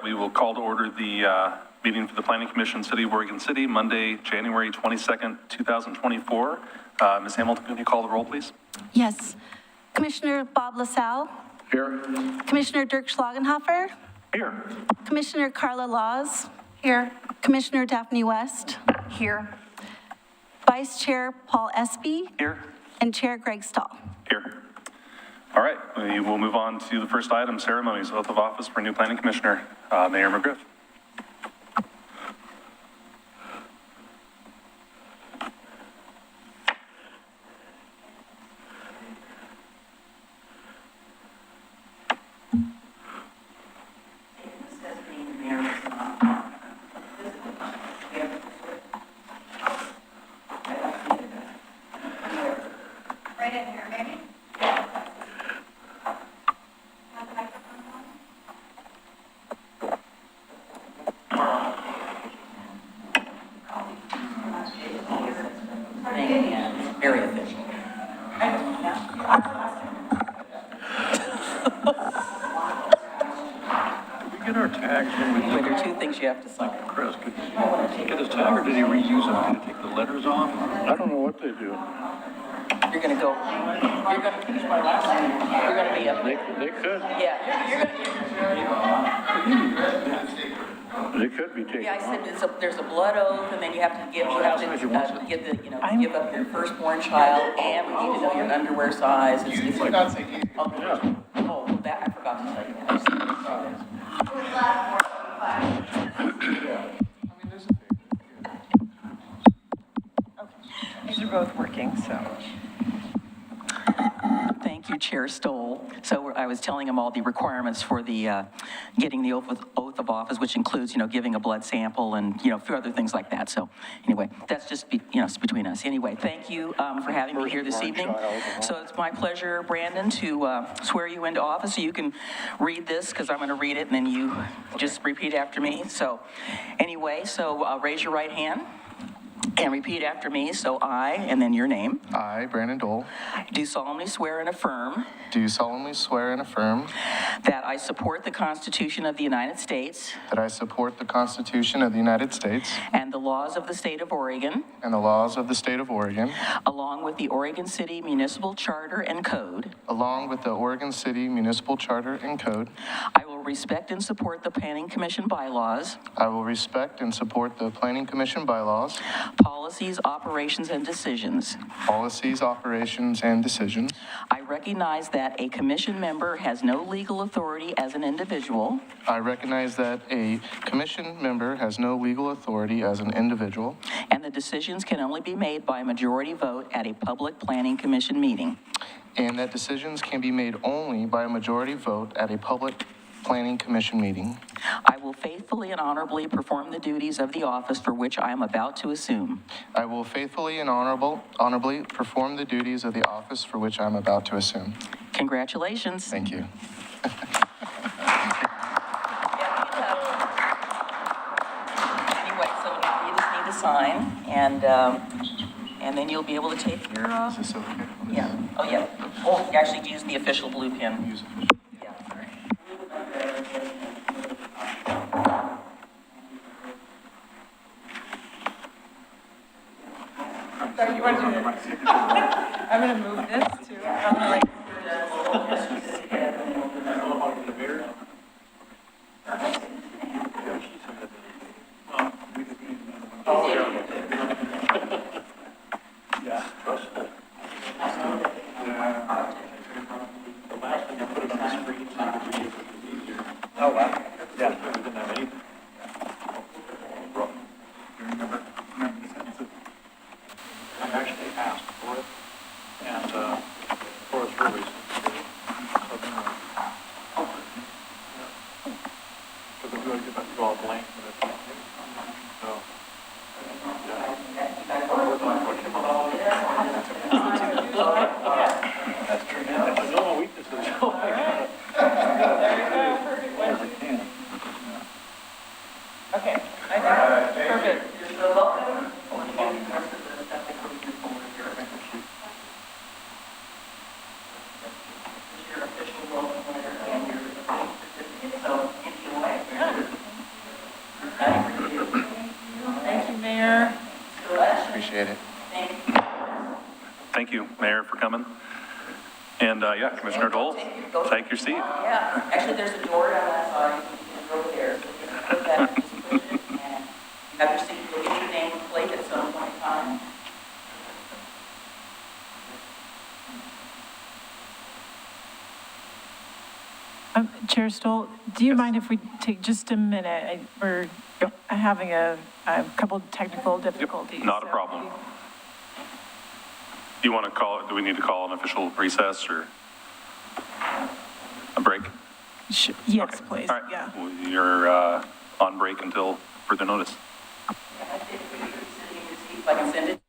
we will call to order the meeting for the Planning Commission, City of Oregon City, Monday, January 22nd, 2024. Ms. Hamilton, can you call the roll, please? Yes. Commissioner Bob LaSalle. Here. Commissioner Dirk Schlagenhofer. Here. Commissioner Carla Laws. Here. Commissioner Daphne West. Here. Vice Chair Paul Espy. Here. And Chair Greg Stahl. Here. All right, we will move on to the first item, ceremonies, oath of office for new planning commissioner, Mayor McGriff. Right in here, maybe? Very efficient. Get our tags when we Anyway, there are two things you have to sign. Chris, could you get his tag or did he reuse them? Did he take the letters off? I don't know what they do. You're gonna go, you're gonna finish my last name. You're gonna be up there. They could. Yeah, you're gonna, They could be taken yeah, I off. said there's a blood oath and then you have to give up your firstborn child and we need to know your underwear size. It's like, oh, oh, that, I forgot to tell you that. These are both working, so. Thank you, Chair Dole. So I was telling him all the requirements for the getting the oath of office, which includes, giving a blood sample and, a few other things like that. So anyway, that's just, it's between us. Anyway, thank you for having me here this evening. So it's my pleasure, Brandon, to swear you into office. So you can read this because I'm going to read it and then you just repeat after me. So anyway, raise your right hand. And repeat after me, so I, and then your name. I, Brandon Dole, Do solemnly swear and affirm do solemnly swear and affirm that I support the Constitution of the United States that I support the Constitution of the United States and the laws of the state of Oregon, and the laws of the state of Oregon, along with the Oregon City Municipal Charter and Code. along with the Oregon City Municipal Charter and Code. I will respect and support the Planning Commission bylaws, I will respect and support the Planning Commission bylaws, policies, operations, and decisions. policies, operations, and decisions. I recognize that a commission member has no legal authority as an individual, I recognize that a commission member has no legal authority as an individual, and the decisions can only be made by a majority vote at a public Planning Commission meeting. and that decisions can be made only by a majority vote at a public Planning Commission meeting. I will faithfully and honorably perform the duties of the office for which I am about to assume. I will faithfully and honorably perform the duties of the office for which I am about to assume. Congratulations. Thank you. Anyway, so you just need to sign, and then you'll be able to take your, Is this okay? yeah, oh, yeah. Oh, you actually use the official blue pen. Use it. Yeah, sorry. So you want to do this? I'm going to move this to, I'm going to Oh, wow. Yeah, we didn't have anything. You remember the sentences? I actually asked for it, and for its release. Because we really get that to all blank when it's not new. So, yeah. That's true. That's no weaknesses. Okay, I think, perfect. Your official welcome letter and your certificate, so if you like. for coming. And, yeah, Commissioner Dole, take your seat. Yeah, actually, there's a door down that side, you can go there, so you can put that, just push it, and you have your seat, you'll get your name plate at some point in time. Chair Stoll, do you mind if we take just a minute? We're having a couple technical difficulties. Not a so- problem. Do you want to call it, do we need to call an official recess or a break? Yes, Okay. please, All right. yeah. Well, you're on break until further notice. I think we should be sitting in your seat, if I can send it.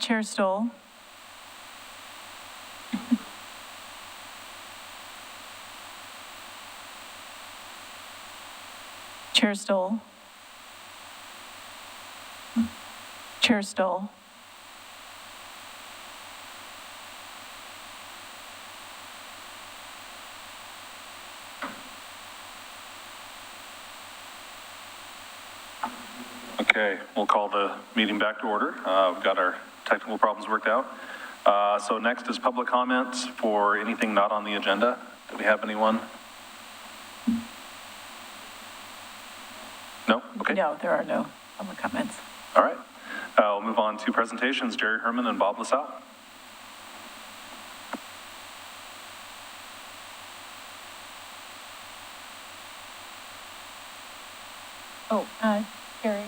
Chair Stoll. Chair Stoll. Chair Stoll. Okay, we'll call the meeting back to order. We've got our technical problems worked out. So next is public comments for anything not on the agenda. Do we have anyone? No? Okay. No, there are no public comments. All right. We'll move on to presentations. Jerry Herman and Bob LaSalle. Oh, Carrie.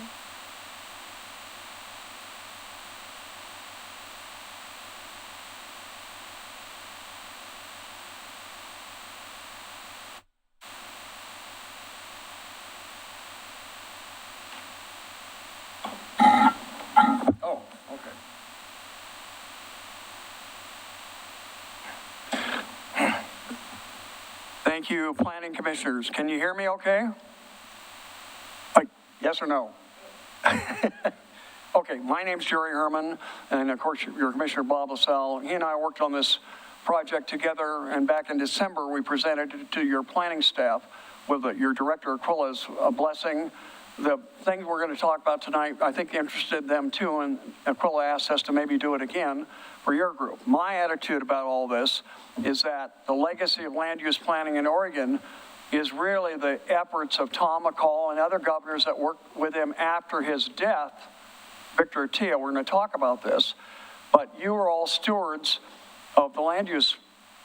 Oh, okay. Thank you, planning commissioners. Can you hear me okay? Like, yes or no? Okay, my name's Jerry Herman, and of course, your Commissioner Bob LaSalle. He and I worked on this project together, and back in December, we presented it to your planning staff with your Director Aquila's blessing. The thing we're going to talk about tonight, I think interested them too, and Aquila asked us to maybe do it again for your group. My attitude about all this is that the legacy of land use planning in Oregon is really the efforts of Tom McCall and other governors that worked with him after his death. Victor Attia, we're going to talk about this, but you are all stewards of the land use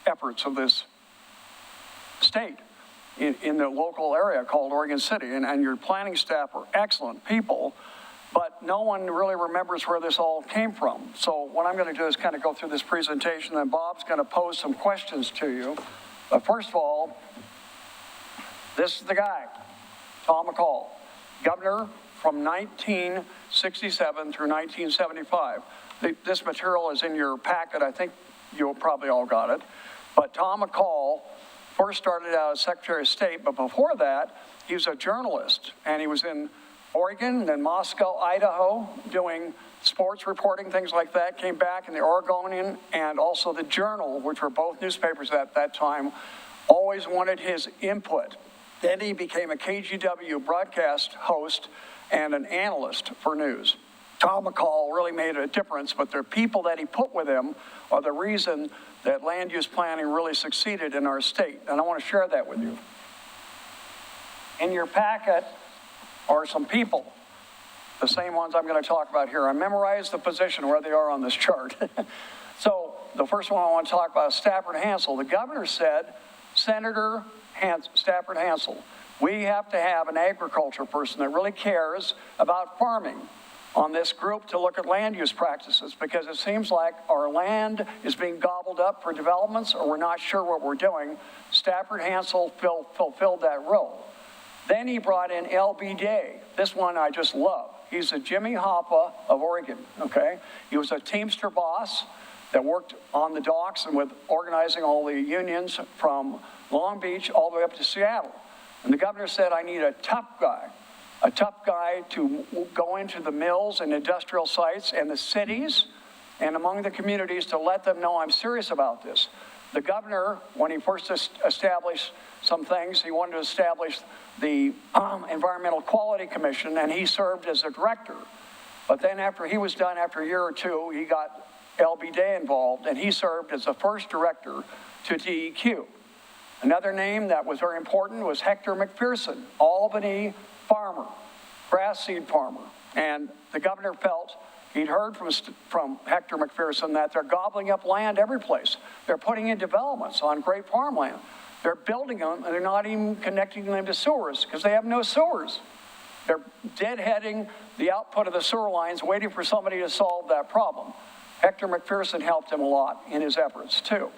efforts of this state in the local area called Oregon City, and your planning staff are excellent people, but no one really remembers where this all came from. So what I'm going to do is kind of go through this presentation, and Bob's going to pose some questions to you. But first of all, this is the guy, Tom McCall, governor from 1967 through 1975. This material is in your packet. I think you'll probably all got it. But Tom McCall first started out as Secretary of State, but before that, he was a journalist, and he was in Oregon, then Moscow, Idaho, doing sports reporting, things like that, came back in the Oregonian and also the Journal, which were both newspapers at that time, always wanted his input. Then he became a KGW broadcast host and an analyst for news. Tom McCall really made a difference, but the people that he put with him are the reason that land use planning really succeeded in our state, and I want to share that with you. In your packet are some people, the same ones I'm going to talk about here. I memorized the position where they are on this chart. So the first one I want to talk about is Stafford Hansel. The governor said, Senator Stafford Hansel, we have to have an agriculture person that really cares about farming on this group to look at land use practices, because it seems like our land is being gobbled up for developments, or we're not sure what we're doing. Stafford Hansel fulfilled that role. Then he brought in L.B. Day. This one I just love. He's the Jimmy Hoffa of Oregon, okay? He was a Teamster boss that worked on the docks and with organizing all the unions from Long Beach all the way up to Seattle. And the governor said, I need a tough guy to go into the mills and industrial sites and the cities and among the communities to let them know I'm serious about this. The governor, when he first established some things, he wanted to establish the Environmental Quality Commission, and he served as a director. But then after he was done, after a year or two, he got L.B. Day involved, and he served as the first director to DEQ. Another name that was very important was Hector McPherson, Albany farmer, grass seed farmer. And the governor felt, he'd heard from Hector McPherson that they're gobbling up land every place. They're putting in developments on great farmland. They're building them, and they're not even connecting them to sewers because they have no sewers. They're deadheading the output of the sewer lines, waiting for somebody to solve that problem. Hector McPherson helped him a lot in his efforts, too.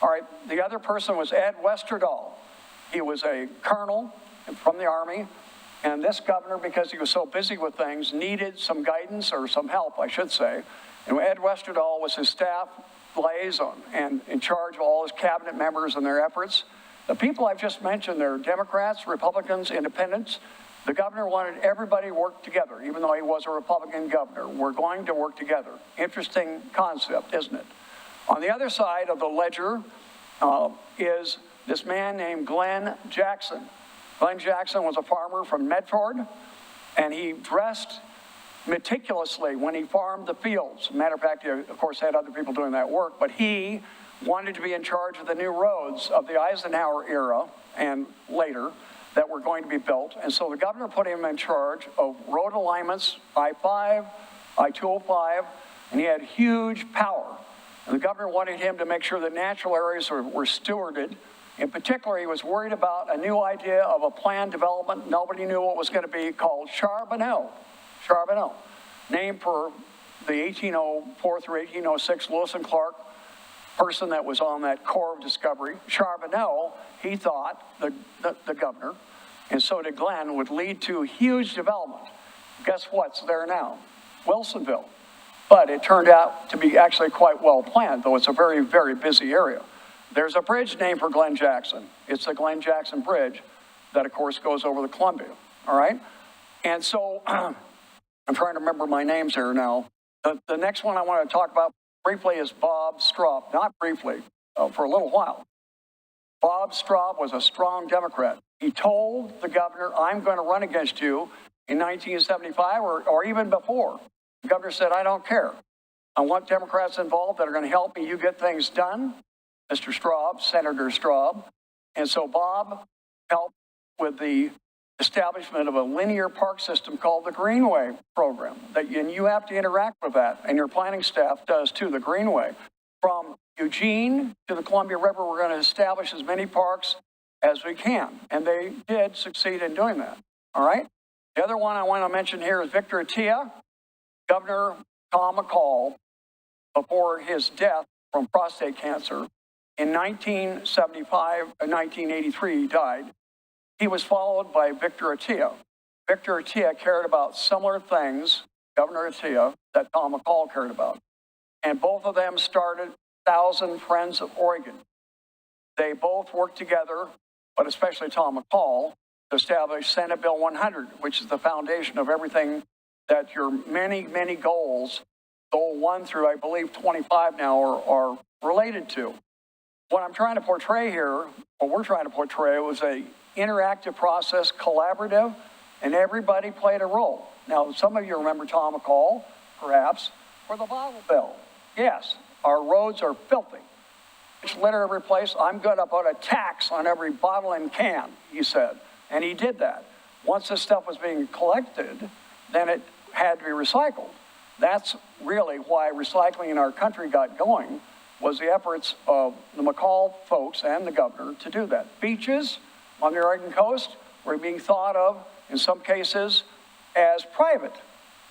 All right, the other person was Ed Westerdahl. He was a colonel from the Army, and this governor, because he was so busy with things, needed some guidance, or some help, I should say, And Ed Westerdahl was his staff liaison and in charge of all his cabinet members and their efforts. The people I've just mentioned, they're Democrats, Republicans, Independents. The governor wanted everybody to work together, even though he was a Republican governor. We're going to work together. Interesting concept, isn't it? On the other side of the ledger is this man named Glenn Jackson. Glenn Jackson was a farmer from Medford, and he dressed meticulously when he farmed the fields. Matter of fact, he, of course, had other people doing that work, but he wanted to be in charge of the new roads of the Eisenhower era and later that were going to be built. And so the governor put him in charge of road alignments, I-5, I-205, and he had huge power. And the governor wanted him to make sure that natural areas were stewarded. In particular, he was worried about a new idea of a planned development nobody knew what was going to be, called Charbonneau, named for the 1804 through 1806 Lewis and Clark person that was on that Corps of Discovery. Charbonneau, he thought, the governor, and so did Glenn, would lead to huge development. Guess what's there now? Wilsonville. But it turned out to be actually quite well planned, though it's a very, very busy area. There's a bridge named for Glenn Jackson. It's the Glenn Jackson Bridge that, of course, goes over the Columbia, all right? And so I'm trying to remember my names here now. The next one I want to talk about briefly is Bob Straub. Not briefly, for a little while. Bob Straub was a strong Democrat. He told the governor, I'm going to run against you in 1975 or even before. The governor said, I don't care. I want Democrats involved that are going to help me. You get things done, Mr. Straub, Senator Straub. And so Bob helped with the establishment of a linear park system called the Greenway program. And you have to interact with that, and your planning staff does too, the Greenway. From Eugene to the Columbia River, we're going to establish as many parks as we can. And they did succeed in doing that, all right? The other one I want to mention here is Victor Attia. Governor Tom McCall, before his death from prostate cancer, in 1983, he died. He was followed by Victor Attia. Victor Attia cared about similar things, Governor Attia, that Tom McCall cared about. And both of them started 1,000 Friends of Oregon. They both worked together, but especially Tom McCall, to establish Senate Bill 100, which is the foundation of everything that your many, many goals, goal 1 through, I believe, 25 now, are related to. What I'm trying to portray here, what we're trying to portray, was a interactive process, collaborative, and everybody played a role. Now, some of you remember Tom McCall, perhaps, for the bottle bill. Yes, our roads are filthy. It's litter every place. I'm going to put a tax on every bottle and can, he said. And he did that. Once this stuff was being collected, then it had to be recycled. That's really why recycling in our country got going, was the efforts of the McCall folks and the governor to do that. Beaches on the Oregon coast were being thought of, in some cases, as private.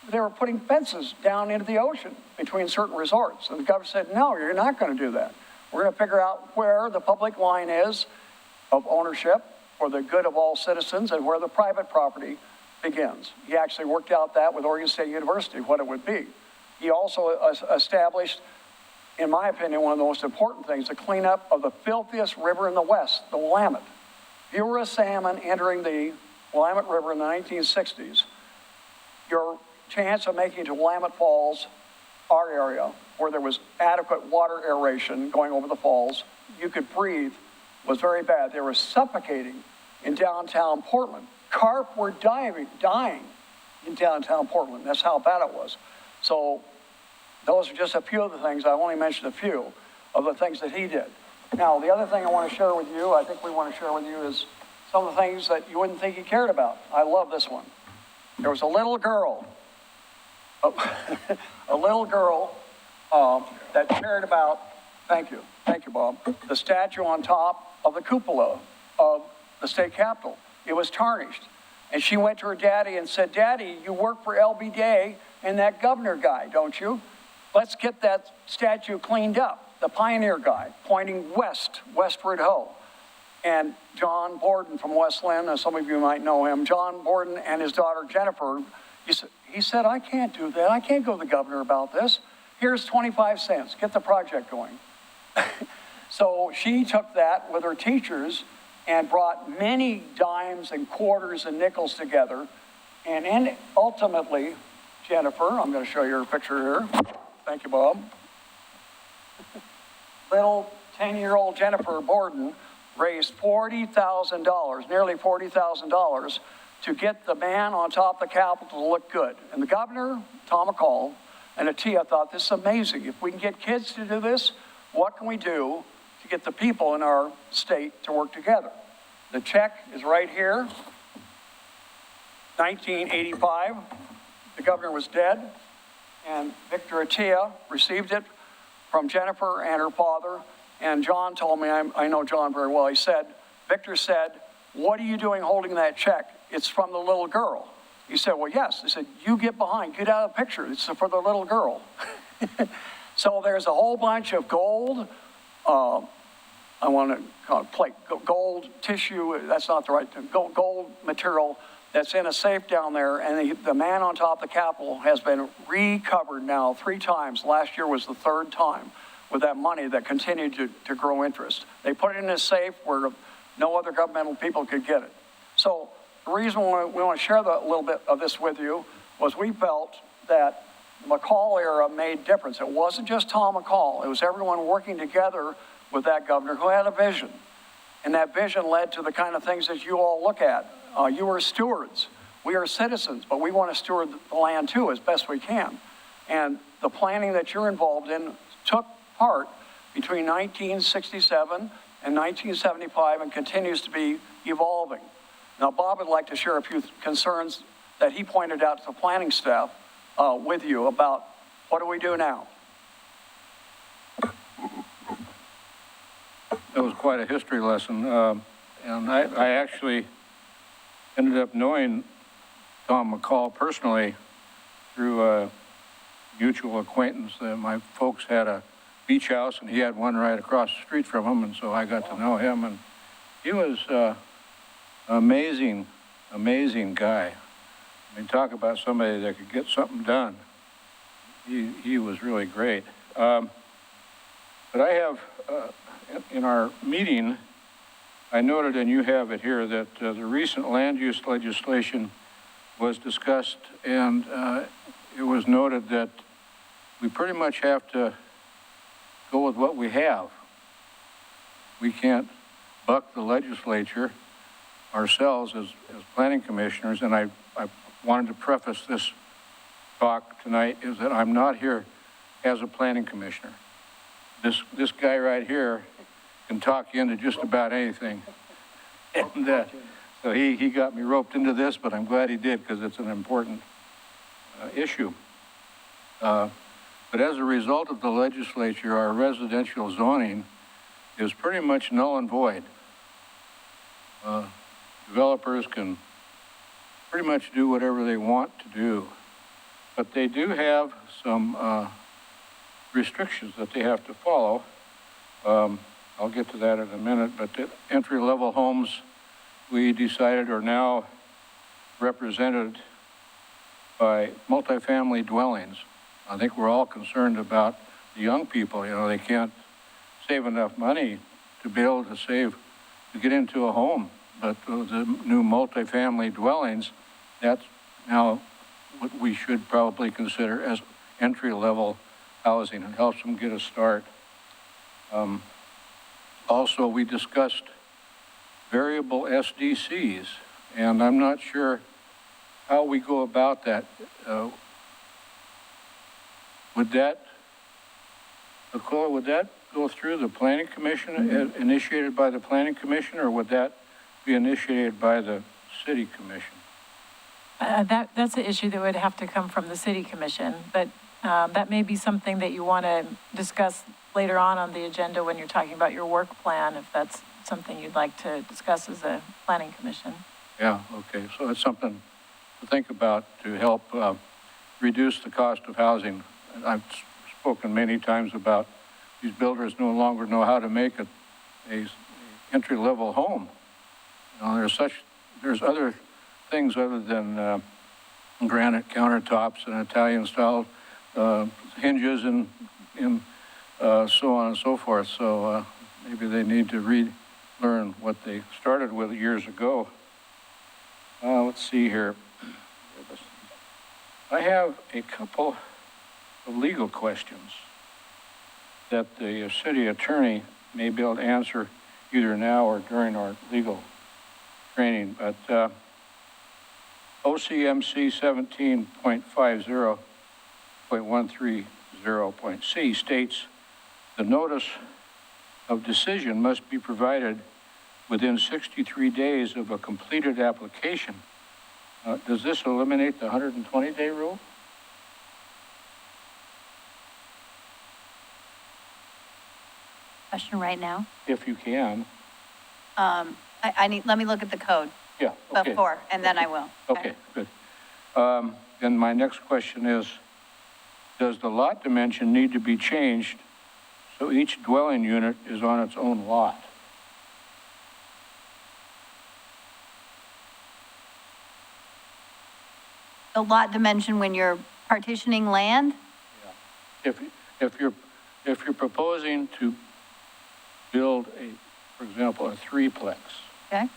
They were putting fences down into the ocean between certain resorts. And the governor said, no, you're not going to do that. We're going to figure out where the public line is of ownership for the good of all citizens and where the private property begins. He actually worked out that with Oregon State University, what it would be. He also established, in my opinion, one of the most important things, the cleanup of the filthiest river in the West, the Willamette. If you were a salmon entering the Willamette River in the 1960s, your chance of making it to Willamette Falls, our area, where there was adequate water aeration going over the falls, you could breathe, was very bad. They were suffocating in downtown Portland. Carp were dying in downtown Portland. That's how bad it was. So those are just a few of the things. I only mentioned a few of the things that he did. Now, the other thing I want to share with you, I think we want to share with you, is some of the things that you wouldn't think he cared about. I love this one. There was a little girl, that cared about, thank you, Bob, the statue on top of the cupola of the state capitol. It was tarnished. And she went to her daddy and said, Daddy, you work for LBJ and that governor guy, don't you? Let's get that statue cleaned up. The pioneer guy, pointing westward ho. And John Borden from West Lynn, as some of you might know him, John Borden and his daughter Jennifer, he said, I can't do that. I can't go to the governor about this. here's 25 cents, get the project going. So she took that with her teachers and brought many dimes and quarters and nickels together. And ultimately, Jennifer, I'm going to show you her picture here. Thank you, Bob. Little 10-year-old Jennifer Borden raised $40,000, nearly $40,000, to get the man on top of the Capitol to look good. And the governor, Tom McCall, and Atia thought, this is amazing. If we can get kids to do this, what can we do to get the people in our state to work together? The check is right here. 1985, the governor was dead, and Victor Atia received it from Jennifer and her father. And John told me, I know John very well, Victor said, what are you doing holding that check? It's from the little girl. He said, well, yes. He said, you get behind, get out of the picture. It's for the little girl. So there's a whole bunch of gold, I want to call it plate, gold tissue, that's not the right term, gold material that's in a safe down there, and the man on top of the Capitol has been recovered now 3 times. Last year was the 3rd time with that money that continued to grow interest. They put it in a safe where no other governmental people could get it. So the reason we want to share a little bit of this with you was we felt that the McCall era made difference. It wasn't just Tom McCall. It was everyone working together with that governor who had a vision. And that vision led to the kind of things that you all look at. You are stewards. We are citizens, but we want to steward the land too as best we can. And the planning that you're involved in took part between 1967 and 1975 and continues to be evolving. Now, Bob would like to share a few concerns that he pointed out to the planning staff with you about what do we do now? That was quite a history lesson. And I actually ended up knowing Tom McCall personally through a mutual acquaintance. My folks had a beach house, and he had one right across the street from him, and so I got to know him. And he was an amazing guy. I mean, talk about somebody that could get something done. He was really great. But I have, in our meeting, I noted, and you have it here, that the recent land use legislation was discussed, and it was noted that we pretty much have to go with what we have. We can't buck the legislature ourselves as planning commissioners, and I wanted to preface this talk tonight is that I'm not here as a planning commissioner. This guy right here can talk you into just about anything. And so he got me roped into this, but I'm glad he did because it's an important issue. But as a result of the legislature, our residential zoning is pretty much null and void. Developers can pretty much do whatever they want to do, but they do have some restrictions that they have to follow. I'll get to that in a minute, but the entry-level homes we decided are now represented by multifamily dwellings. I think we're all concerned about the young people. You know, they can't save enough money to be able to get into a home. But the new multifamily dwellings, that's now what we should probably consider as entry-level housing. It helps them get a start. Also, we discussed variable SDCs, and I'm not sure how we go about that. Would that go through the Planning Commission, initiated by the Planning Commission, or would that be initiated by the City Commission? That's an issue that would have to come from the City Commission, but that may be something that you want to discuss later on the agenda when you're talking about your work plan, if that's something you'd like to discuss as a Planning Commission. Yeah, okay, so it's something to think about to help reduce the cost of housing. I've spoken many times about these builders no longer know how to make a entry-level home. You know, there's other things other than granite countertops and Italian-style hinges and so on and so forth. So maybe they need to learn what they started with years ago. Let's see here. I have a couple of legal questions that the city attorney may be able to answer either now or during our legal training. But OCMC 17.50.130.c states the notice of decision must be provided within 63 days of a completed application. Does this eliminate the 120-day rule? Question right now. If you can. Let me look at the code Yeah, okay. before, and then I will. Okay, good. Then my next question is, does the lot dimension need to be changed so each dwelling unit is on its own lot? The lot dimension when you're partitioning land? If you're proposing to build for example, a threeplex, Okay.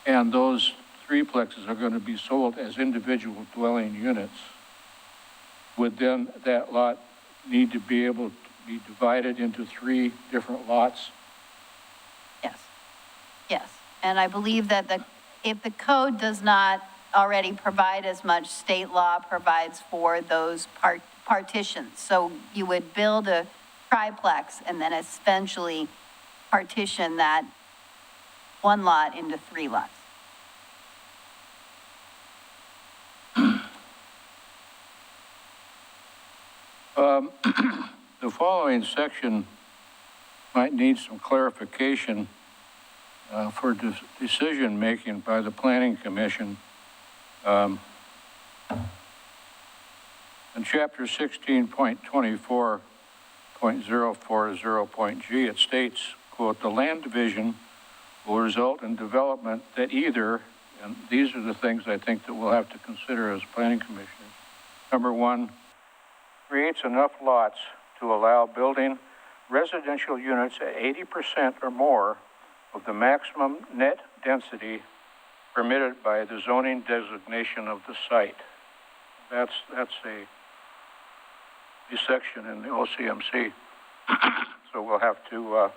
and those threeplexes are going to be sold as individual dwelling units, would then that lot need to be able to be divided into 3 different lots? Yes. Yes. And I believe that if the code does not already provide as much, state law provides for those partitions. So you would build a triplex and then eventually partition that 1 lot into 3 lots. The following section might need some clarification for decision-making by the Planning Commission. In Chapter 16.24.040.g, it states, quote, "The land division will result in development that either," and these are the things I think that we'll have to consider as planning commissioners. Number 1, creates enough lots to allow building residential units at 80% or more of the maximum net density permitted by the zoning designation of the site. That's a section in the OCMC. So we'll have to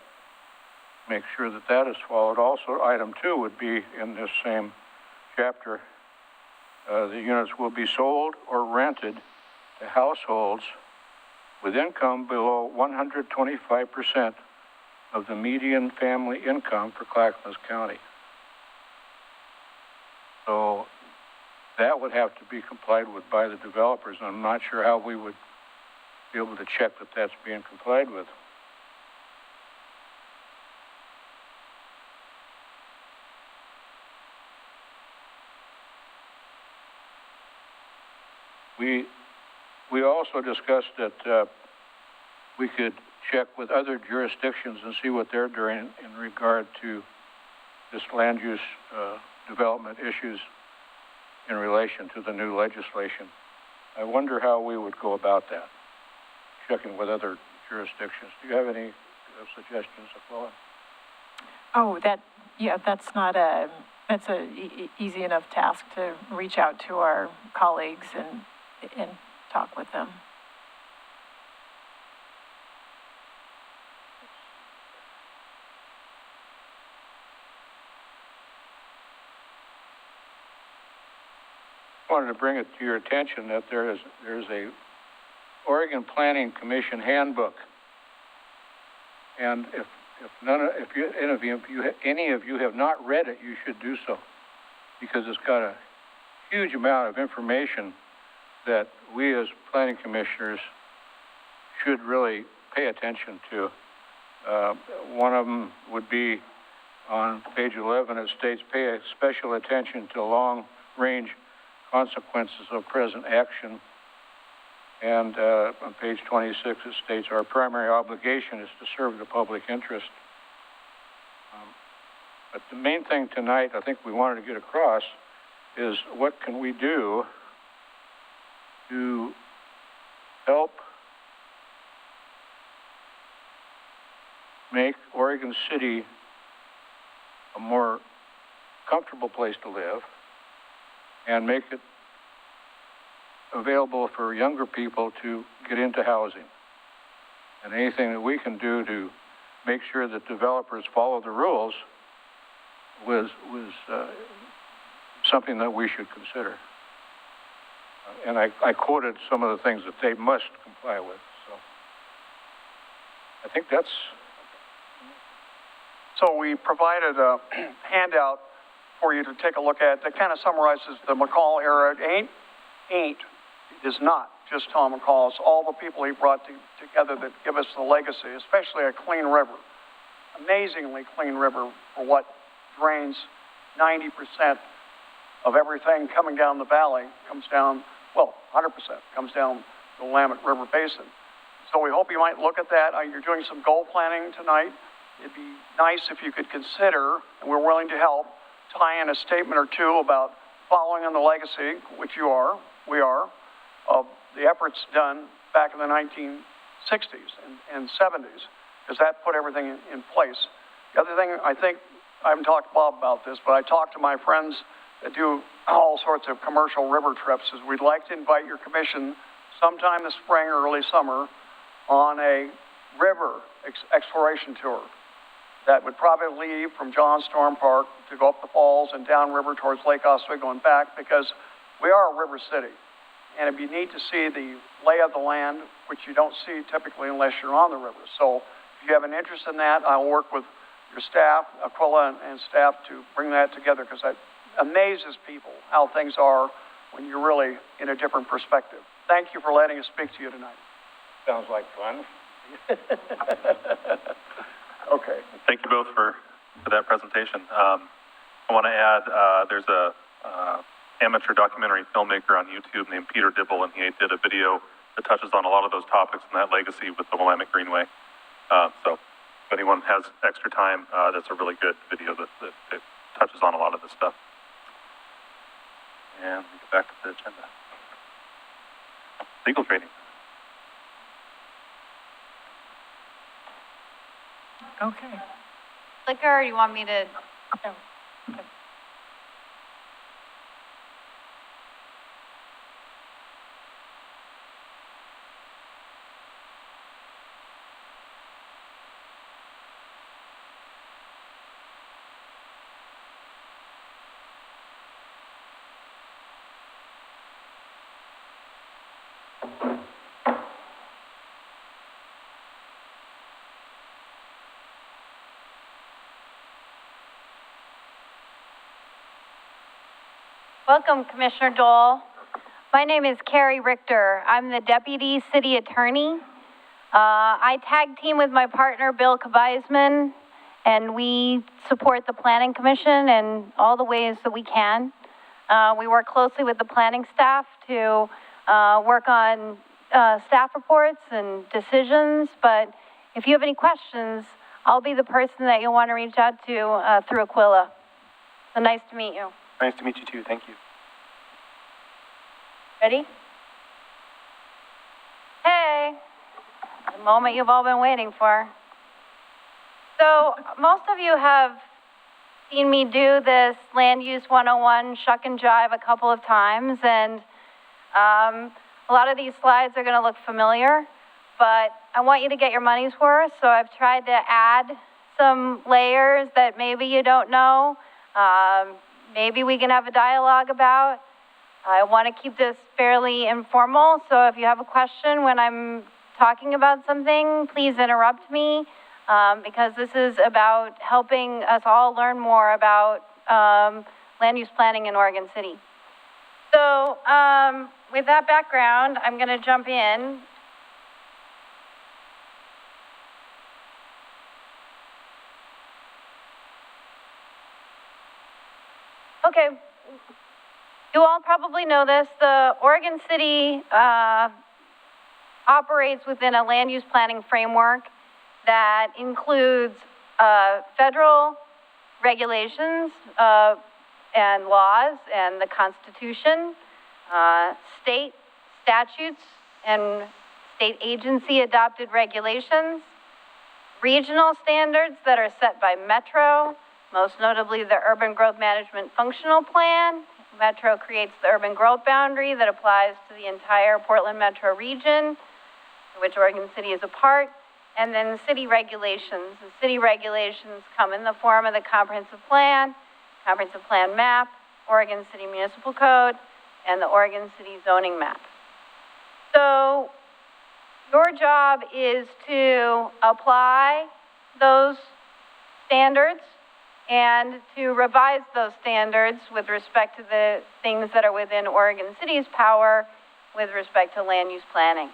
make sure that that is followed. Also, item 2 would be in this same chapter. The units will be sold or rented to households with income below 125% of the median family income for Clackamas County. So that would have to be complied with by the developers, and I'm not sure how we would be able to check that that's being complied with. We also discussed that we could check with other jurisdictions and see what they're doing in regard to this land use development issues in relation to the new legislation. I wonder how we would go about that, checking with other jurisdictions. Do you have any suggestions, Aquila? Oh, that's not that's a easy enough task to reach out to our colleagues and talk with them. I wanted to bring it to your attention that there's a Oregon Planning Commission handbook, and if any of you have not read it, you should do so, because it's got a huge amount of information that we as planning commissioners should really pay attention to. One of them would be on page 11. It states, pay special attention to long-range consequences of present action. And on page 26, it states, our primary obligation is to serve the public interest. But the main thing tonight, I think we wanted to get across, is what can we do to help make Oregon City a more comfortable place to live and make it available for younger people to get into housing. And anything that we can do to make sure that developers follow the rules was something that we should consider. And I quoted some of the things that they must comply with. So I think that's. So we provided a handout for you to take a look at that kind of summarizes the McCall era. It is not just Tom McCall. It's all the people he brought together that give us the legacy, especially a clean river. Amazingly clean river for what drains 90% of everything coming down the valley, comes down, well, 100% comes down the Willamette River Basin. So we hope you might look at that. You're doing some goal planning tonight. It'd be nice if you could consider, and we're willing to help, tie in a statement or two about following on the legacy, which we are, of the efforts done back in the 1960s and 70s, because that put everything in place. The other thing, I think, I haven't talked to Bob about this, but I talked to my friends that do all sorts of commercial river trips, is we'd like to invite your commission sometime this spring or early summer on a river exploration tour that would probably leave from John Storm Park to go up the falls and downriver towards Lake Oswego and back, because we are a river city. And it'd be neat to see the lay of the land, which you don't see typically unless you're on the river. So if you have an interest in that, I'll work with your staff, Aquila and staff, to bring that together, because that amazes people how things are when you're really in a different perspective. Thank you for letting us speak to you tonight. Sounds like fun. Okay. Thank you both for that presentation. I want to add, there's a amateur documentary filmmaker on YouTube named Peter Dibble, and he did a video that touches on a lot of those topics and that legacy with the Willamette Greenway. So if anyone has extra time, that's a really good video that touches on a lot of this stuff. And we get back to the agenda. Legal training. Okay. Clicker, or do you want me to? No. Okay. Welcome, Commissioner Dole. My name is Carrie Richter. I'm the Deputy City Attorney. I tag team with my partner, Bill Kabaisman, and we support the Planning Commission in all the ways that we can. We work closely with the planning staff to work on staff reports and decisions, but if you have any questions, I'll be the person that you'll want to reach out to through Aquila. So nice to meet you. Nice to meet you too, thank you. Ready? Hey, the moment you've all been waiting for. So most of you have seen me do this Land Use 101 shuck and jive a couple of times, and a lot of these slides are going to look familiar, but I want you to get your money's worth, so I've tried to add some layers that maybe you don't know. Maybe we can have a dialogue about. I want to keep this fairly informal, so if you have a question when I'm talking about something, please interrupt me, because this is about helping us all learn more about land use planning in Oregon City. So with that background, I'm going to jump in. Okay, you all probably know this. The Oregon City operates within a land use planning framework that includes federal regulations and laws and the Constitution, state statutes and state agency adopted regulations, regional standards that are set by Metro, most notably the Urban Growth Management Functional Plan. Metro creates the urban growth boundary that applies to the entire Portland metro region, which Oregon City is a part, and then city regulations. The city regulations come in the form of the comprehensive plan map, Oregon City Municipal Code, and the Oregon City zoning map. So your job is to apply those standards and to revise those standards with respect to the things that are within Oregon City's power with respect to land use planning.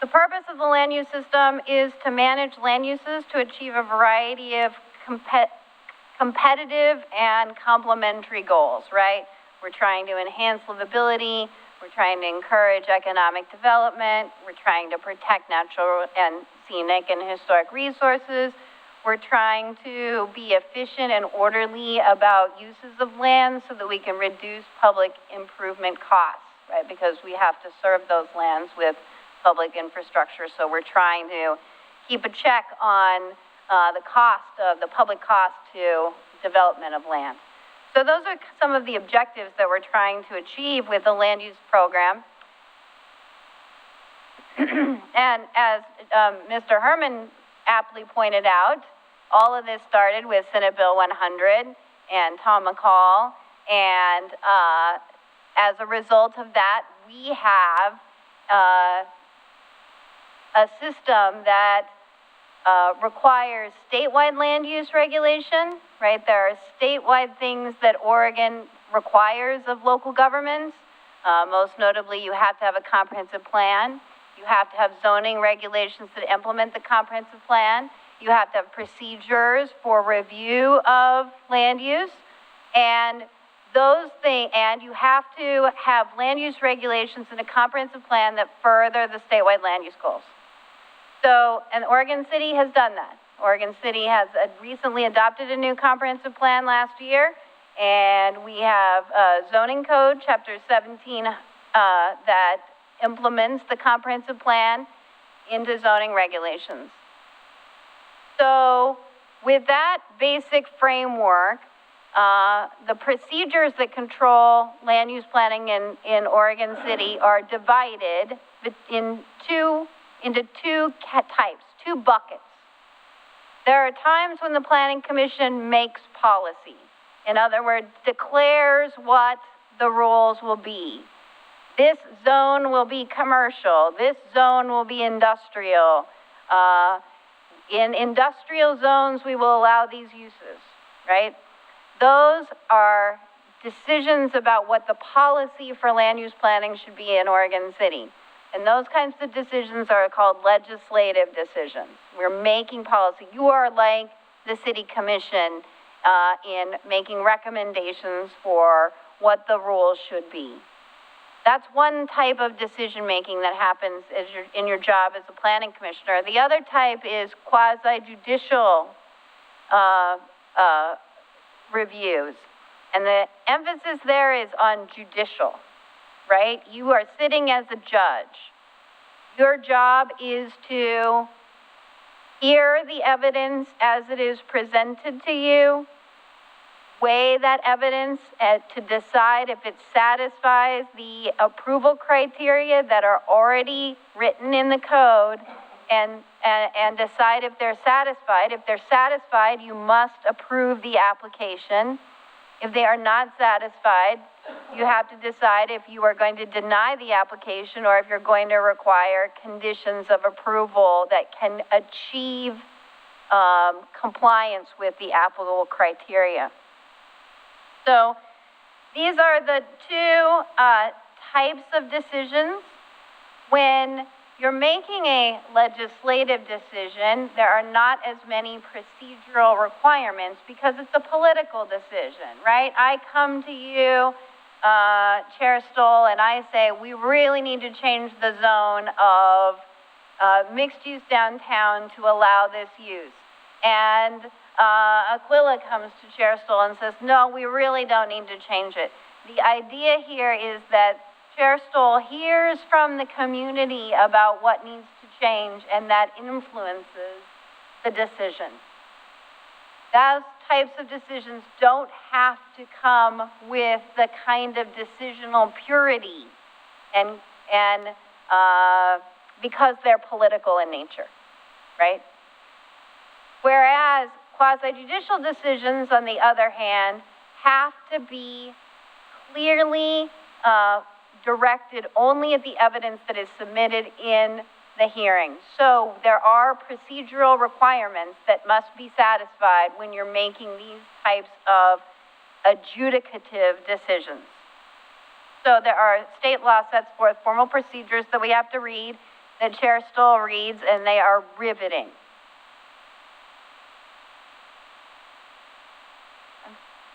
The purpose of the land use system is to manage land uses to achieve a variety of competitive and complementary goals, right? We're trying to enhance livability, we're trying to encourage economic development, we're trying to protect natural and scenic and historic resources, we're trying to be efficient and orderly about uses of land so that we can reduce public improvement costs, right? Because we have to serve those lands with public infrastructure, so we're trying to keep a check on the public cost to development of land. So those are some of the objectives that we're trying to achieve with the land use program. And as Mr. Herman aptly pointed out, all of this started with Senate Bill 100 and Tom McCall, and as a result of that, we have a system that requires statewide land use regulation, right? There are statewide things that Oregon requires of local governments. Most notably, you have to have a comprehensive plan. You have to have zoning regulations that implement the comprehensive plan. You have to have procedures for review of land use. And those things, and you have to have land use regulations in a comprehensive plan that further the statewide land use goals. So, and Oregon City has done that. Oregon City has recently adopted a new comprehensive plan last year, and we have zoning code, chapter 17, that implements the comprehensive plan into zoning regulations. So, with that basic framework, the procedures that control land use planning in Oregon City are divided into two types, two buckets. There are times when the Planning Commission makes policy. In other words, declares what the rules will be. This zone will be commercial. This zone will be industrial. In industrial zones, we will allow these uses, right? Those are decisions about what the policy for land use planning should be in Oregon City. And those kinds of decisions are called legislative decisions. We're making policy. You are like the city commission in making recommendations for what the rules should be. That's one type of decision-making that happens in your job as a planning commissioner. The other type is quasi-judicial reviews. And the emphasis there is on judicial, right? You are sitting as a judge. Your job is to hear the evidence as it is presented to you, weigh that evidence to decide if it satisfies the approval criteria that are already written in the code, and decide if they're satisfied. If they're satisfied, you must approve the application. If they are not satisfied, you have to decide if you are going to deny the application or if you're going to require conditions of approval that can achieve compliance with the applicable criteria. So these are the two types of decisions. When you're making a legislative decision, there are not as many procedural requirements because it's a political decision, right? I come to you, Chair Stoll, and I say, we really need to change the zone of mixed use downtown to allow this use. And Aquila comes to Chair Stoll and says, no, we really don't need to change it. The idea here is that Chair Stoll hears from the community about what needs to change, and that influences the decision. Those types of decisions don't have to come with the kind of decisional purity and because they're political in nature, right? Whereas quasi-judicial decisions, on the other hand, have to be clearly directed only at the evidence that is submitted in the hearing. So there are procedural requirements that must be satisfied when you're making these types of adjudicative decisions. So there are state law sets forth formal procedures that we have to read, that Chair Stoll reads, and they are riveting.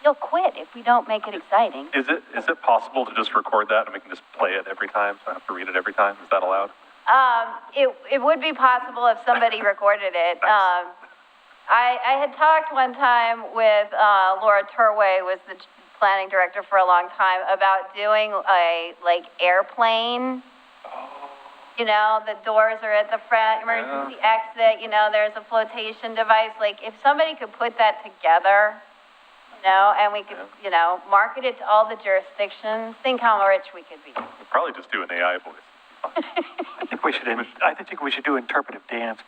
You'll quit if we don't make it exciting. Is it possible to just record that and we can just play it every time, so I have to read it every time? Is that allowed? It would be possible if somebody recorded it. Nice. I had talked one time with Laura Turway, was the planning director for a long time, about doing a airplane. You know, the doors are at the front, emergency exit, you know, there's a flotation device. Like, if somebody could put that together, you know, and we could, you know, market it to all the jurisdictions, think how rich we could be. We'll probably just do an AI voice. I think we should do interpretive dance.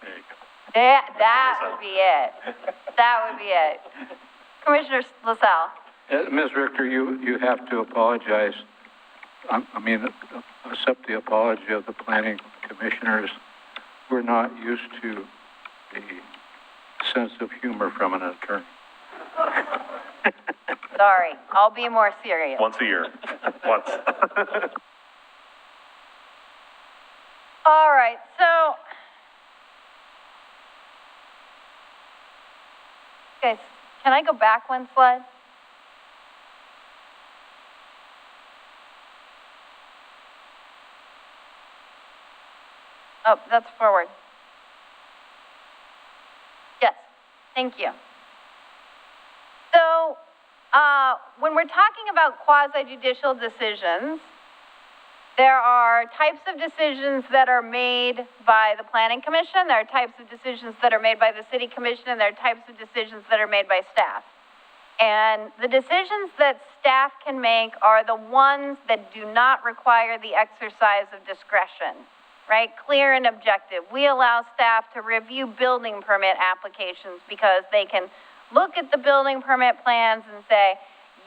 That would be it. That would be it. Commissioner LaSalle. Ms. Richter, you have to apologize. Accept the apology of the planning commissioners. We're not used to the sense of humor from an attorney. Sorry, I'll be more serious. Once a year. Once. All right, so, guys, can I go back one slide? Oh, that's forward. Yes, thank you. So, when we're talking about quasi-judicial decisions, there are types of decisions that are made by the Planning Commission, there are types of decisions that are made by the City Commission, and there are types of decisions that are made by staff. And the decisions that staff can make are the ones that do not require the exercise of discretion, right? Clear and objective. We allow staff to review building permit applications because they can look at the building permit plans and say,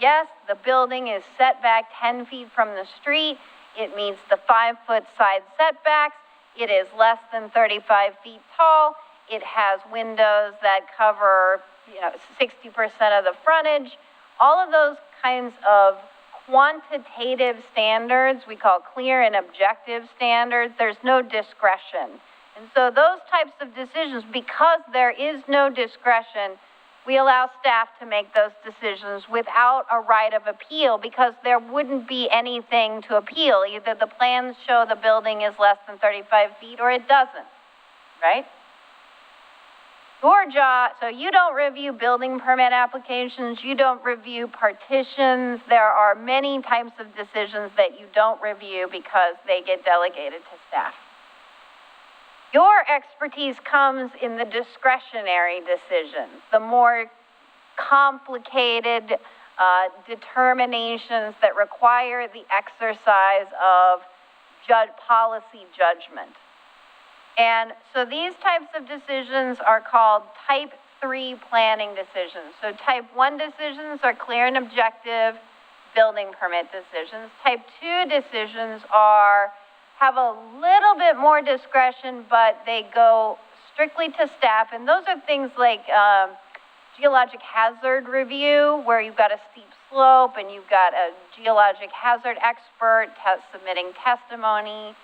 yes, the building is set back 10 feet from the street, it meets the 5-foot side setbacks, it is less than 35 feet tall, it has windows that cover, 60% of the frontage. All of those kinds of quantitative standards, we call clear and objective standards, there's no discretion. And so those types of decisions, because there is no discretion, we allow staff to make those decisions without a right of appeal because there wouldn't be anything to appeal. Either the plans show the building is less than 35 feet or it doesn't, right? Your job, so you don't review building permit applications, you don't review partitions. There are many types of decisions that you don't review because they get delegated to staff. Your expertise comes in the discretionary decisions, the more complicated determinations that require the exercise of policy judgment. And so these types of decisions are called type 3 planning decisions. So type 1 decisions are clear and objective building permit decisions. Type 2 decisions have a little bit more discretion, but they go strictly to staff. And those are things like geologic hazard review, where you've got a steep slope and you've got a geologic hazard expert submitting testimony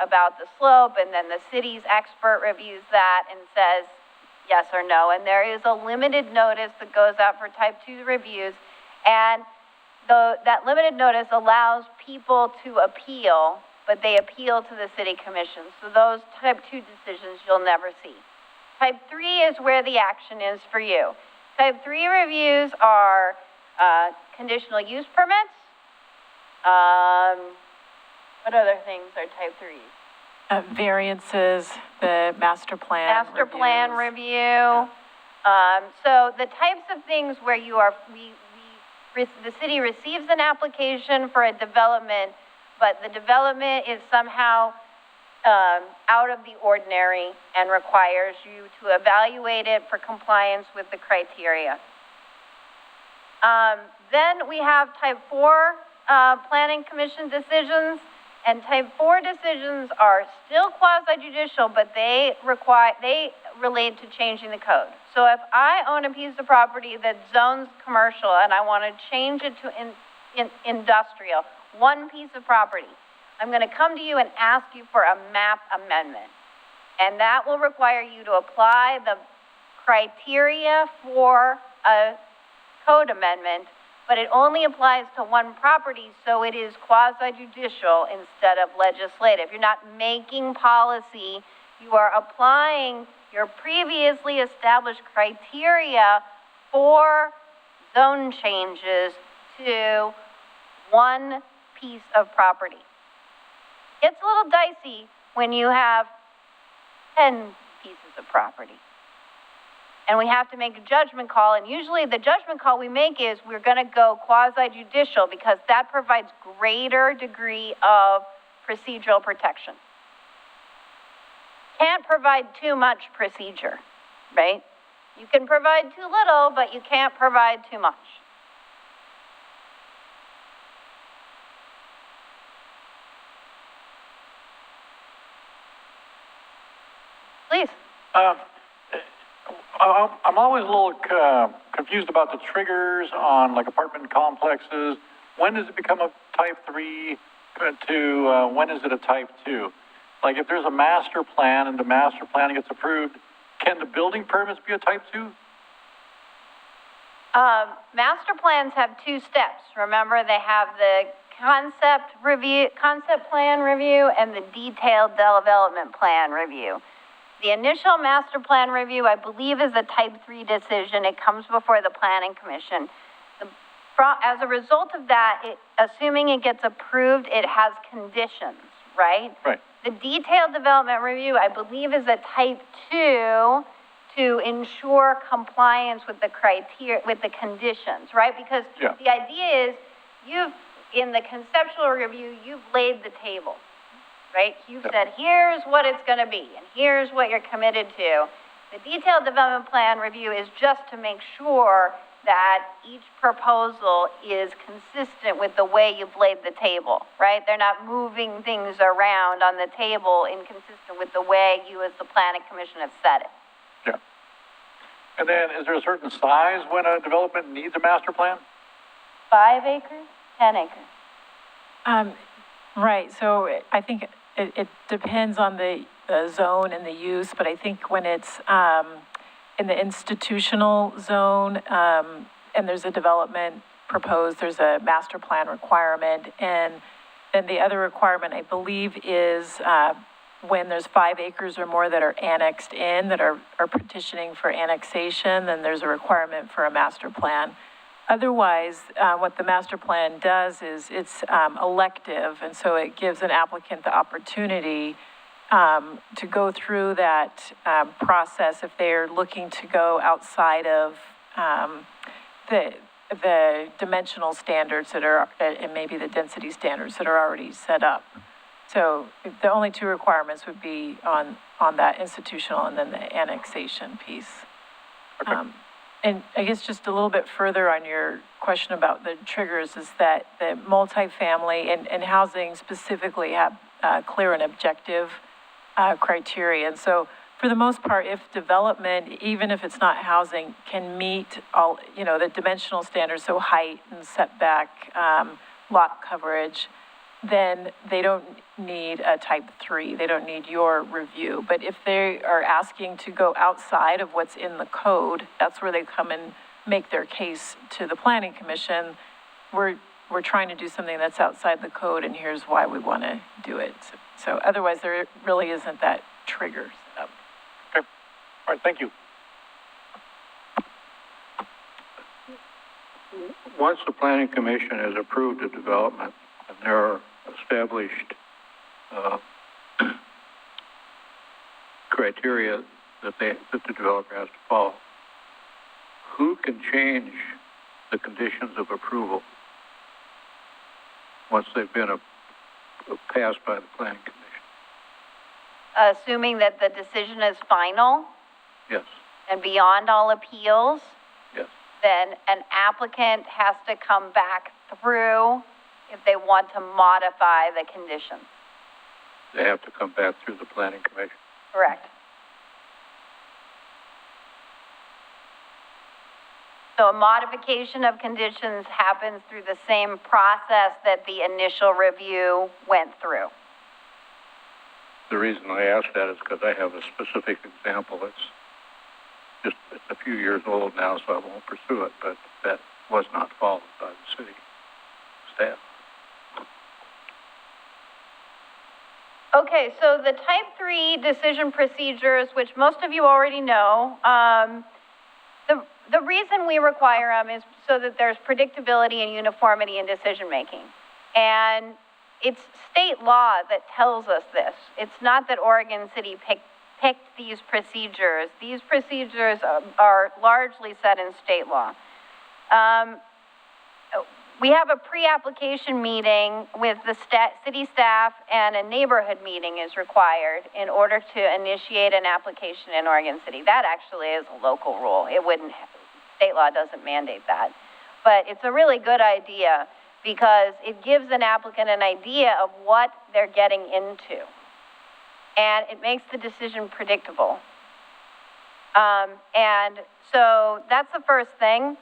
about the slope, and then the city's expert reviews that and says yes or no. And there is a limited notice that goes out for type 2 reviews, and that limited notice allows people to appeal, but they appeal to the city commission. So those type 2 decisions you'll never see. Type 3 is where the action is for you. Type 3 reviews are conditional use permits, What other things are type 3s? Variances, the master plan Master plan reviews. review. So the types of things where you are, the city receives an application for a development, but the development is somehow out of the ordinary and requires you to evaluate it for compliance with the criteria. Then we have type 4 planning commission decisions, and type 4 decisions are still quasi-judicial, but they relate to changing the code. So if I own a piece of property that zones commercial and I want to change it to industrial, one piece of property, I'm going to come to you and ask you for a map amendment. And that will require you to apply the criteria for a code amendment, but it only applies to one property, so it is quasi-judicial instead of legislative. You're not making policy, you are applying your previously established criteria for zone changes to one piece of property. It's a little dicey when you have 10 pieces of property. And we have to make a judgment call, and usually the judgment call we make is we're going to go quasi-judicial because that provides greater degree of procedural protection. Can't provide too much procedure, right? You can provide too little, but you can't provide too much. Please. I'm always a little confused about the triggers on like apartment complexes. When does it become a type 3 to when is it a type 2? Like if there's a master plan and the master plan gets approved, can the building permits be a type 2? Master plans have two steps. Remember, they have the concept plan review and the detailed development plan review. The initial master plan review, I believe, is a type 3 decision. It comes before the planning commission. As a result of that, assuming it gets approved, it has conditions, right? Right. The detailed development review, I believe, is a type 2 to ensure compliance with the criteria, with the conditions, right? Because the idea is in the conceptual review, you've laid the table. Right? You've said, here's what it's going to be, and here's what you're committed to. The detailed development plan review is just to make sure that each proposal is consistent with the way you've laid the table, right? They're not moving things around on the table inconsistent with the way you as the planning commission have set it. Yeah. And then is there a certain size when a development needs a master plan? 5 acres, 10 acres. Right, so I think it depends on the zone and the use, but I think when it's in the institutional zone and there's a development proposed, there's a master plan requirement, and then the other requirement, I believe, is when there's 5 acres or more that are annexed in, that are petitioning for annexation, then there's a requirement for a master plan. Otherwise, what the master plan does is it's elective, and so it gives an applicant the opportunity to go through that process if they're looking to go outside of the dimensional standards that are, and maybe the density standards that are already set up. So the only two requirements would be on that institutional and then the annexation piece. Okay. And I guess just a little bit further on your question about the triggers is that the multifamily and housing specifically have clear and objective criteria. And so for the most part, if development, even if it's not housing, can meet all, the dimensional standards, so height and setback, lot coverage, then they don't need a type 3. They don't need your review. But if they are asking to go outside of what's in the code, that's where they come and make their case to the planning commission. We're trying to do something that's outside the code, and here's why we want to do it. So otherwise, there really isn't that trigger set up. Okay. All right, thank you. Once the planning commission has approved a development and there are established uh, criteria that the developer has to follow. Who can change the conditions of approval once they've been passed by the planning commission? Assuming that the decision is final Yes, and beyond all appeals, yes. then an applicant has to come back through if they want to modify the conditions. They have to come back through the planning commission. Correct. So a modification of conditions happens through the same process that the initial review went through. The reason I ask that is because I have a specific example. It's a few years old now, so I won't pursue it, but that was not followed by the city staff. Okay, so the type 3 decision procedures, which most of you already know, the reason we require them is so that there's predictability and uniformity in decision making. And it's state law that tells us this. It's not that Oregon City picked these procedures. These procedures are largely set in state law. We have a pre-application meeting with the city staff, and a neighborhood meeting is required in order to initiate an application in Oregon City. That actually is a local rule. State law doesn't mandate that. But it's a really good idea because it gives an applicant an idea of what they're getting into. And it makes the decision predictable. And so that's the first thing.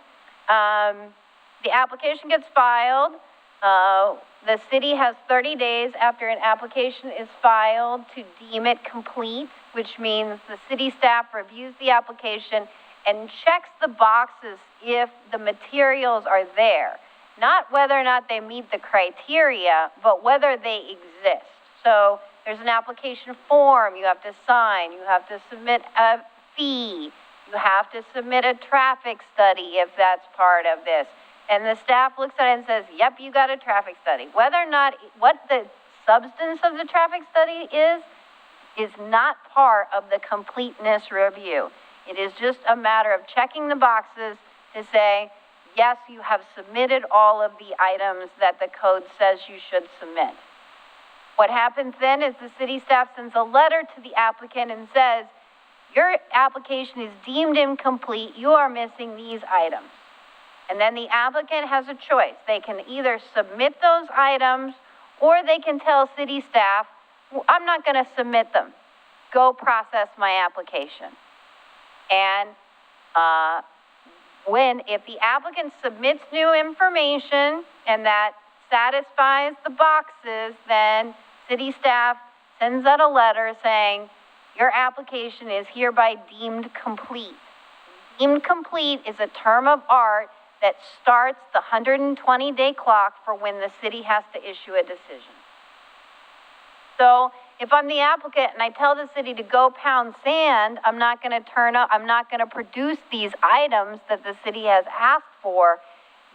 The application gets filed. The city has 30 days after an application is filed to deem it complete, which means the city staff reviews the application and checks the boxes if the materials are there. Not whether or not they meet the criteria, but whether they exist. So there's an application form you have to sign. You have to submit a fee. You have to submit a traffic study if that's part of this. And the staff looks at it and says, yep, you got a traffic study. Whether or not, what the substance of the traffic study is not part of the completeness review. It is just a matter of checking the boxes to say, yes, you have submitted all of the items that the code says you should submit. What happens then is the city staff sends a letter to the applicant and says, your application is deemed incomplete, you are missing these items. And then the applicant has a choice. They can either submit those items or they can tell city staff, I'm not going to submit them. Go process my application. And if the applicant submits new information and that satisfies the boxes, then city staff sends out a letter saying, your application is hereby deemed complete. Deemed complete is a term of art that starts the 120-day clock for when the city has to issue a decision. So if I'm the applicant and I tell the city to go pound sand, I'm not going to produce these items that the city has asked for.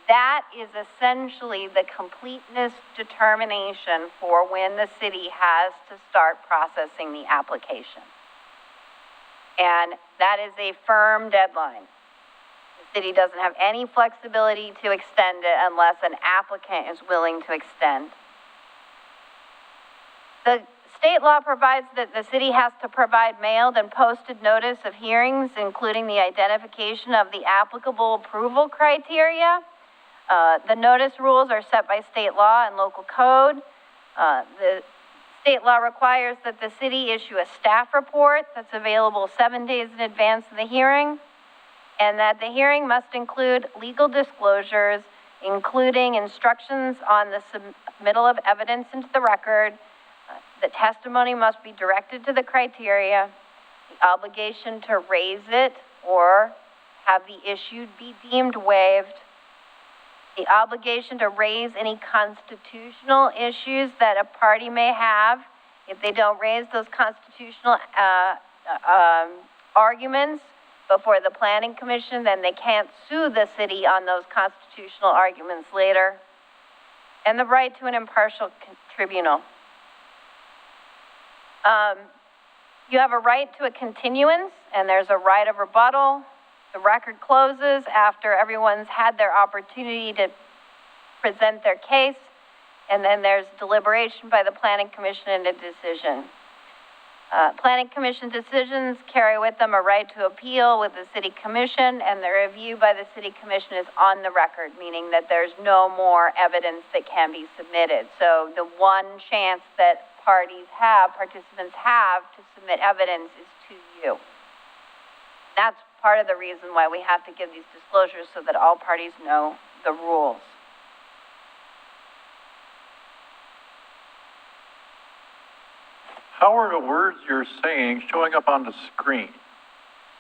That is essentially the completeness determination for when the city has to start processing the application. And that is a firm deadline. The city doesn't have any flexibility to extend it unless an applicant is willing to extend. The state law provides that the city has to provide mailed and posted notice of hearings, including the identification of the applicable approval criteria. The notice rules are set by state law and local code. The state law requires that the city issue a staff report that's available 7 days in advance of the hearing, and that the hearing must include legal disclosures, including instructions on the submittal of evidence into the record. The testimony must be directed to the criteria, the obligation to raise it or have the issue be deemed waived, the obligation to raise any constitutional issues that a party may have. If they don't raise those constitutional arguments before the planning commission, then they can't sue the city on those constitutional arguments later. And the right to an impartial tribunal. You have a right to a continuance, and there's a right of rebuttal. The record closes after everyone's had their opportunity to present their case, and then there's deliberation by the Planning Commission and a decision. Planning Commission decisions carry with them a right to appeal with the City Commission, and the review by the City Commission is on the record, meaning that there's no more evidence that can be submitted. So the one chance that participants have to submit evidence is to you. That's part of the reason why we have to give these disclosures, so that all parties know the rules. How are the words you're saying showing up on the screen?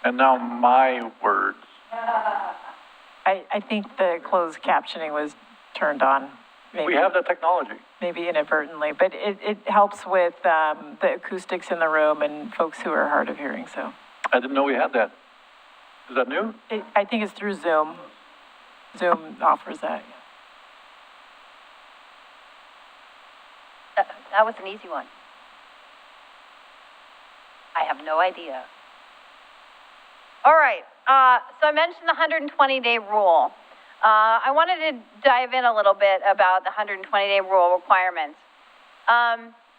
And now my words. I think the closed captioning was turned on. Maybe, We have that technology. maybe inadvertently, but it helps with the acoustics in the room and folks who are hard of hearing, so. I didn't know we had that. Is that new? I think it's through Zoom. Zoom offers that. That was an easy one. I have no idea. All right, so I mentioned the 120-day rule. I wanted to dive in a little bit about the 120-day rule requirements.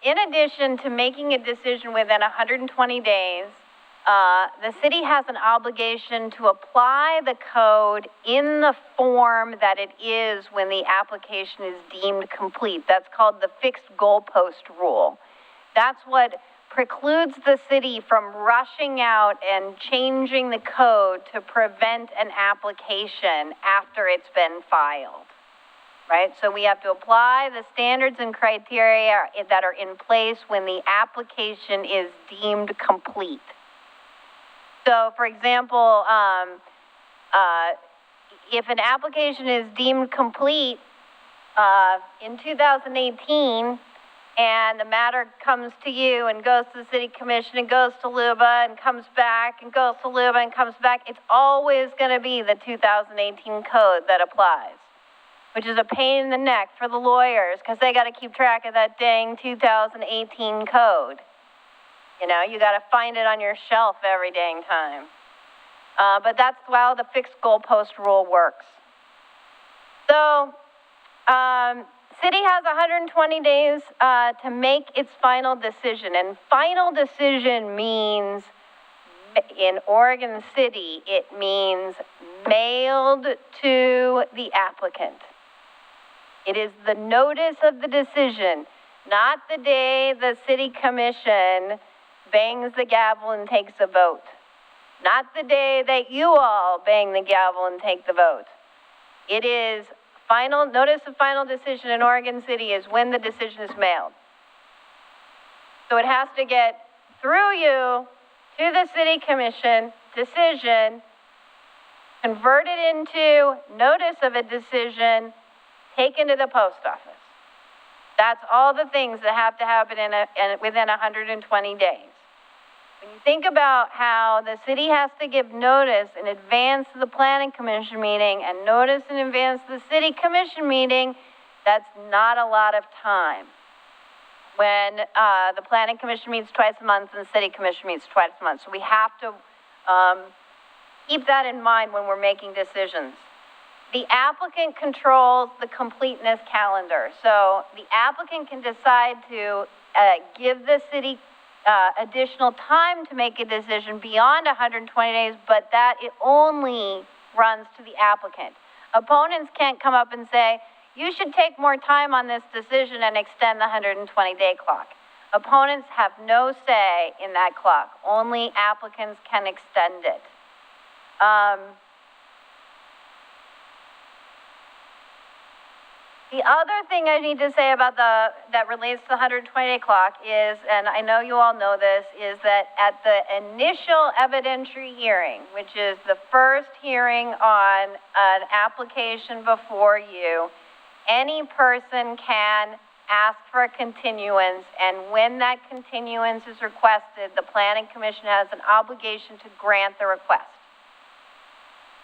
In addition to making a decision within 120 days, the city has an obligation to apply the code in the form that it is when the application is deemed complete. That's called the fixed goalpost rule. That's what precludes the city from rushing out and changing the code to prevent an application after it's been filed, right? So we have to apply the standards and criteria that are in place when the application is deemed complete. So, for example, if an application is deemed complete in 2018, and the matter comes to you and goes to the City Commission and goes to LUBA and comes back and goes to LUBA and comes back, it's always going to be the 2018 code that applies, which is a pain in the neck for the lawyers because they got to keep track of that dang 2018 code. You know, you got to find it on your shelf every dang time. But that's how the fixed goalpost rule works. So, city has 120 days to make its final decision. And final decision means, in Oregon City, it means mailed to the applicant. It is the notice of the decision, not the day the City Commission bangs the gavel and takes a vote. Not the day that you all bang the gavel and take the vote. It is final notice of final decision in Oregon City is when the decision is mailed. So it has to get through you to the City Commission decision, converted into notice of a decision, taken to the post office. That's all the things that have to happen within 120 days. When you think about how the city has to give notice in advance of the Planning Commission meeting and notice in advance of the City Commission meeting, that's not a lot of time. When the Planning Commission meets twice a month and the City Commission meets twice a month. So we have to keep that in mind when we're making decisions. The applicant controls the completeness calendar. So the applicant can decide to give the city additional time to make a decision beyond 120 days, but that it only runs to the applicant. Opponents can't come up and say, you should take more time on this decision and extend the 120-day clock. Opponents have no say in that clock. Only applicants can extend it. The other thing I need to say about that relates to the 120-day clock is, and I know you all know this, is that at the initial evidentiary hearing, which is the first hearing on an application before you, any person can ask for a continuance, and when that continuance is requested, the Planning Commission has an obligation to grant the request.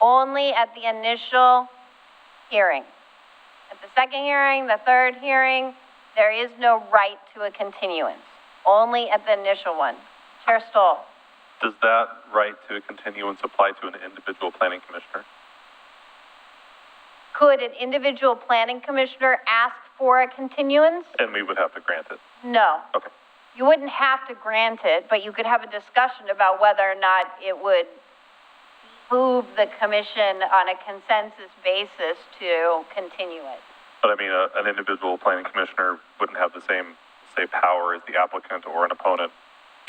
Only at the initial hearing. At the second hearing, the third hearing, there is no right to a continuance. only at the initial one. Chair Stoll. Does that right to a continuance apply to an individual planning commissioner? Could an individual planning commissioner ask for a continuance? And we would have to grant it? No. Okay. You wouldn't have to grant it, but you could have a discussion about whether or not it would move the commission on a consensus basis to continue it. But I mean, an individual planning commissioner wouldn't have the same, say, power as the applicant or an opponent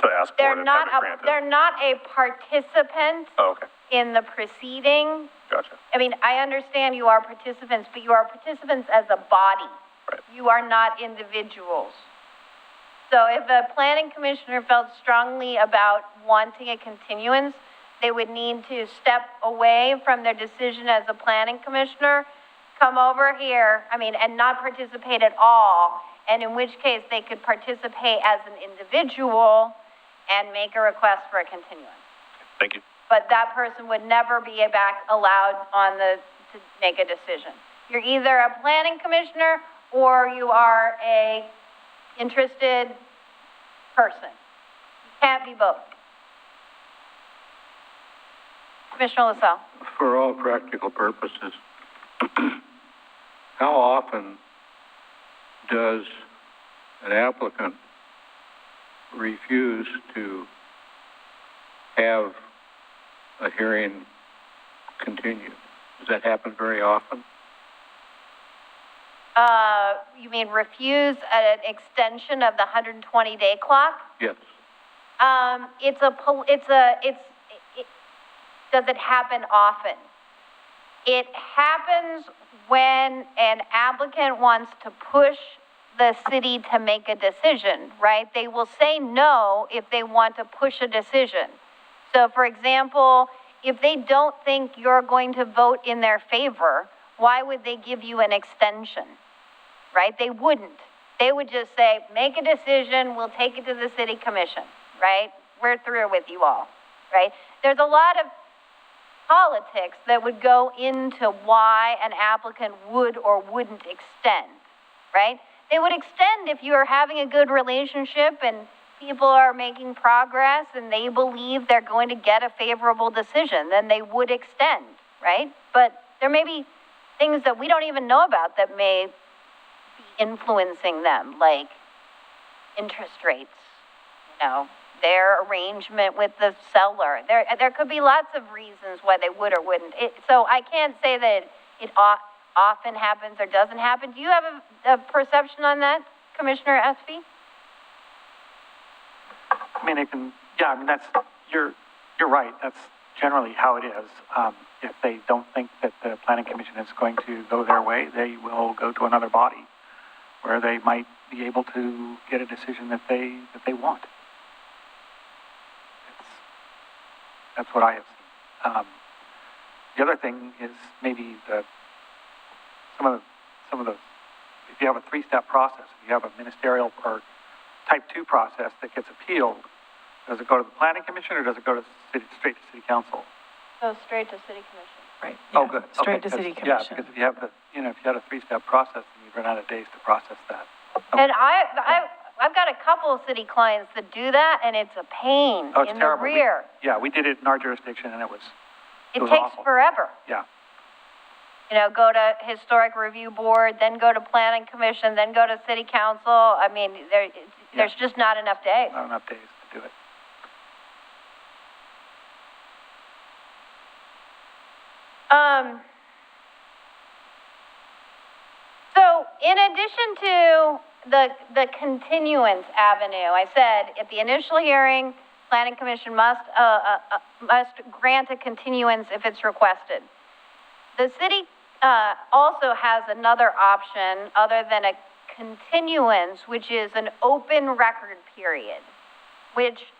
to ask for it and have it granted? They're not a participant Oh, okay. in the proceeding. Gotcha. I mean, I understand you are participants, but you are participants as a body. Right. You are not individuals. So if a planning commissioner felt strongly about wanting a continuance, they would need to step away from their decision as a planning commissioner, come over here, and not participate at all, and in which case they could participate as an individual and make a request for a continuance. Thank you. But that person would never be back allowed to make a decision. You're either a planning commissioner or you are a interested person. You can't be both. Commissioner LaSalle. For all practical purposes, how often does an applicant refuse to have a hearing continued? Does that happen very often? You mean refuse an extension of the 120-day clock? Yes. Does it happen often? It happens when an applicant wants to push the city to make a decision, right? They will say no if they want to push a decision. So, for example, if they don't think you're going to vote in their favor, why would they give you an extension, right? They wouldn't. They would just say, make a decision, we'll take it to the city commission, right? We're through with you all, right? There's a lot of politics that would go into why an applicant would or wouldn't extend, right? They would extend if you are having a good relationship and people are making progress and they believe they're going to get a favorable decision, then they would extend, right? But there may be things that we don't even know about that may be influencing them, like interest rates, their arrangement with the seller. There could be lots of reasons why they would or wouldn't. So I can't say that it often happens or doesn't happen. Do you have a perception on that, Commissioner Espy? You're right. That's generally how it is. If they don't think that the planning commission is going to go their way, they will go to another body where they might be able to get a decision that they want. That's what I have seen. The other thing is maybe some of the, if you have a three-step process, if you have a ministerial or type 2 process that gets appealed, does it go to the planning commission or does it go to straight to city council? Go straight to city commission. Right. Oh, yeah, good. Straight Okay, to city 'cause- commission. Yeah, because if you have if you had a three-step process, then you'd run out of days to process that. And I've got a couple of city clients that do that, and it's a pain Oh, it's in terrible. the rear. We did it in our jurisdiction, and it was It takes awful. forever. Yeah. Go to historic review board, then go to planning commission, then go to city council. There's just not enough days. Not enough days to do it. So in addition to the continuance avenue, I said at the initial hearing, planning commission must grant a continuance if it's requested. The city also has another option other than a continuance, which is an open record period, which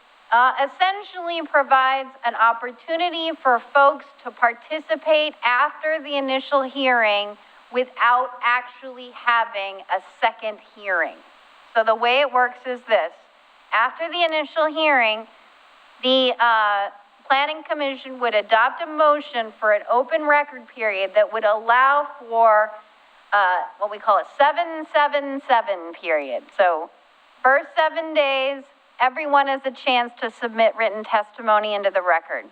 essentially provides an opportunity for folks to participate after the initial hearing without actually having a second hearing. So the way it works is this. After the initial hearing, the Planning Commission would adopt a motion for an open record period that would allow for what we call a 777 period. So First 7 days, everyone has a chance to submit written testimony into the record.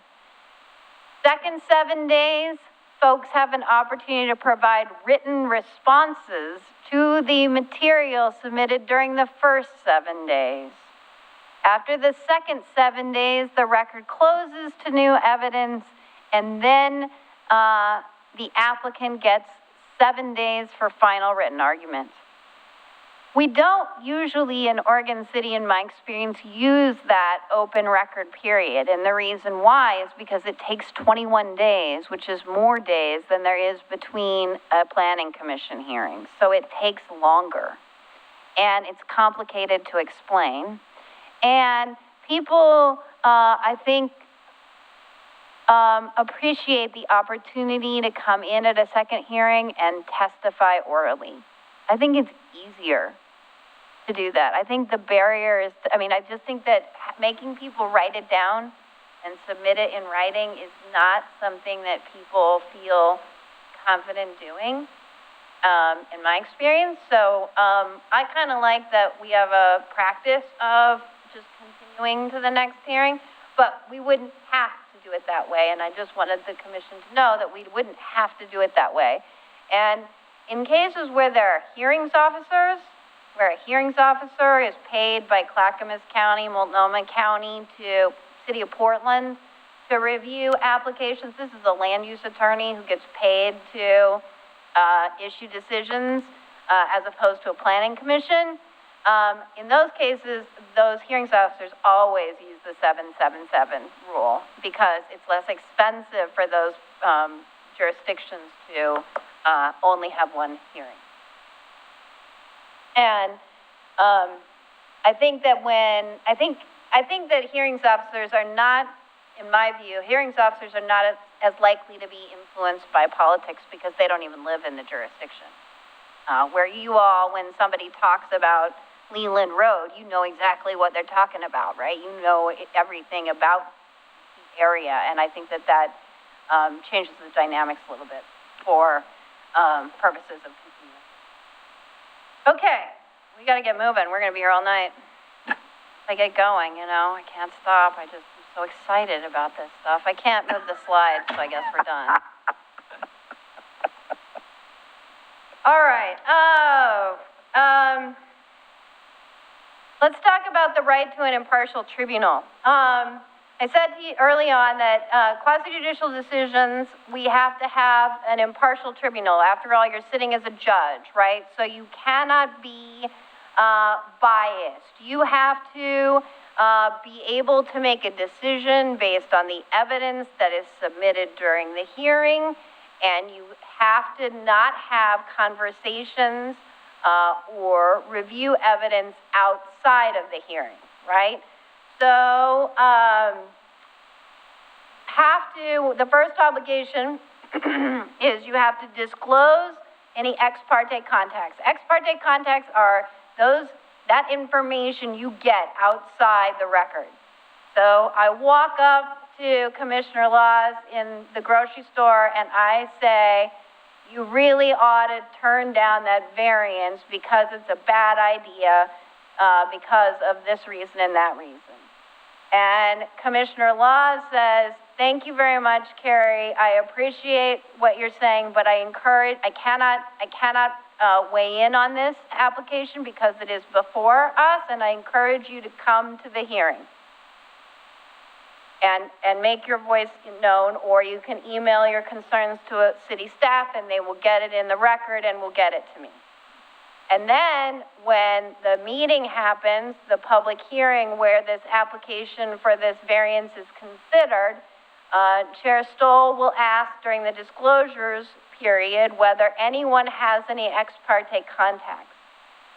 Second 7 days, folks have an opportunity to provide written responses to the material submitted during the first 7 days. After the second 7 days, the record closes to new evidence, and then the applicant gets 7 days for final written argument. We don't usually in Oregon City, in my experience, use that open record period. And the reason why is because it takes 21 days, which is more days than there is between a planning commission hearing. So it takes longer. And it's complicated to explain. And people, I think, appreciate the opportunity to come in at a second hearing and testify orally. I think it's easier to do that. I think the barrier is, I just think that making people write it down and submit it in writing is not something that people feel confident doing, in my experience. So I kind of like that we have a practice of just continuing to the next hearing, but we wouldn't have to do it that way. And I just wanted the commission to know that we wouldn't have to do it that way. And in cases where there are hearings officers, where a hearings officer is paid by Clackamas County, Multnomah County to City of Portland to review applications. This is a land use attorney who gets paid to issue decisions as opposed to a planning commission. In those cases, those hearings officers always use the 777 rule because it's less expensive for those jurisdictions to only have one hearing. And I think that that hearings officers are not, in my view, hearings officers are not as likely to be influenced by politics because they don't even live in the jurisdiction. Where you all, when somebody talks about Leland Road, you know exactly what they're talking about, right? You know everything about the area, and I think that changes the dynamics a little bit for purposes of continuing. Okay, we got to get moving. We're going to be here all night. I get going, I can't stop. I'm so excited about this stuff. I can't move the slides, so I guess we're done. All right. Let's talk about the right to an impartial tribunal. I said to you early on that quasi-judicial decisions, we have to have an impartial tribunal. After all, you're sitting as a judge, right? So you cannot be biased. You have to be able to make a decision based on the evidence that is submitted during the hearing, and you have to not have conversations or review evidence outside of the hearing, right? So, the first obligation is you have to disclose any ex parte contacts. Ex parte contacts are that information you get outside the record. So I walk up to Commissioner Laws in the grocery store and I say, you really ought to turn down that variance because it's a bad idea because of this reason and that reason. And Commissioner Laws says, thank you very much, Carrie. I appreciate what you're saying, but I cannot weigh in on this application because it is before us, and I encourage you to come to the hearing and make your voice known, or you can email your concerns to a city staff and they will get it in the record and will get it to me. And then when the meeting happens, the public hearing where this application for this variance is considered, Chair Stoll will ask during the disclosures period whether anyone has any ex parte contacts.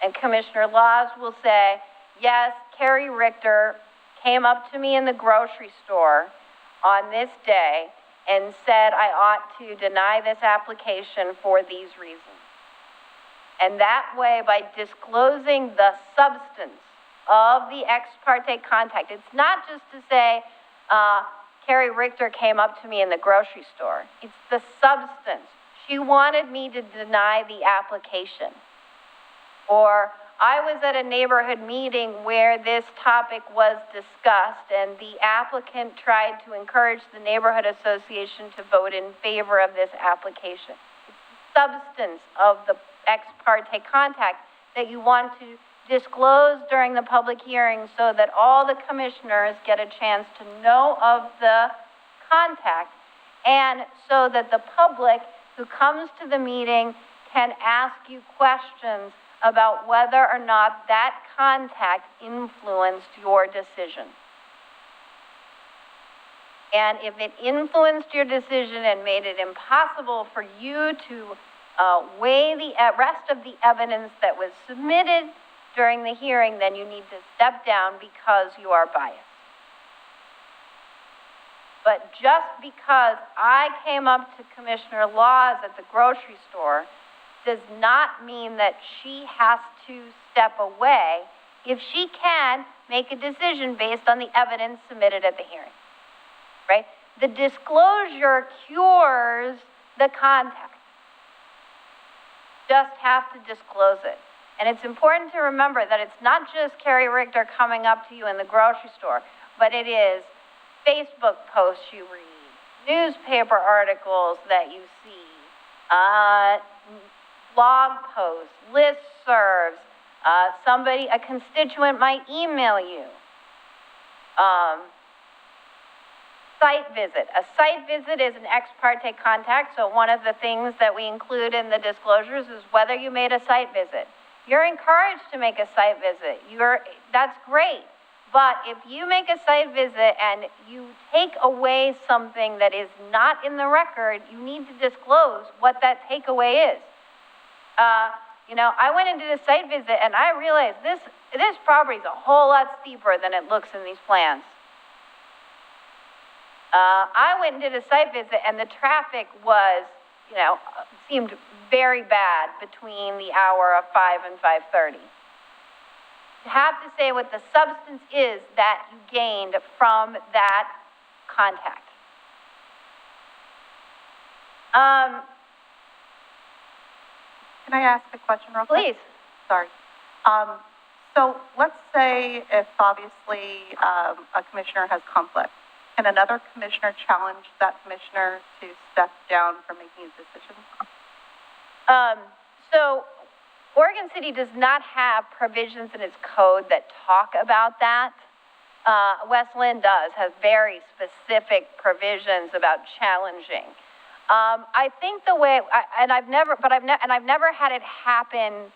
And Commissioner Laws will say, yes, Carrie Richter came up to me in the grocery store on this day and said I ought to deny this application for these reasons. And that way, by disclosing the substance of the ex parte contact, it's not just to say, Carrie Richter came up to me in the grocery store. It's the substance. She wanted me to deny the application. Or I was at a neighborhood meeting where this topic was discussed, and the applicant tried to encourage the neighborhood association to vote in favor of this application. It's the substance of the ex parte contact that you want to disclose during the public hearing so that all the commissioners get a chance to know of the contact, and so that the public who comes to the meeting can ask you questions about whether or not that contact influenced your decision. And if it influenced your decision and made it impossible for you to weigh the rest of the evidence that was submitted during the hearing, then you need to step down because you are biased. But just because I came up to Commissioner Laws at the grocery store does not mean that she has to step away if she can make a decision based on the evidence submitted at the hearing, right? The disclosure cures the contact. Just have to disclose it. And it's important to remember that it's not just Carrie Richter coming up to you in the grocery store, but it is Facebook posts you read, newspaper articles that you see, blog posts, listservs, a constituent might email you. Site visit. A site visit is an ex parte contact, so one of the things that we include in the disclosures is whether you made a site visit. You're encouraged to make a site visit. That's great. But if you make a site visit and you take away something that is not in the record, you need to disclose what that takeaway is. I went and did a site visit and I realized this property is a whole lot steeper than it looks in these plans. I went and did a site visit and the traffic was, seemed very bad between the hour of 5 and 5:30. You have to say what the substance is that you gained from that contact. Can I ask a question real quick? Please. Sorry. So let's say if obviously a commissioner has conflict, can another commissioner challenge that commissioner to step down from making a decision? So Oregon City does not have provisions in its code that talk about that. West Lynn has very specific provisions about challenging. I think the way, I've never had it happen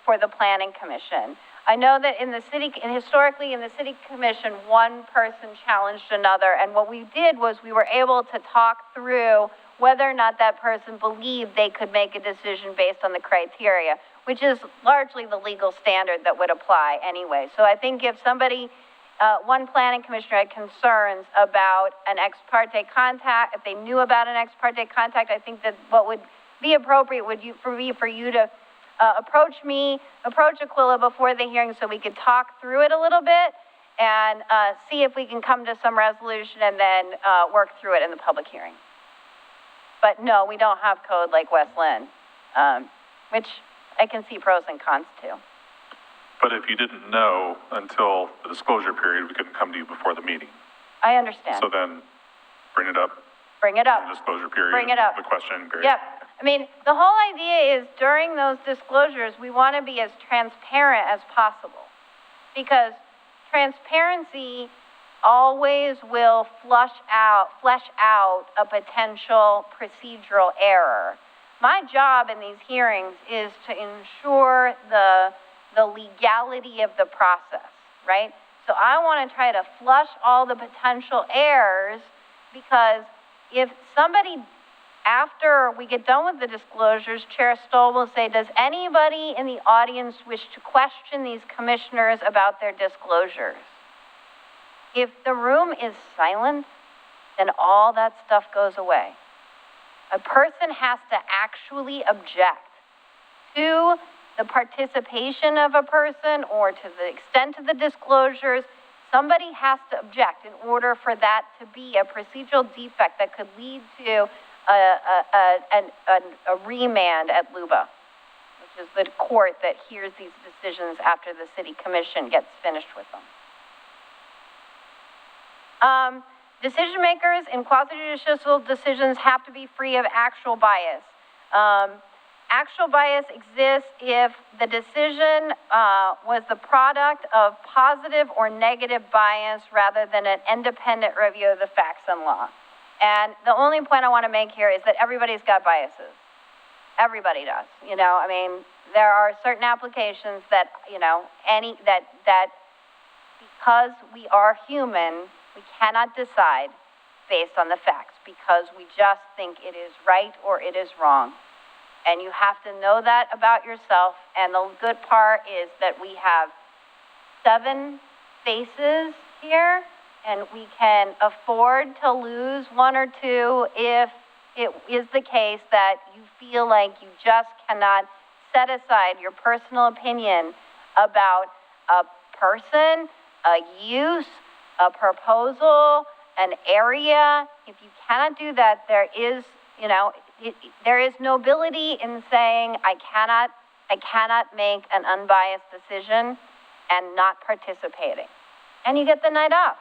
for the Planning Commission. I know that historically in the City Commission, one person challenged another, and what we did was we were able to talk through whether or not that person believed they could make a decision based on the criteria, which is largely the legal standard that would apply anyway. So I think if somebody, one planning commissioner had concerns about an ex parte contact, if they knew about an ex parte contact, I think that what would be appropriate would be for you to approach Aquila before the hearing so we could talk through it a little bit and see if we can come to some resolution and then work through it in the public hearing. But no, we don't have code like West Lynn, which I can see pros and cons to. But if you didn't know until the disclosure period, we couldn't come to you before the meeting. I understand. So then bring it up. Bring it up. The disclosure period. Bring it up. The question period. Yep. I mean, the whole idea is during those disclosures, we want to be as transparent as possible because transparency always will flesh out a potential procedural error. My job in these hearings is to ensure the legality of the process, right? So I want to try to flush all the potential errors because if somebody, after we get done with the disclosures, Chair Stoll will say, does anybody in the audience wish to question these commissioners about their disclosures? If the room is silent, then all that stuff goes away. A person has to actually object to the participation of a person or to the extent of the disclosures. Somebody has to object in order for that to be a procedural defect that could lead to a remand at LUBA. which is the court that hears these decisions after the city commission gets finished with them. Decision makers in quasi-judicial decisions have to be free of actual bias. Actual bias exists if the decision was the product of positive or negative bias rather than an independent review of the facts and law. And the only point I want to make here is that everybody's got biases. Everybody does. You know, I mean, there are certain applications that, you know, that because we are human, we cannot decide based on the facts because we just think it is right or it is wrong. And you have to know that about yourself. And the good part is that we have 7 faces here, and we can afford to lose 1 or 2 if it is the case that you feel like you just cannot set aside your personal opinion about a person, a use, a proposal, an area. If you cannot do that, there is, you know, there is nobility in saying I cannot make an unbiased decision and not participating. And you get the night off.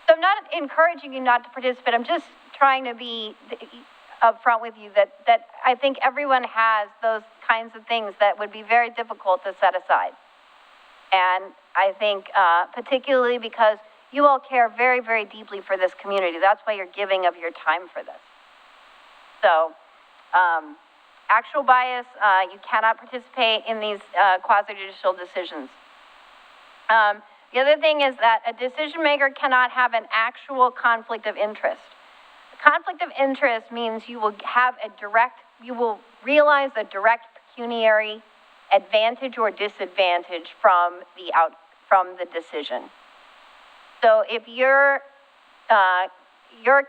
So I'm not encouraging you not to participate. I'm just trying to be upfront with you that I think everyone has those kinds of things that would be very difficult to set aside. And I think particularly because you all care very, very deeply for this community. That's why you're giving of your time for this. So, actual bias, you cannot participate in these quasi-judicial decisions. The other thing is that a decision maker cannot have an actual conflict of interest. A conflict of interest means you will have you will realize a direct pecuniary advantage or disadvantage from the decision. So if your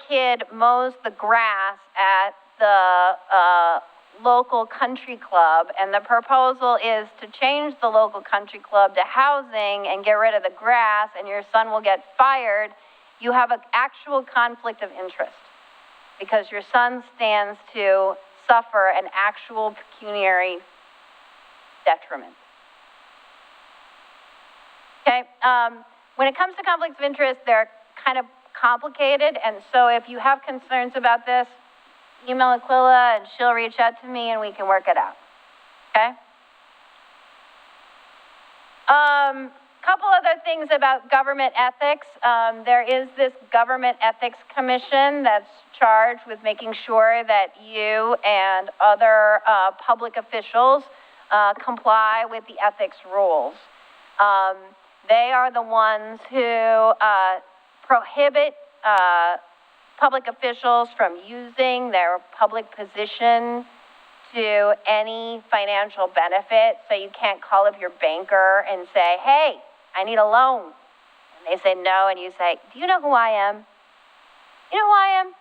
kid mows the grass at the local country club and the proposal is to change the local country club to housing and get rid of the grass and your son will get fired, you have an actual conflict of interest because your son stands to suffer an actual pecuniary detriment. Okay, when it comes to conflicts of interest, they're kind of complicated, and so if you have concerns about this, email Aquila and she'll reach out to me and we can work it out. Okay? Couple other things about government ethics. There is this Government Ethics Commission that's charged with making sure that you and other public officials comply with the ethics rules. They are the ones who prohibit public officials from using their public position to any financial benefit. So you can't call up your banker and say, hey, I need a loan. And they say no, and you say, do you know who I am? You know who I am?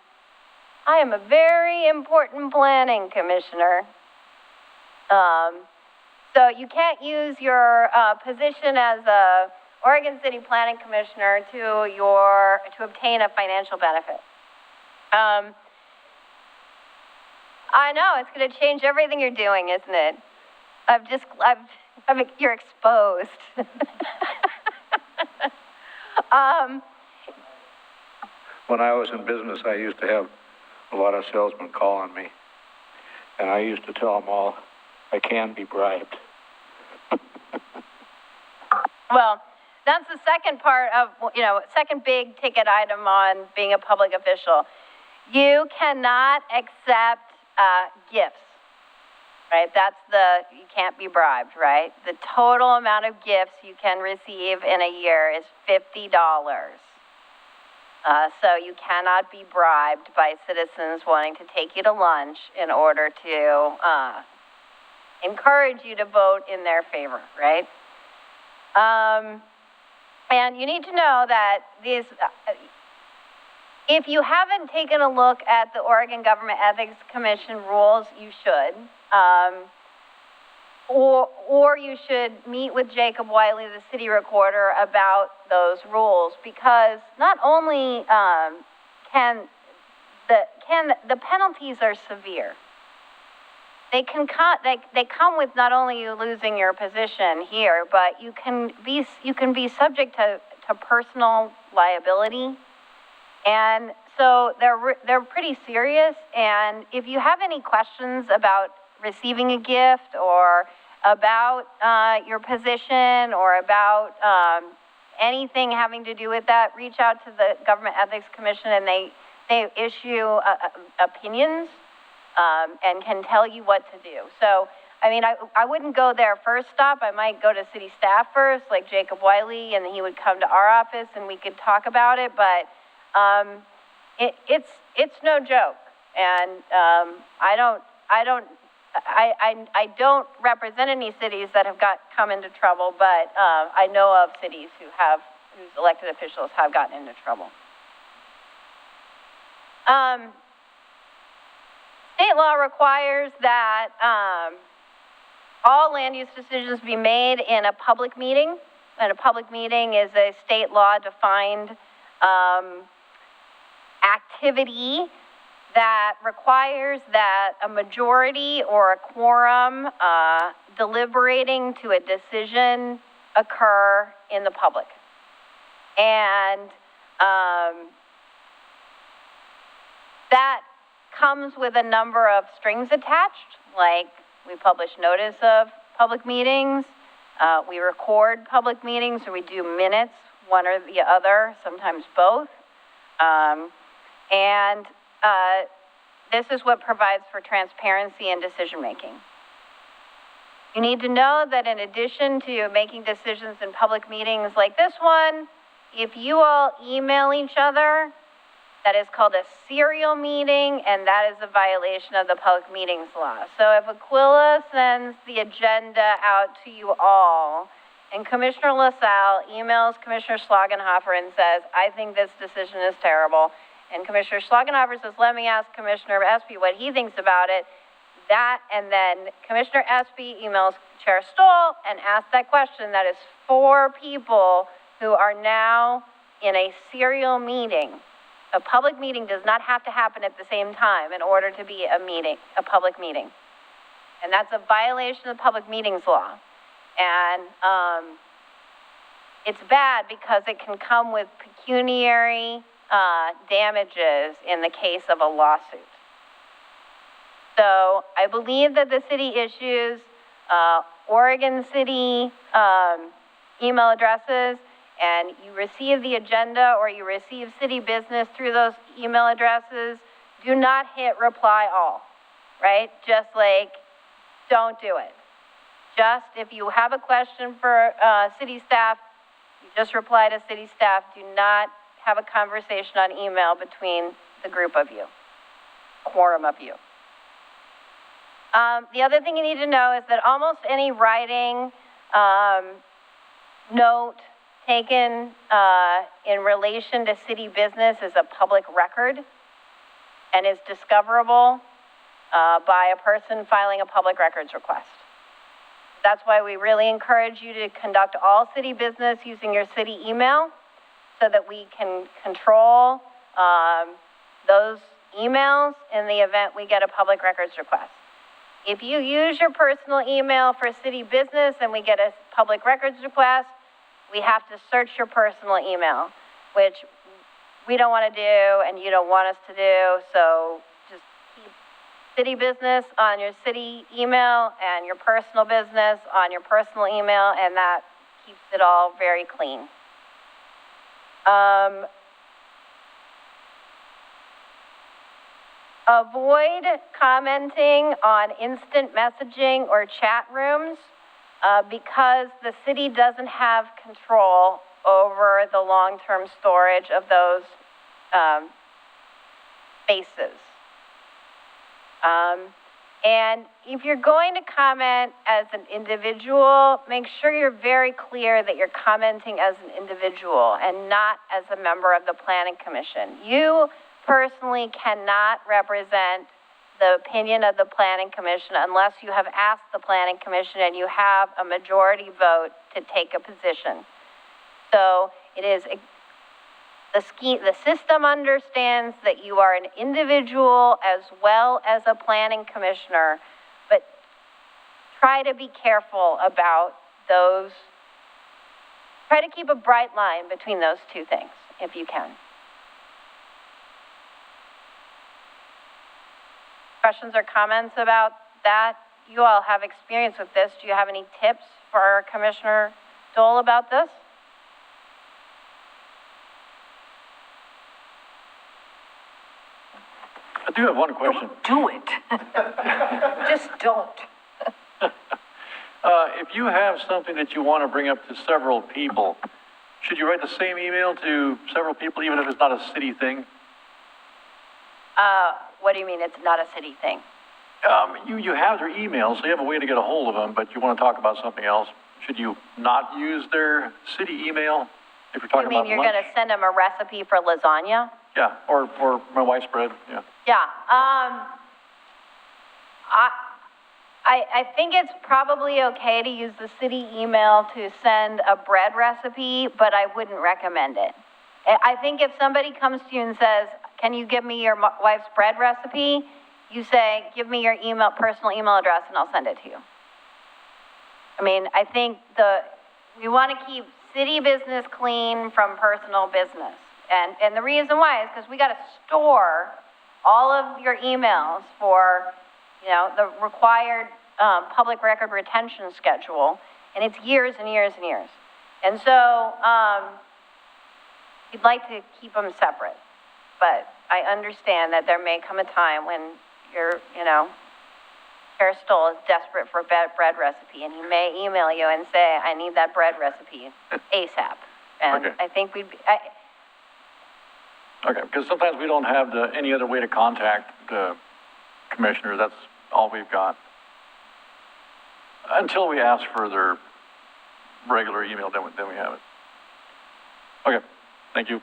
I am a very important planning commissioner. So you can't use your position as a Oregon City Planning Commissioner to obtain a financial benefit. I know, it's going to change everything you're doing, isn't it? You're exposed. When I was in business, I used to have a lot of salesmen call on me, and I used to tell them all, I can be bribed. Well, that's the second part of, second big ticket item on being a public official. You cannot accept gifts, right? You can't be bribed, right? The total amount of gifts you can receive in a year is $50. So you cannot be bribed by citizens wanting to take you to lunch in order to encourage you to vote in their favor, right? And you need to know that these, if you haven't taken a look at the Oregon Government Ethics Commission rules, you should. Or you should meet with Jacob Wiley, the city recorder, about those rules, because not only can the penalties are severe. they come with not only you losing your position here, but you can be subject to personal liability. And so they're pretty serious. And if you have any questions about receiving a gift or about your position or about anything having to do with that, reach out to the Government Ethics Commission, and they issue opinions and can tell you what to do. So, I mean, I wouldn't go there first stop. I might go to city staff first, like Jacob Wiley, and he would come to our office and we could talk about it. But it's no joke, and I don't represent any cities that have come into trouble, but I know of cities whose elected officials have gotten into trouble. State law requires that all land use decisions be made in a public meeting, and a public meeting is a state law defined activity that requires that a majority or a quorum deliberating to a decision occur in the public. And that comes with a number of strings attached, like we publish notice of public meetings, we record public meetings, or we do minutes, one or the other, sometimes both. This is what provides for transparency and decision-making. You need to know that in addition to making decisions in public meetings like this one, if you all email each other, that is called a serial meeting, and that is a violation of the public meetings law. So if Aquila sends the agenda out to you all, and Commissioner LaSalle emails Commissioner Schlagenhofer and says, I think this decision is terrible, and Commissioner Schlagenhofer says, let me ask Commissioner Espy what he thinks about it, and then Commissioner Espy emails Chair Stoll and asks that question, that is 4 people who are now in a serial meeting. A public meeting does not have to happen at the same time in order to be a public meeting. And that's a violation of the public meetings law. And it's bad because it can come with pecuniary damages in the case of a lawsuit. So I believe that the city issues Oregon City email addresses, and you receive the agenda or you receive city business through those email addresses, do not hit reply all, right? Just like, don't do it. Just if you have a question for city staff, you just reply to city staff. Do not have a conversation on email between the group of you, quorum of you. The other thing you need to know is that almost any writing, note, taken in relation to city business is a public record and is discoverable by a person filing a public records request. That's why we really encourage you to conduct all city business using your city email so that we can control those emails in the event we get a public records request. If you use your personal email for city business and we get a public records request, we have to search your personal email, which we don't want to do and you don't want us to do. So just keep city business on your city email and your personal business on your personal email, and that keeps it all very clean. Avoid commenting on instant messaging or chat rooms because the city doesn't have control over the long-term storage of those spaces. And if you're going to comment as an individual, make sure you're very clear that you're commenting as an individual and not as a member of the Planning Commission. You personally cannot represent the opinion of the Planning Commission unless you have asked the Planning Commission and you have a majority vote to take a position. So it is, the system understands that you are an individual as well as a planning commissioner, but try to be careful about those. Try to keep a bright line between those two things, if you can. Questions or comments about that? You all have experience with this. Do you have any tips for Commissioner Dole about this? I do have one question. Do it. Just don't. If you have something that you want to bring up to several people, should you write the same email to several people, even if it's not a city thing? What do you mean it's not a city thing? You have their email, so you have a way to get a hold of them, but you want to talk about something else. Should you not use their city email if you're talking about lunch? You mean you're going to send them a recipe for lasagna? Yeah, or my wife's bread, yeah. Yeah, I think it's probably okay to use the city email to send a bread recipe, but I wouldn't recommend it. I think if somebody comes to you and says, can you give me your wife's bread recipe? You say, give me your personal email address and I'll send it to you. I mean, I think we want to keep city business clean from personal business. And the reason why is because we got to store all of your emails for, the required public record retention schedule, and it's years and years and years. And so we'd like to keep them separate, but I understand that there may come a time when Chair Stoll is desperate for a bread recipe, and he may email you and say, I need that bread recipe ASAP. And Okay. I think Okay, because sometimes we don't have any other way to contact the commissioner. That's all we've got. Until we ask for their regular email, then we have it. Okay, thank you.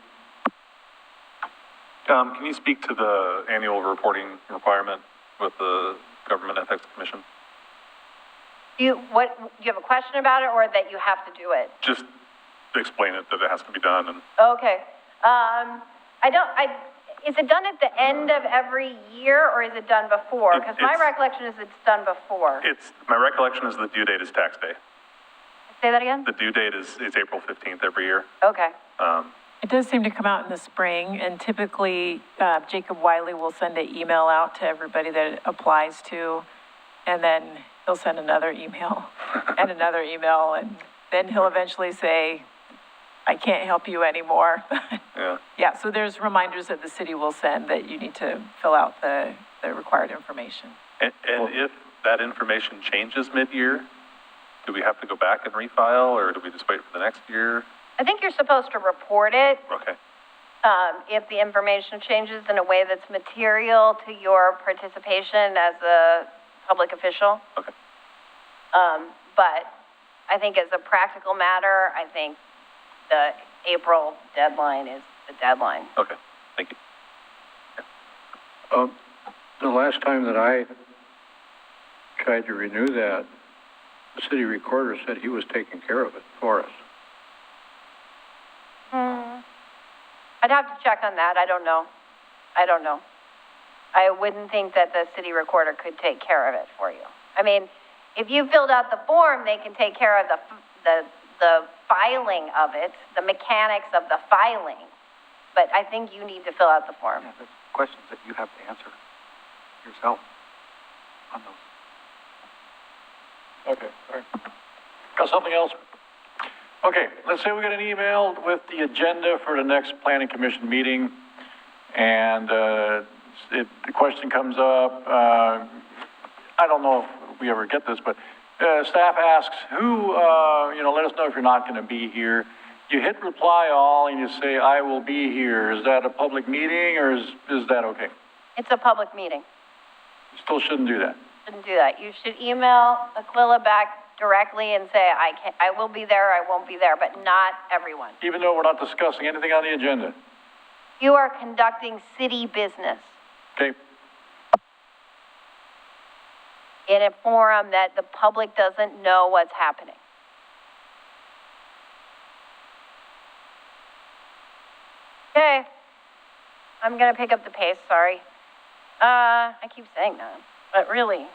Can you speak to the annual reporting requirement with the Government Ethics Commission? do you have a question about it, or that you have to do it? Just explain it, that it has to be done, and Okay. Is it done at the end of every year, or is it done before? Because my recollection is it's done before. my recollection is the due date is tax day. Say that again? The due date is April 15th every year. Okay. It does seem to come out in the spring, and typically Jacob Wiley will send an email out to everybody that it applies to, and then he'll send another email and another email, and then he'll eventually say, I can't help you anymore. Yeah. Yeah, so there's reminders that the city will send that you need to fill out the required information. And if that information changes mid-year, do we have to go back and refile, or do we just wait for the next year? I think you're supposed to report it Okay. if the information changes in a way that's material to your participation as a public official. Okay. But I think as a practical matter, I think the April deadline is the deadline. Okay. Thank you. The last time that I tried to renew that, the city recorder said he was taking care of it for us. I'd have to check on that. I don't know. I wouldn't think that the city recorder could take care of it for you. I mean, if you filled out the form, they can take care of the filing of it, the mechanics of the filing. But I think you need to fill out the form. Yeah, there's questions that you have to answer yourself on those. Okay, all right. Got something else? Okay, let's say we get an email with the agenda for the next planning commission meeting, and the question comes up, I don't know if we ever get this, but staff asks, let us know if you're not going to be here. You hit reply all and you say, I will be here. Is that a public meeting, or is that okay? It's a public meeting. You still shouldn't do that. Shouldn't do that. You should email Aquila back directly and say, I will be there, I won't be there, but not everyone. Even though we're not discussing anything on the agenda. You are conducting city business Okay, in a forum that the public doesn't know what's happening. Okay, I'm gonna pick up the pace, sorry. I keep saying that, but really,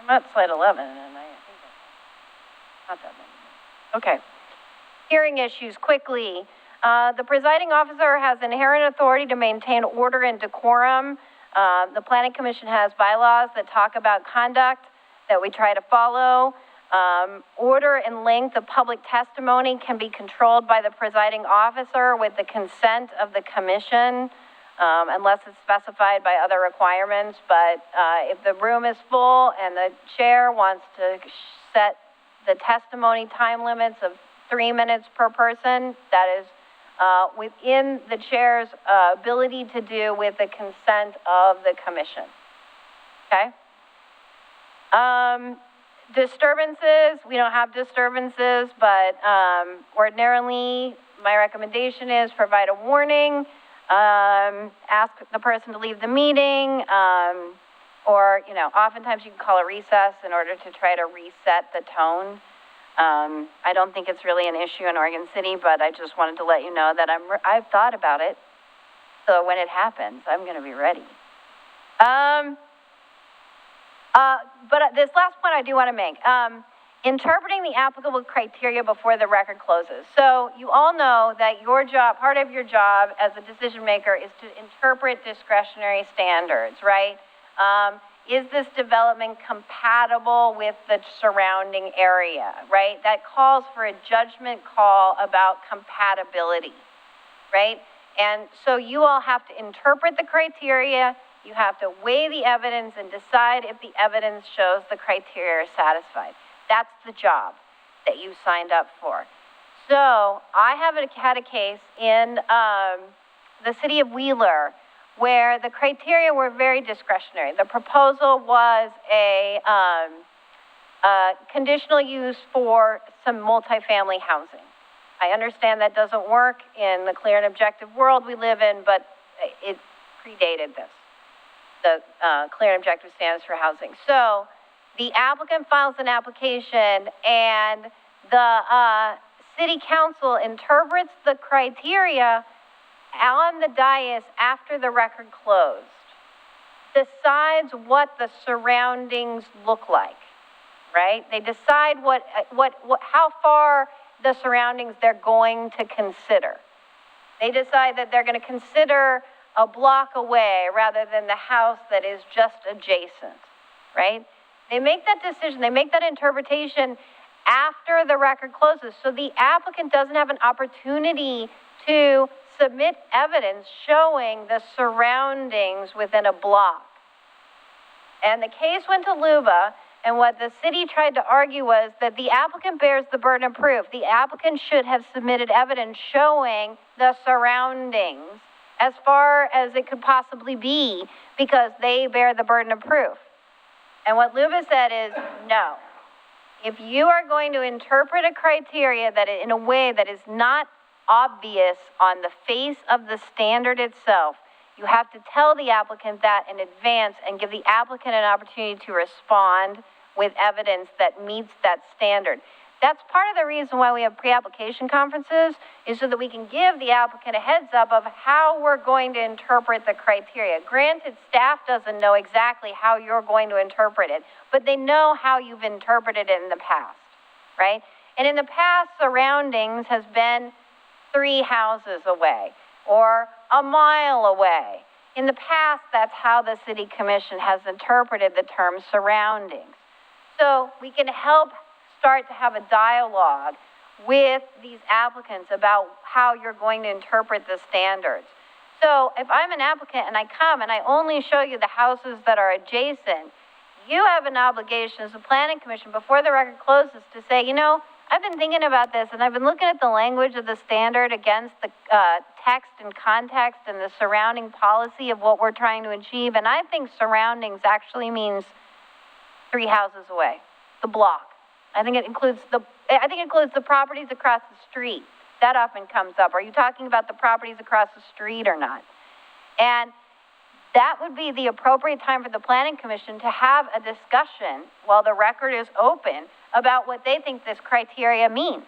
I'm at slide 11, and I think that's Not that many. Okay. Hearing issues, quickly. The presiding officer has inherent authority to maintain order and decorum. The Planning Commission has bylaws that talk about conduct that we try to follow. Order and length of public testimony can be controlled by the presiding officer with the consent of the commission, unless it's specified by other requirements. But if the room is full and the chair wants to set the testimony time limits of 3 minutes per person, that is within the chair's ability to do with the consent of the commission. Okay? Disturbances, we don't have disturbances, but ordinarily my recommendation is provide a warning, ask the person to leave the meeting, or, you know, oftentimes you can call a recess in order to try to reset the tone. I don't think it's really an issue in Oregon City, but I just wanted to let you know that I've thought about it. So when it happens, I'm going to be ready. But this last point I do want to make. Interpreting the applicable criteria before the record closes. So you all know that your job, part of your job as a decision maker is to interpret discretionary standards, right? Is this development compatible with the surrounding area, right? That calls for a judgment call about compatibility, right? And so you all have to interpret the criteria, you have to weigh the evidence and decide if the evidence shows the criteria are satisfied. That's the job that you signed up for. So I had a case in the city of Wheeler where the criteria were very discretionary. The proposal was a conditional use for some multifamily housing. I understand that doesn't work in the clear and objective world we live in, but it predated this, the clear and objective standards for housing. So the applicant files an application and the city council interprets the criteria on the dais after the record closed, decides what the surroundings look like, right? They decide how far the surroundings they're going to consider. They decide that they're going to consider a block away rather than the house that is just adjacent, right? They make that decision, they make that interpretation after the record closes, so the applicant doesn't have an opportunity to submit evidence showing the surroundings within a block. And the case went to LUBA, and what the city tried to argue was that the applicant bears the burden of proof. The applicant should have submitted evidence showing the surroundings as far as it could possibly be, because they bear the burden of proof. And what LUBA said is, no. If you are going to interpret a criteria that in a way that is not obvious on the face of the standard itself, you have to tell the applicant that in advance and give the applicant an opportunity to respond with evidence that meets that standard. That's part of the reason why we have pre-application conferences, is so that we can give the applicant a heads up of how we're going to interpret the criteria. Granted, staff doesn't know exactly how you're going to interpret it, but they know how you've interpreted it in the past, right? And in the past, surroundings has been 3 houses away or a mile away. In the past, that's how the city commission has interpreted the term surroundings. So we can help start to have a dialogue with these applicants about how you're going to interpret the standards. So if I'm an applicant and I come and I only show you the houses that are adjacent, you have an obligation as a planning commission before the record closes to say, you know, I've been thinking about this and I've been looking at the language of the standard against the text and context and the surrounding policy of what we're trying to achieve. And I think surroundings actually means 3 houses away, the block. I think it includes the properties across the street. That often comes up. Are you talking about the properties across the street or not? And that would be the appropriate time for the planning commission to have a discussion while the record is open about what they think this criteria means,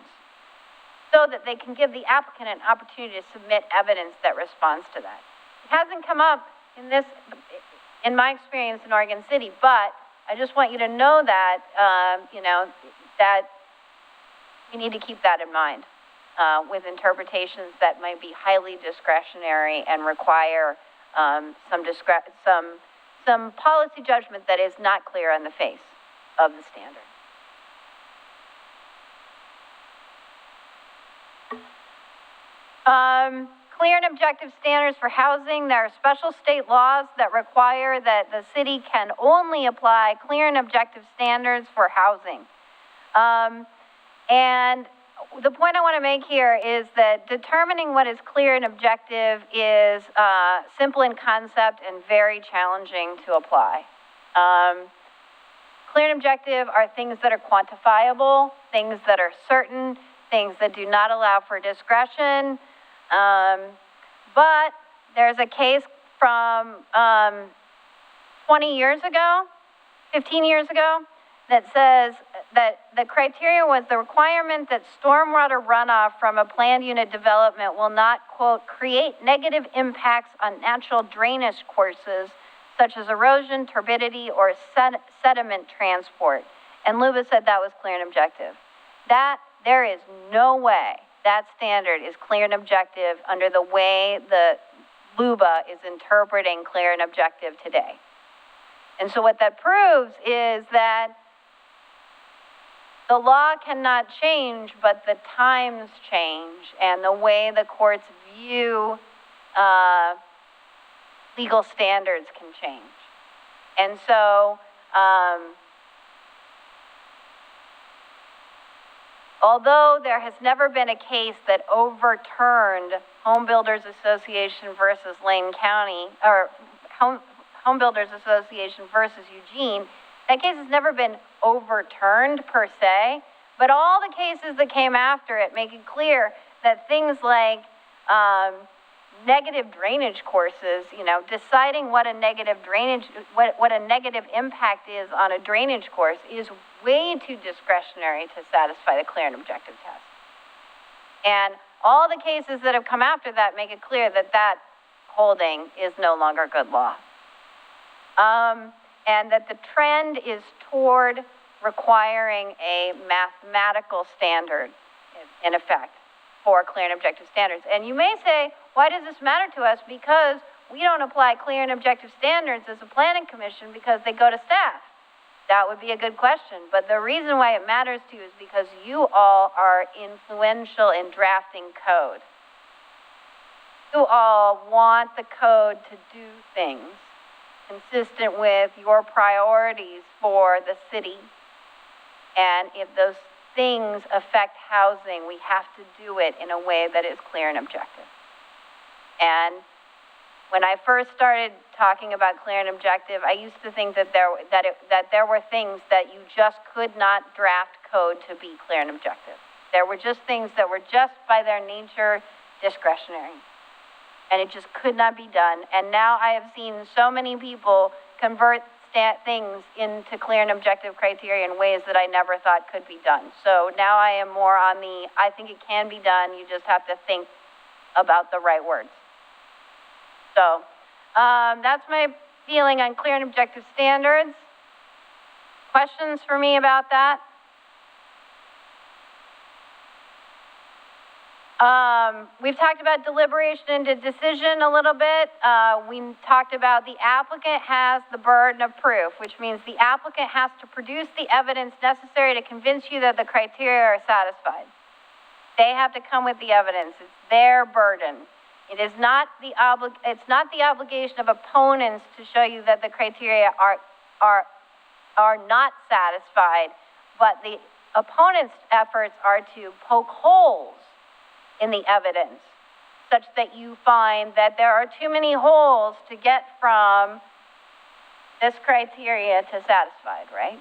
so that they can give the applicant an opportunity to submit evidence that responds to that. It hasn't come up in my experience in Oregon City, but I just want you to know that, that we need to keep that in mind with interpretations that might be highly discretionary and require some policy judgment that is not clear on the face of the standard. Clear and objective standards for housing. There are special state laws that require that the city can only apply clear and objective standards for housing. And the point I want to make here is that determining what is clear and objective is simple in concept and very challenging to apply. Clear and objective are things that are quantifiable, things that are certain, things that do not allow for discretion. But there's a case from 20 years ago, 15 years ago, that says that the criteria was the requirement that stormwater runoff from a planned unit development will not, quote, create negative impacts on natural drainage courses such as erosion, turbidity, or sediment transport. And LUBA said that was clear and objective. There is no way that standard is clear and objective under the way the LUBA is interpreting clear and objective today. And so what that proves is that the law cannot change, but the times change, and the way the courts view legal standards can change. And so, although there has never been a case that overturned Home Builders Association versus Lane County, or Home Builders Association versus Eugene, that case has never been overturned per se, but all the cases that came after it make it clear that things like negative drainage courses, deciding what a negative drainage, what a negative impact is on a drainage course is way too discretionary to satisfy the clear and objective test. And all the cases that have come after that make it clear that that holding is no longer good law. And that the trend is toward requiring a mathematical standard, in effect, for clear and objective standards. And you may say, why does this matter to us? Because we don't apply clear and objective standards as a planning commission because they go to staff. That would be a good question. But the reason why it matters to you is because you all are influential in drafting code. You all want the code to do things consistent with your priorities for the city. And if those things affect housing, we have to do it in a way that is clear and objective. And when I first started talking about clear and objective, I used to think that there were things that you just could not draft code to be clear and objective. There were just things that were just by their nature discretionary. And it just could not be done. And now I have seen so many people convert things into clear and objective criteria in ways that I never thought could be done. So now I am more on I think it can be done, you just have to think about the right words. So that's my feeling on clear and objective standards. Questions for me about that? We've talked about deliberation into decision a little bit. We talked about the applicant has the burden of proof, which means the applicant has to produce the evidence necessary to convince you that the criteria are satisfied. They have to come with the evidence. It's their burden. It is not the obligation of opponents to show you that the criteria are not satisfied, but the opponent's efforts are to poke holes in the evidence, such that you find that there are too many holes to get from this criteria to satisfied, right?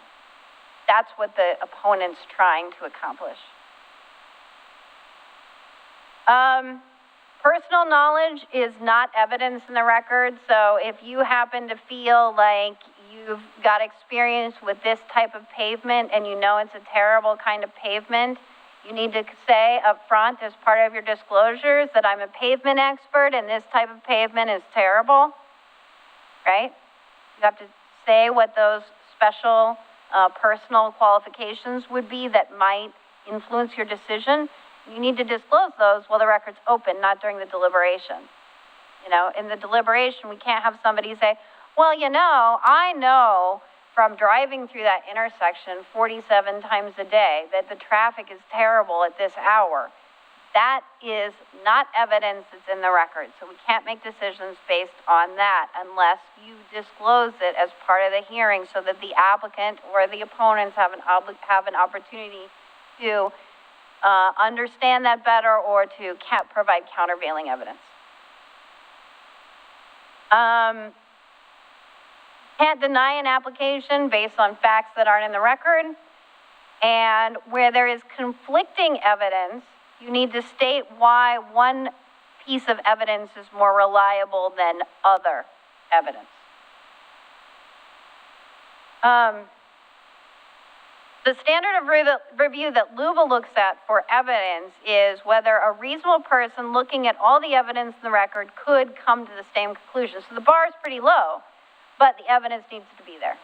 That's what the opponent's trying to accomplish. Personal knowledge is not evidence in the record, so if you happen to feel like you've got experience with this type of pavement and you know it's a terrible kind of pavement, you need to say up front as part of your disclosures that I'm a pavement expert and this type of pavement is terrible, right? You have to say what those special personal qualifications would be that might influence your decision, you need to disclose those while the record's open, not during the deliberation. You know, in the deliberation, we can't have somebody say, well, you know, I know from driving through that intersection 47 times a day that the traffic is terrible at this hour. That is not evidence that's in the record, so we can't make decisions based on that unless you disclose it as part of the hearing so that the applicant or the opponents have an opportunity to understand that better or to provide countervailing evidence. Can't deny an application based on facts that aren't in the record, and where there is conflicting evidence, you need to state why one piece of evidence is more reliable than other evidence. The standard of review that LUBA looks at for evidence is whether a reasonable person looking at all the evidence in the record could come to the same conclusion. So the bar is pretty low, but the evidence needs to be there.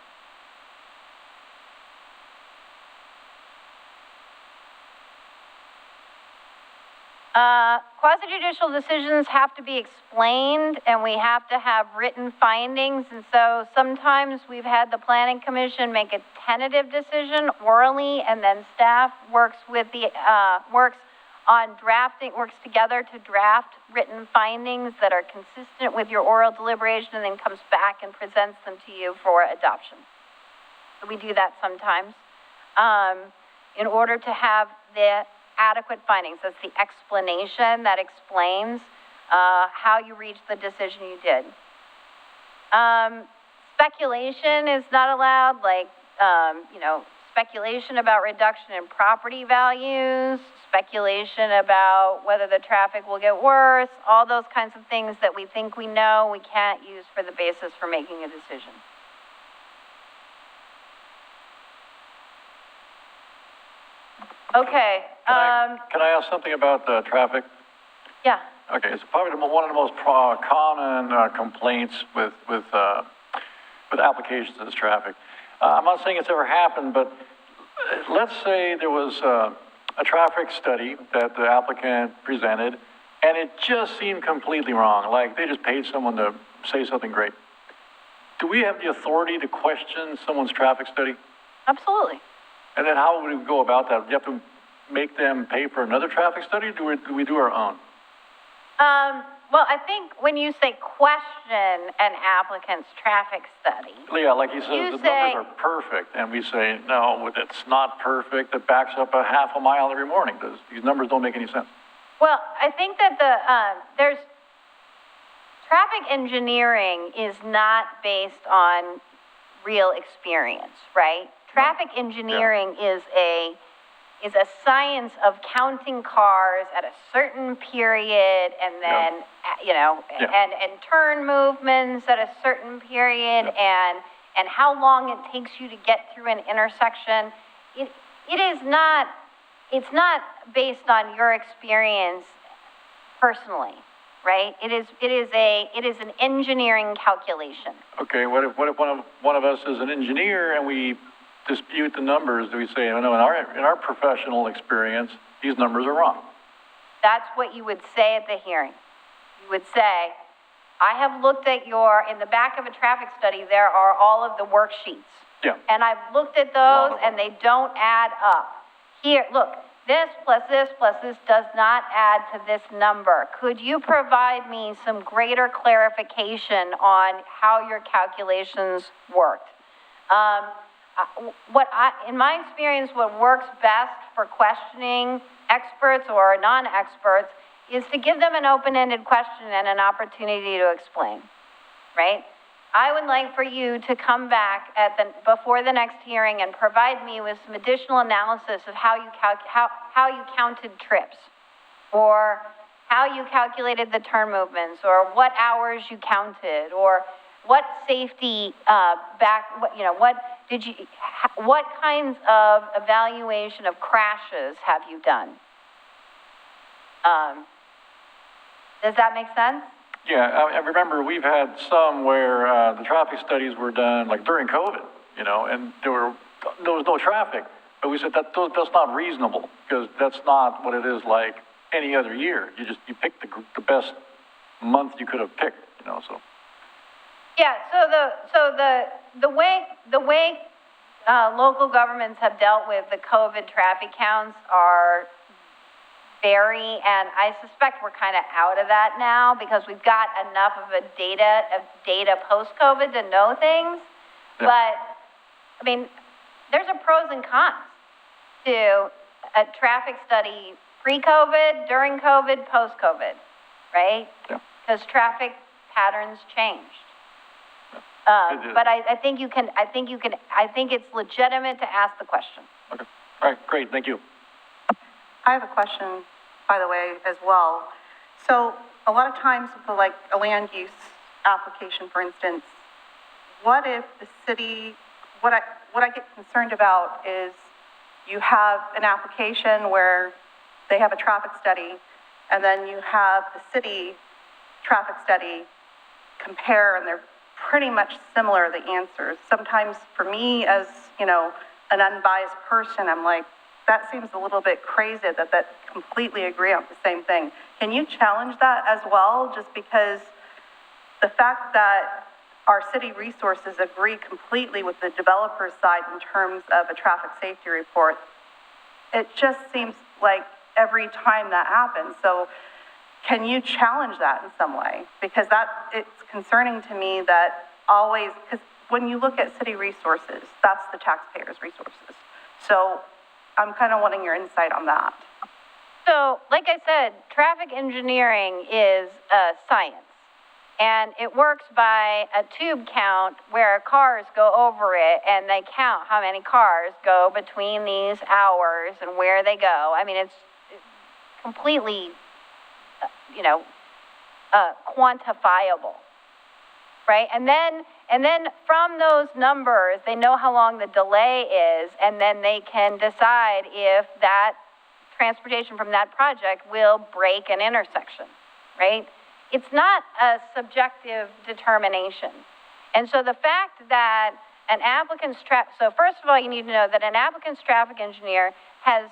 Quasi-judicial decisions have to be explained, and we have to have written findings, and so sometimes we've had the Planning Commission make a tentative decision orally, and then staff works together to draft written findings that are consistent with your oral deliberation, and then comes back and presents them to you for adoption. So we do that sometimes in order to have the adequate findings. That's the explanation that explains how you reached the decision you did. Speculation is not allowed, like, speculation about reduction in property values, speculation about whether the traffic will get worse, all those kinds of things that we think we know, we can't use for the basis for making a decision. Okay. Can I ask something about the traffic? Yeah. Okay, it's probably one of the most common complaints with applications is traffic. I'm not saying it's ever happened, but let's say there was a traffic study that the applicant presented, and it just seemed completely wrong. Like they just paid someone to say something great. Do we have the authority to question someone's traffic study? Absolutely. And then how would we go about that? Do you have to make them pay for another traffic study, or do we do our own? Well, I think when you say question an applicant's traffic study. Yeah, like he says, the numbers are perfect, and we say, no, it's not perfect. It backs up a half a mile every morning. These numbers don't make any sense. Well, I think that there's traffic engineering is not based on real experience, right? Traffic engineering is a science of counting cars at a certain period and then, and turn movements at a certain period and how long it takes you to get through an intersection. It's not based on your experience personally, right? It is an engineering calculation. Okay, what if one of us is an engineer and we dispute the numbers? Do we say, no, in our professional experience, these numbers are wrong? That's what you would say at the hearing. You would say, I have looked at in the back of a traffic study, there are all of the worksheets. Yeah. And I've looked at those and they don't add up. Here, look, this plus this plus this does not add to this number. Could you provide me some greater clarification on how your calculations worked? In my experience, what works best for questioning experts or non-experts is to give them an open-ended question and an opportunity to explain, right? I would like for you to come back before the next hearing and provide me with some additional analysis of how you counted trips, or how you calculated the turn movements, or what hours you counted, or what safety what kinds of evaluation of crashes have you done? Does that make sense? Yeah, I remember we've had some where the traffic studies were done like during COVID, and there was no traffic, But we said that's not reasonable, because that's not what it is like any other year. You pick the best month you could have picked, so. Yeah, the way local governments have dealt with the COVID traffic counts are vary, and I suspect we're kind of out of that now because we've got enough of data post-COVID to know things. Yeah. But, I mean, there's a pros and cons to a traffic study pre-COVID, during COVID, post-COVID, right? Yeah. Because traffic patterns changed. But I think it's legitimate to ask the question. Okay. All right, great, thank you. I have a question, by the way, as well. So a lot of times with a land use application, for instance, what if the city, what I get concerned about is you have an application where they have a traffic study, and then you have the city traffic study compare, and they're pretty much similar, the answers. Sometimes for me as, an unbiased person, I'm like, that seems a little bit crazy that completely agree on the same thing. Can you challenge that as well? Just because the fact that our city resources agree completely with the developer's side in terms of a traffic safety report, it just seems like every time that happens. So can you challenge that in some way? Because it's concerning to me that always, because when you look at city resources, that's the taxpayers' resources. So I'm kind of wanting your insight on that. So, like I said, traffic engineering is a science. And it works by a tube count where cars go over it, and they count how many cars go between these hours and where they go. I mean, it's completely, quantifiable, right? And then from those numbers, they know how long the delay is, and then they can decide if that transportation from that project will break an intersection, right? It's not a subjective determination. And so the fact that an applicant's so first of all, you need to know that an applicant's traffic engineer has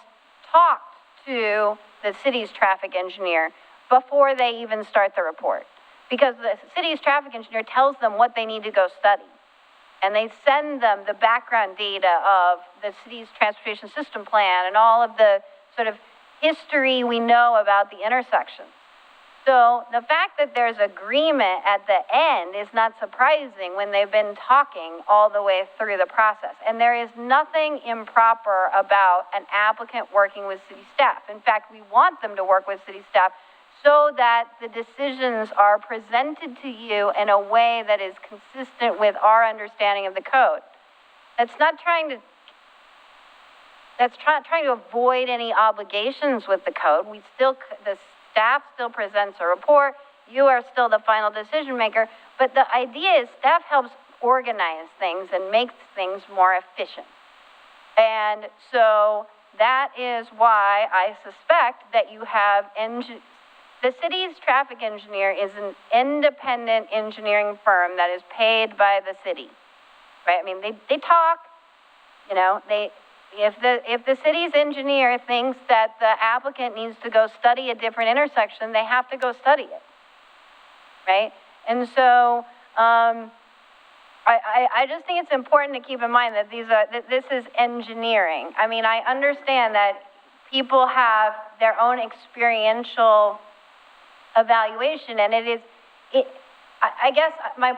talked to the city's traffic engineer before they even start the report. Because the city's traffic engineer tells them what they need to go study. And they send them the background data of the city's transportation system plan and all of the sort of history we know about the intersections. So the fact that there's agreement at the end is not surprising when they've been talking all the way through the process. And there is nothing improper about an applicant working with city staff. In fact, we want them to work with city staff so that the decisions are presented to you in a way that is consistent with our understanding of the code. That's not trying to avoid any obligations with the code. The staff still presents a report. You are still the final decision maker. But the idea is staff helps organize things and makes things more efficient. And so that is why I suspect that you have the city's traffic engineer is an independent engineering firm that is paid by the city, right? I mean, they talk, if the city's engineer thinks that the applicant needs to go study a different intersection, they have to go study it, right? And so, I just think it's important to keep in mind that this is engineering. I mean, I understand that people have their own experiential evaluation, and I guess my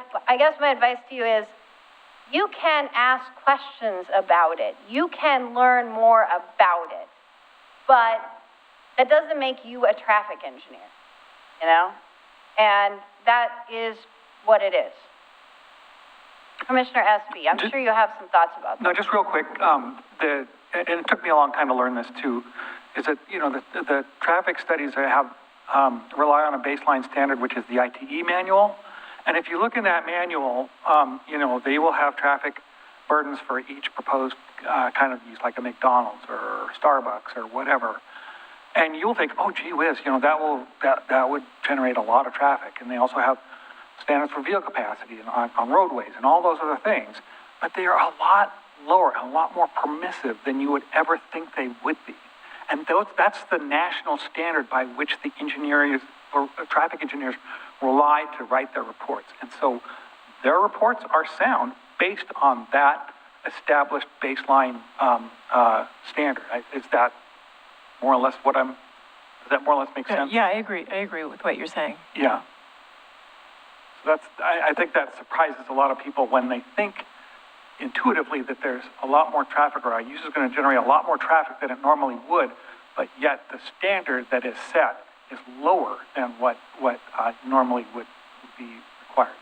advice to you is you can ask questions about it. You can learn more about it, but that doesn't make you a traffic engineer, and that is what it is. Commissioner Espy, I'm sure you have some thoughts about that. No, just real quick, and it took me a long time to learn this too, is that, the traffic studies that have rely on a baseline standard, which is the ITE manual. And if you look in that manual, they will have traffic burdens for each proposed kind of use, like a McDonald's or Starbucks or whatever. And you'll think, oh, gee whiz, that would generate a lot of traffic. And they also have standards for vehicle capacity on roadways and all those other things. But they are a lot lower, a lot more permissive than you would ever think they would be. And that's the national standard by which the engineers or traffic engineers rely to write their reports. And so their reports are sound based on that established baseline standard. Is that more or less what does that more or less make sense? Yeah, I agree with what you're saying. Yeah. So I think that surprises a lot of people when they think intuitively that there's a lot more traffic, or our use is going to generate a lot more traffic than it normally would, but yet the standard that is set is lower than what normally would be required.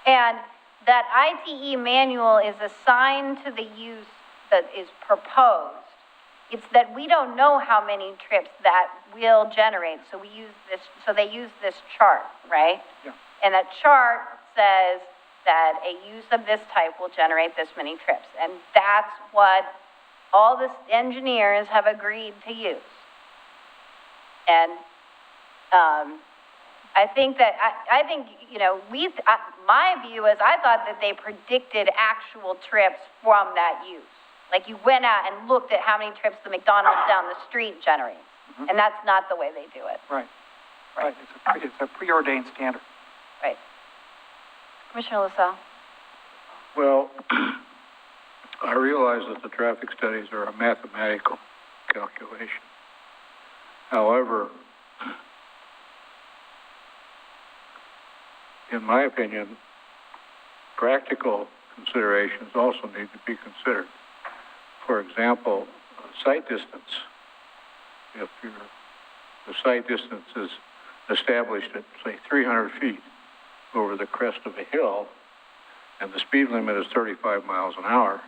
And that ITE manual is assigned to the use that is proposed. It's that we don't know how many trips that will generate, so they use this chart, right? Yeah. And that chart says that a use of this type will generate this many trips. And that's what all the engineers have agreed to use. And I think my view is I thought that they predicted actual trips from that use. Like you went out and looked at how many trips the McDonald's down the street generates. Mm-hmm. And that's not the way they do it. Right. Right. It's a preordained standard. Right. Commissioner LaSalle. Well, I realize that the traffic studies are a mathematical calculation. However, in my opinion, practical considerations also need to be considered. For example, sight distance. If the sight distance is established at, say, 300 feet over the crest of a hill, and the speed limit is 35 miles an hour,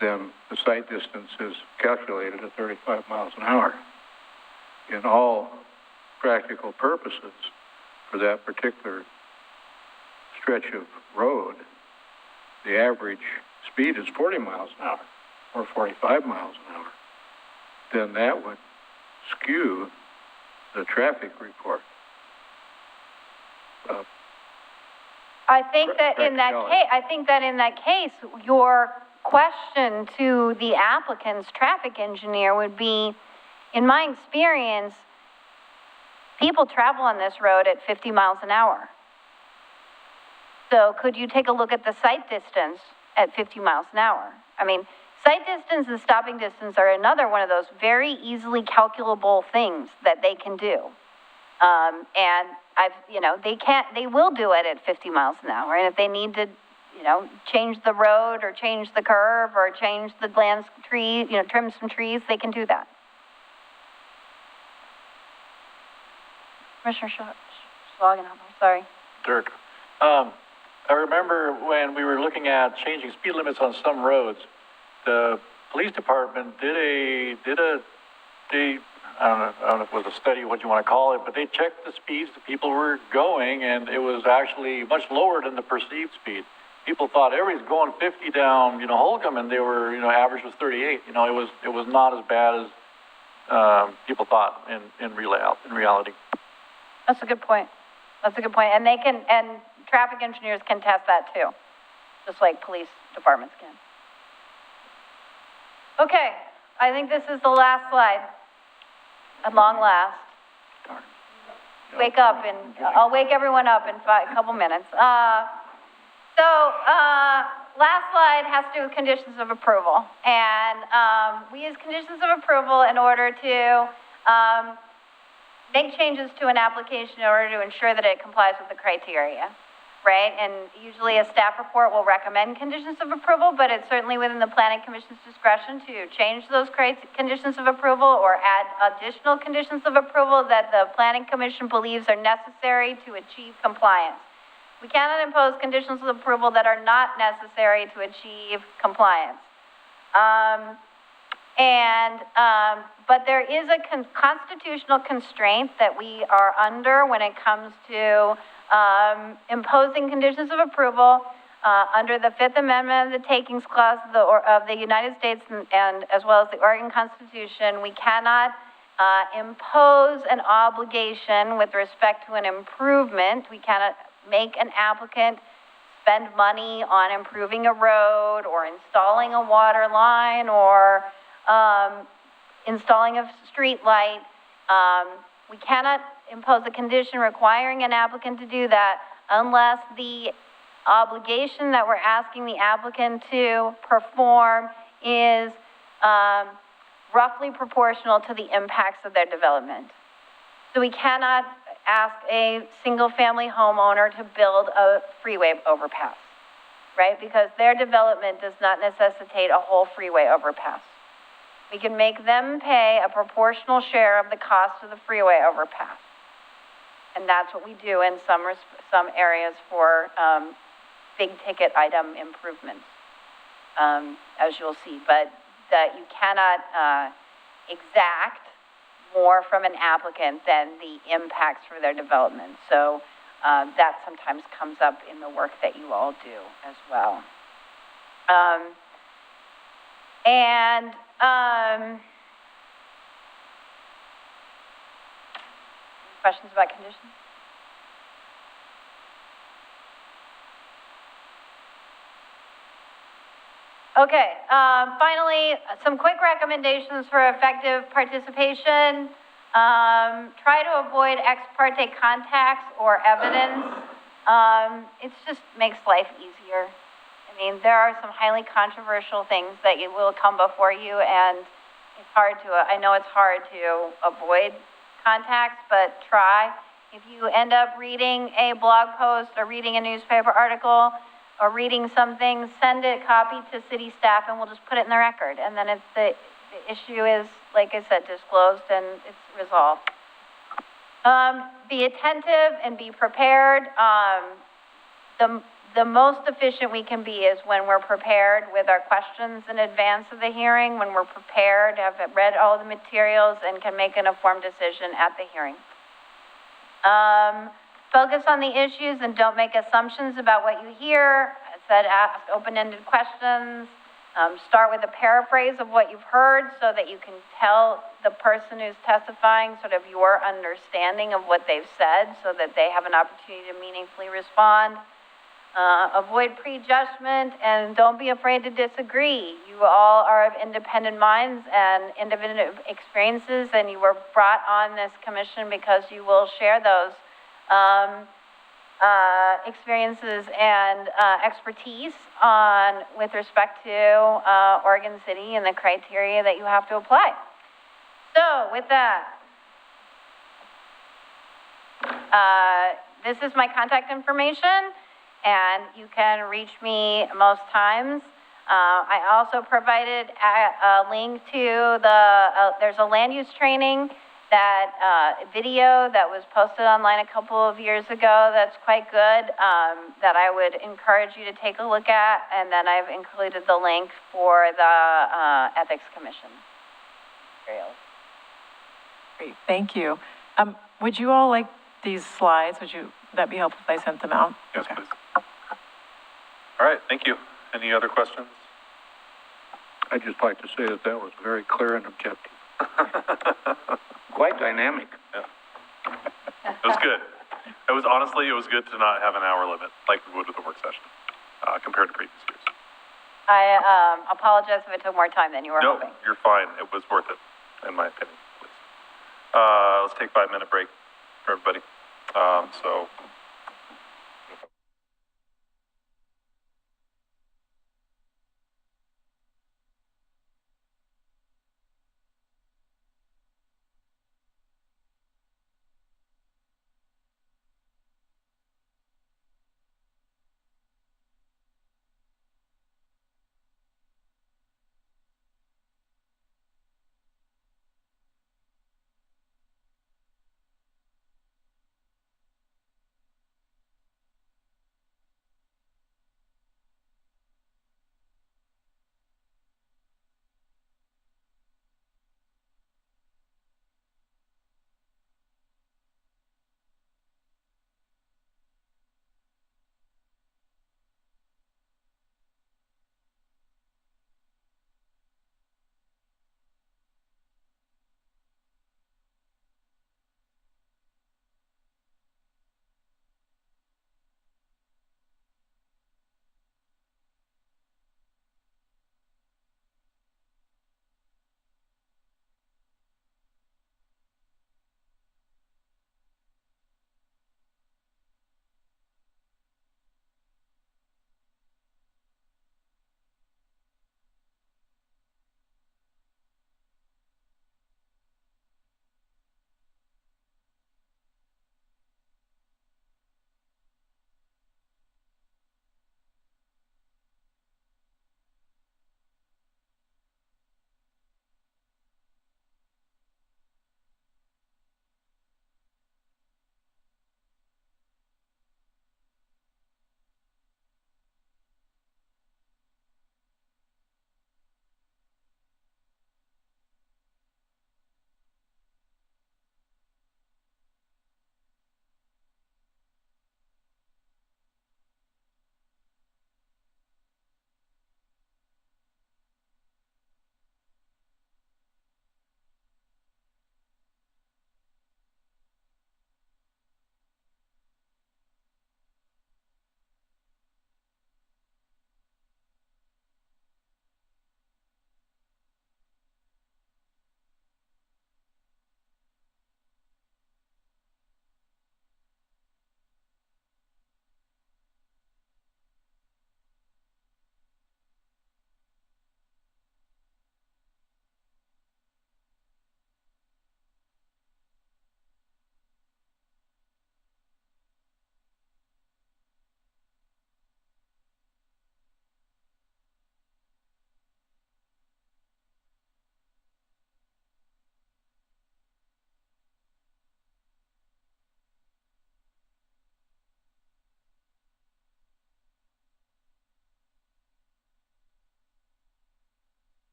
then the sight distance is calculated at 35 miles an hour. In all practical purposes, for that particular stretch of road, the average speed is 40 miles an hour or 45 miles an hour. Then that would skew the traffic report. I think that in that case, your question to the applicant's traffic engineer would be, in my experience, people travel on this road at 50 miles an hour. So could you take a look at the sight distance at 50 miles an hour? I mean, sight distance and stopping distance are another one of those very easily calculable things that they can do. And they will do it at 50 miles an hour. And if they need to, change the road or change the curve or change the trim some trees, they can do that. Commissioner Schlagenhammer, sorry. Dirk. I remember when we were looking at changing speed limits on some roads, the police department did I don't know if it was a study, what you want to call it, but they checked the speeds that people were going, and it was actually much lower than the perceived speed. People thought everybody's going 50 down, Holcomb, and they were, average was 38. It was not as bad as people thought in reality. That's a good point. And and traffic engineers can test that too, just like police departments can. Okay, I think this is the last slide. At long last. Wake up, and I'll wake everyone up in a couple minutes. So last slide has to do with conditions of approval. And we use conditions of approval in order to make changes to an application in order to ensure that it complies with the criteria, right? And usually a staff report will recommend conditions of approval, but it's certainly within the Planning Commission's discretion to change those conditions of approval or add additional conditions of approval that the Planning Commission believes are necessary to achieve compliance. We cannot impose conditions of approval that are not necessary to achieve compliance. But there is a constitutional constraint that we are under when it comes to imposing conditions of approval under the Fifth Amendment of the Takings Clause of the United States and as well as the Oregon Constitution. We cannot impose an obligation with respect to an improvement. We cannot make an applicant spend money on improving a road or installing a water line or installing a street light. We cannot impose a condition requiring an applicant to do that unless the obligation that we're asking the applicant to perform is roughly proportional to the impacts of their development. So we cannot ask a single-family homeowner to build a freeway overpass, right? Because their development does not necessitate a whole freeway overpass. We can make them pay a proportional share of the cost of the freeway overpass. And that's what we do in some areas for big-ticket item improvements, as you'll see. But that you cannot exact more from an applicant than the impacts for their development. So that sometimes comes up in the work that you all do as well. Questions about conditions? Okay, finally, some quick recommendations for effective participation. Try to avoid ex parte contacts or evidence. It just makes life easier. I mean, there are some highly controversial things that will come before you, and it's hard to, I know it's hard to avoid contacts, but try. If you end up reading a blog post or reading a newspaper article or reading something, send a copy to city staff and we'll just put it in the record. And then it's the issue is, like I said, disclosed and it's resolved. Be attentive and be prepared. The most efficient we can be is when we're prepared with our questions in advance of the hearing, when we're prepared, have read all the materials, and can make an informed decision at the hearing. Focus on the issues and don't make assumptions about what you hear. I said ask open-ended questions. Start with a paraphrase of what you've heard so that you can tell the person who's testifying sort of your understanding of what they've said so that they have an opportunity to meaningfully respond. Avoid prejudgment and don't be afraid to disagree. You all are of independent minds and independent experiences, and you were brought on this commission because you will share those experiences and expertise with respect to Oregon City and the criteria that you have to apply. So with that, this is my contact information, and you can reach me most times. I also provided a link to there's a land use training video that was posted online a couple of years ago that's quite good, that I would encourage you to take a look at, and then I've included the link for the Ethics Commission materials. Great, thank you. Would you all like these slides? Would that be helpful if I sent them out? Yes, please. All right, thank you. Any other questions? I'd just like to say that was very clear and objective. Quite dynamic. Yeah. It was good. It was good to not have an hour limit like we would with a work session compared to previous years. I apologize if it took more time than you were hoping. No, you're fine. It was worth it, in my opinion, please. Let's take a 5-minute break for everybody. So.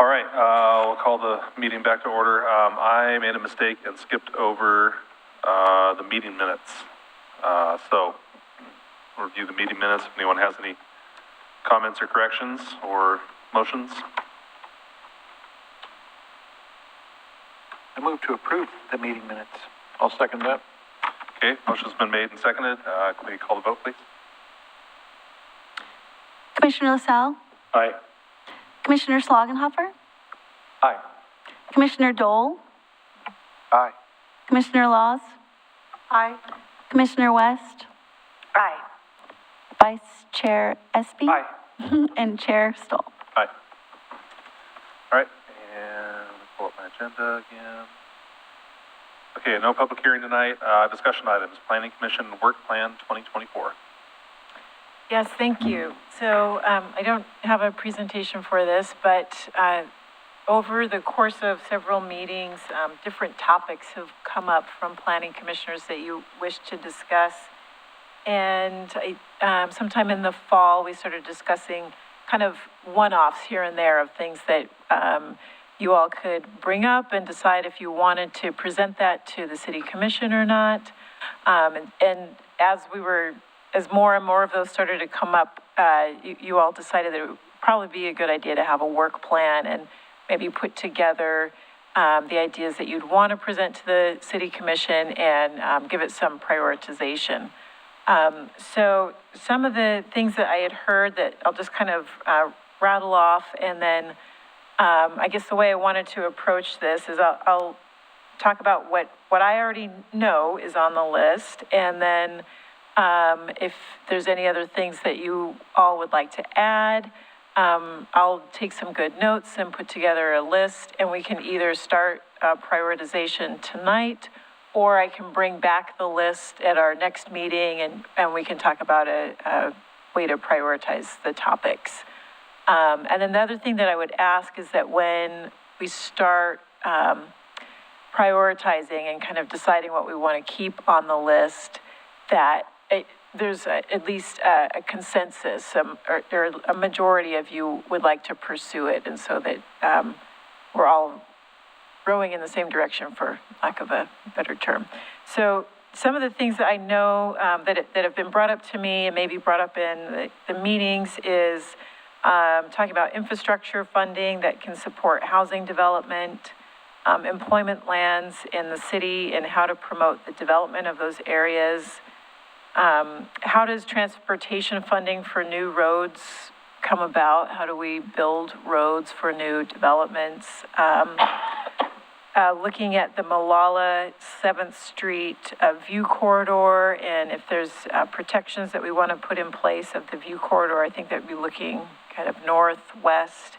All right, we'll call the meeting back to order. I made a mistake and skipped over the meeting minutes. So we'll review the meeting minutes. If anyone has any comments or corrections or motions? I move to approve the meeting minutes. I'll second that. Okay, motion's been made and seconded. Can we call the vote, please? Commissioner LaSalle, Aye. Commissioner Schlagenhofer, Aye. Commissioner Dole, Aye. Commissioner Laws, Aye. Commissioner West, Aye. Vice Chair Espy, Aye. and Chair Stoll. Aye. All right, and let me pull up my agenda again. Okay, no public hearing tonight. Discussion items, Planning Commission Work Plan 2024. Yes, thank you. So I don't have a presentation for this, but over the course of several meetings, different topics have come up from planning commissioners that you wish to discuss. And sometime in the fall, we started discussing kind of one-offs here and there of things that you all could bring up and decide if you wanted to present that to the city commission or not. And as more and more of those started to come up, you all decided that it would probably be a good idea to have a work plan and maybe put together the ideas that you'd want to present to the city commission and give it some prioritization. So some of the things that I had heard that I'll just kind of rattle off, and then I guess the way I wanted to approach this is I'll talk about what I already know is on the list, and then if there's any other things that you all would like to add, I'll take some good notes and put together a list, and we can either start prioritization tonight, or I can bring back the list at our next meeting, and we can talk about a way to prioritize the topics. And then the other thing that I would ask is that when we start prioritizing and kind of deciding what we want to keep on the list, that there's at least a consensus, or a majority of you would like to pursue it, and so that we're all rowing in the same direction, for lack of a better term. So some of the things that I know that have been brought up to me and maybe brought up in the meetings is talking about infrastructure funding that can support housing development, employment lands in the city and how to promote the development of those areas. How does transportation funding for new roads come about? How do we build roads for new developments? Looking at the Malala 7th Street view corridor, and if there's protections that we want to put in place of the view corridor, I think that would be looking kind of northwest.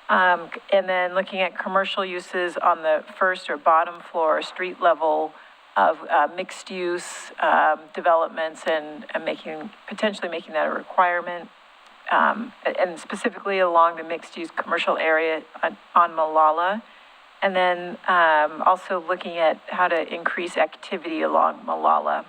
And then looking at commercial uses on the first or bottom floor, street level of mixed-use developments, and potentially making that a requirement, and specifically along the mixed-use commercial area on Malala. And then also looking at how to increase activity along Malala.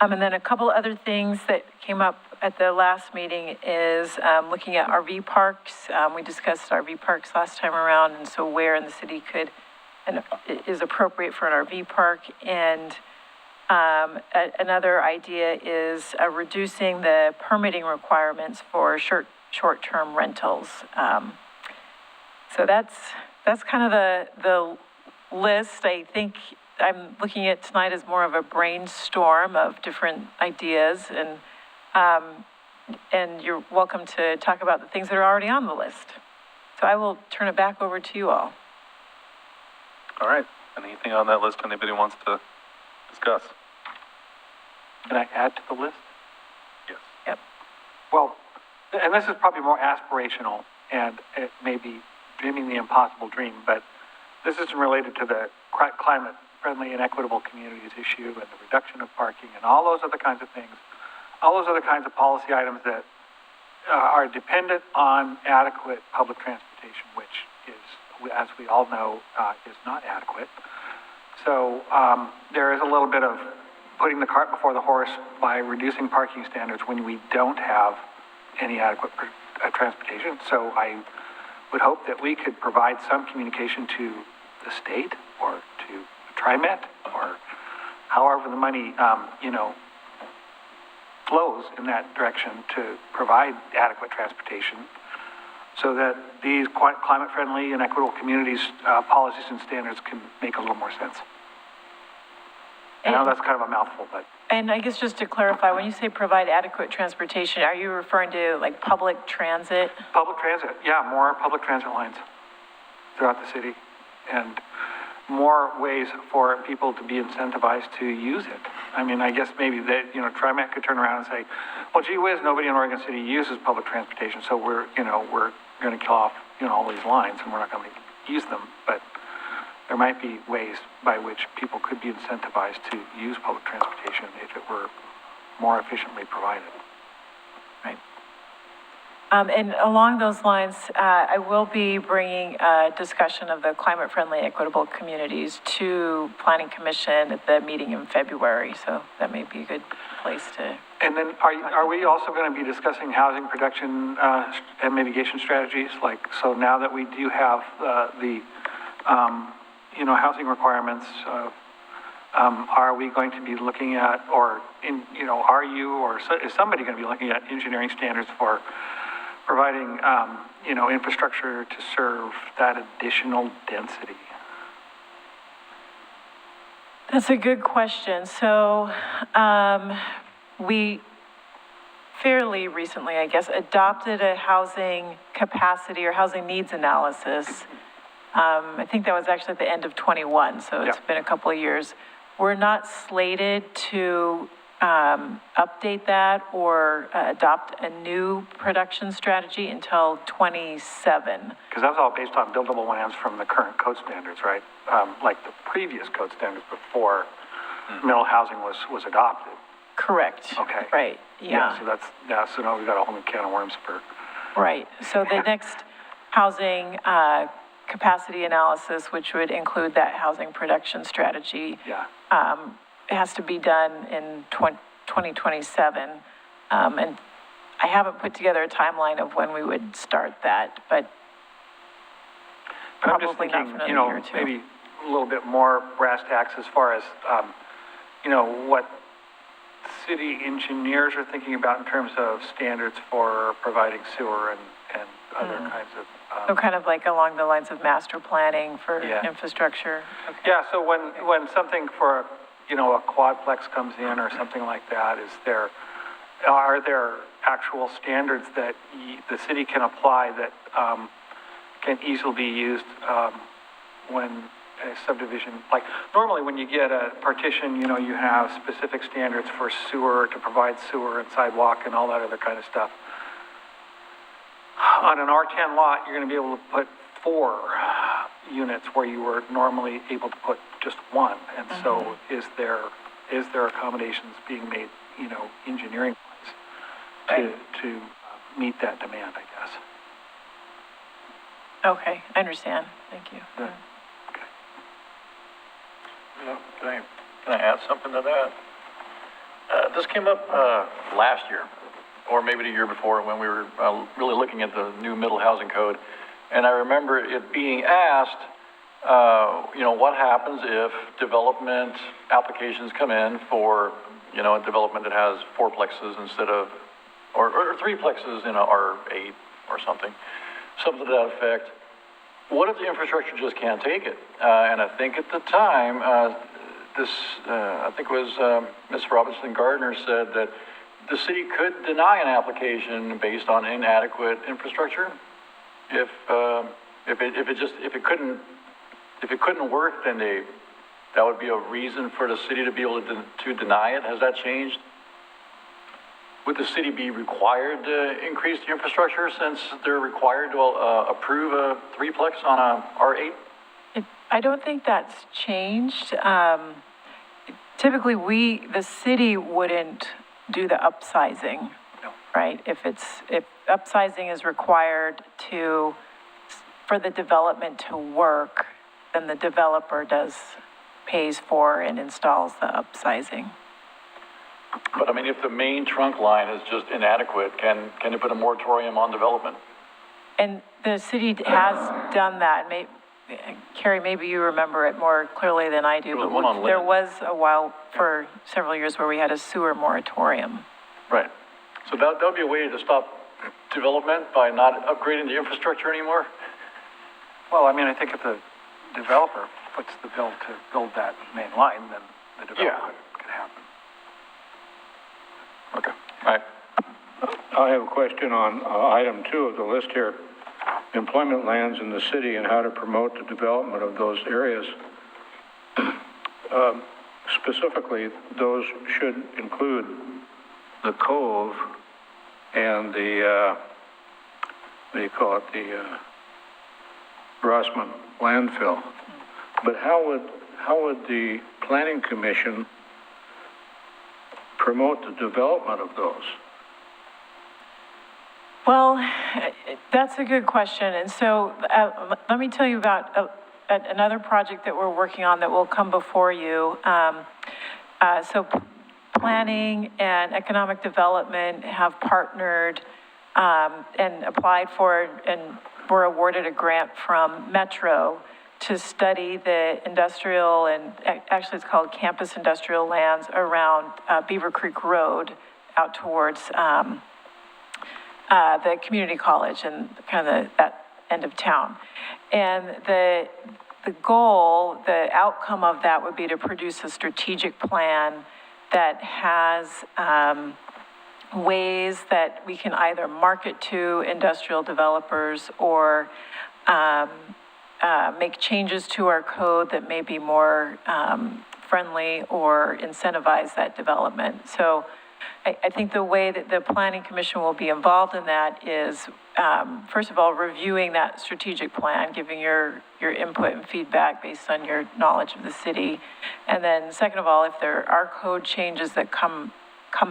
And then a couple other things that came up at the last meeting is looking at RV parks. We discussed RV parks last time around, and so where in the city is appropriate for an RV park. And another idea is reducing the permitting requirements for short-term rentals. So that's kind of the list. I think I'm looking at tonight as more of a brainstorm of different ideas, and you're welcome to talk about the things that are already on the list. So I will turn it back over to you all. All right, anything on that list anybody wants to discuss? Can I add to the list? Yes. Yep. Well, and this is probably more aspirational, and it may be dreaming the impossible dream, but this isn't related to the climate-friendly and equitable communities issue and the reduction of parking and all those other kinds of things, all those other kinds of policy items that are dependent on adequate public transportation, which is, as we all know, is not adequate. So there is a little bit of putting the cart before the horse by reducing parking standards when we don't have any adequate transportation. So I would hope that we could provide some communication to the state or to TriMet or however the money, flows in that direction to provide adequate transportation so that these climate-friendly and equitable communities, policies and standards can make a little more sense. I know that's kind of a mouthful, but. And I guess just to clarify, when you say provide adequate transportation, are you referring to like public transit? Public transit, yeah, more public transit lines throughout the city and more ways for people to be incentivized to use it. I mean, I guess maybe that, TriMet could turn around and say, well, gee whiz, nobody in Oregon City uses public transportation, so we're going to kill off, all these lines and we're not going to use them. But there might be ways by which people could be incentivized to use public transportation if it were more efficiently provided. Right. And along those lines, I will be bringing a discussion of the climate-friendly, equitable communities to Planning Commission at the meeting in February. So that may be a good place to. And then are we also going to be discussing housing production and mitigation strategies? So now that we do have the housing requirements, are we going to be looking at, are you or is somebody going to be looking at engineering standards for providing, infrastructure to serve that additional density? That's a good question. So we fairly recently, I guess, adopted a housing capacity or housing needs analysis. I think that was actually at the end of 21, so it's been a couple of years. We're not slated to update that or adopt a new production strategy until 27. Because that was all based on buildable lands from the current code standards, right? Like the previous code standards before middle housing was adopted. Correct. Okay. Right, yeah. So now we've got a whole new can of worms for. Right, so the next housing capacity analysis, which would include that housing production strategy, it has to be done in 2027. And I haven't put together a timeline of when we would start that, but I'm just probably thinking, not for another year or two. maybe a little bit more brass tacks as far as, what city engineers are thinking about in terms of standards for providing sewer and other kinds of. So kind of like along the lines of master planning for infrastructure. Okay. Yeah, so when something for, a quadplex comes in or something like that, are there actual standards that the city can apply that can easily be used when a subdivision, like normally when you get a partition, you have specific standards for sewer to provide sewer and sidewalk and all that other kind of stuff. On an R10 lot, you're going to be able to put 4 units where you were normally able to put just 1. And so is there accommodations being made, engineering wise to meet that demand, I guess. Okay, I understand. Thank you. Yeah. Can I add something to that? This came up last year, or maybe the year before, when we were really looking at the new middle housing code. And I remember it being asked, what happens if development applications come in for, a development that has 4 plexes instead of, or 3 plexes in a R8 or something to that effect. What if the infrastructure just can't take it? And I think at the time, I think it was Ms. Robinson Gardner said that the city could deny an application based on inadequate infrastructure. If it couldn't work, then that would be a reason for the city to be able to deny it. Has that changed? Would the city be required to increase the infrastructure since they're required to approve a 3-plex on a R8? I don't think that's changed. Typically, the city wouldn't do the upsizing, right? If upsizing is required for the development to work, then the developer pays for and installs the upsizing. But I mean, if the main trunk line is just inadequate, can you put a moratorium on development? And the city has done that. Carrie, maybe you remember it more clearly than I do, There was one on but there Lynn. was a while for several years where we had a sewer moratorium. Right. So that would be a way to stop development by not upgrading the infrastructure anymore? Well, I mean, I think if the developer puts the bill to build that main line, then the development could happen. Okay. All right. I have a question on item 2 of the list here, employment lands in the city and how to promote the development of those areas. Specifically, those should include the Cove and the, what do you call it, the Grossman landfill. But how would the Planning Commission promote the development of those? Well, that's a good question. And so let me tell you about another project that we're working on that will come before you. So planning and economic development have partnered and applied for and were awarded a grant from Metro to study the industrial and actually it's called campus industrial lands around Beaver Creek Road out towards the community college and kind of that end of town. And the goal, the outcome of that would be to produce a strategic plan that has ways that we can either market to industrial developers or make changes to our code that may be more friendly or incentivize that development. So I think the way that the Planning Commission will be involved in that is, first of all, reviewing that strategic plan, giving your input and feedback based on your knowledge of the city. And then second of all, if there are code changes that come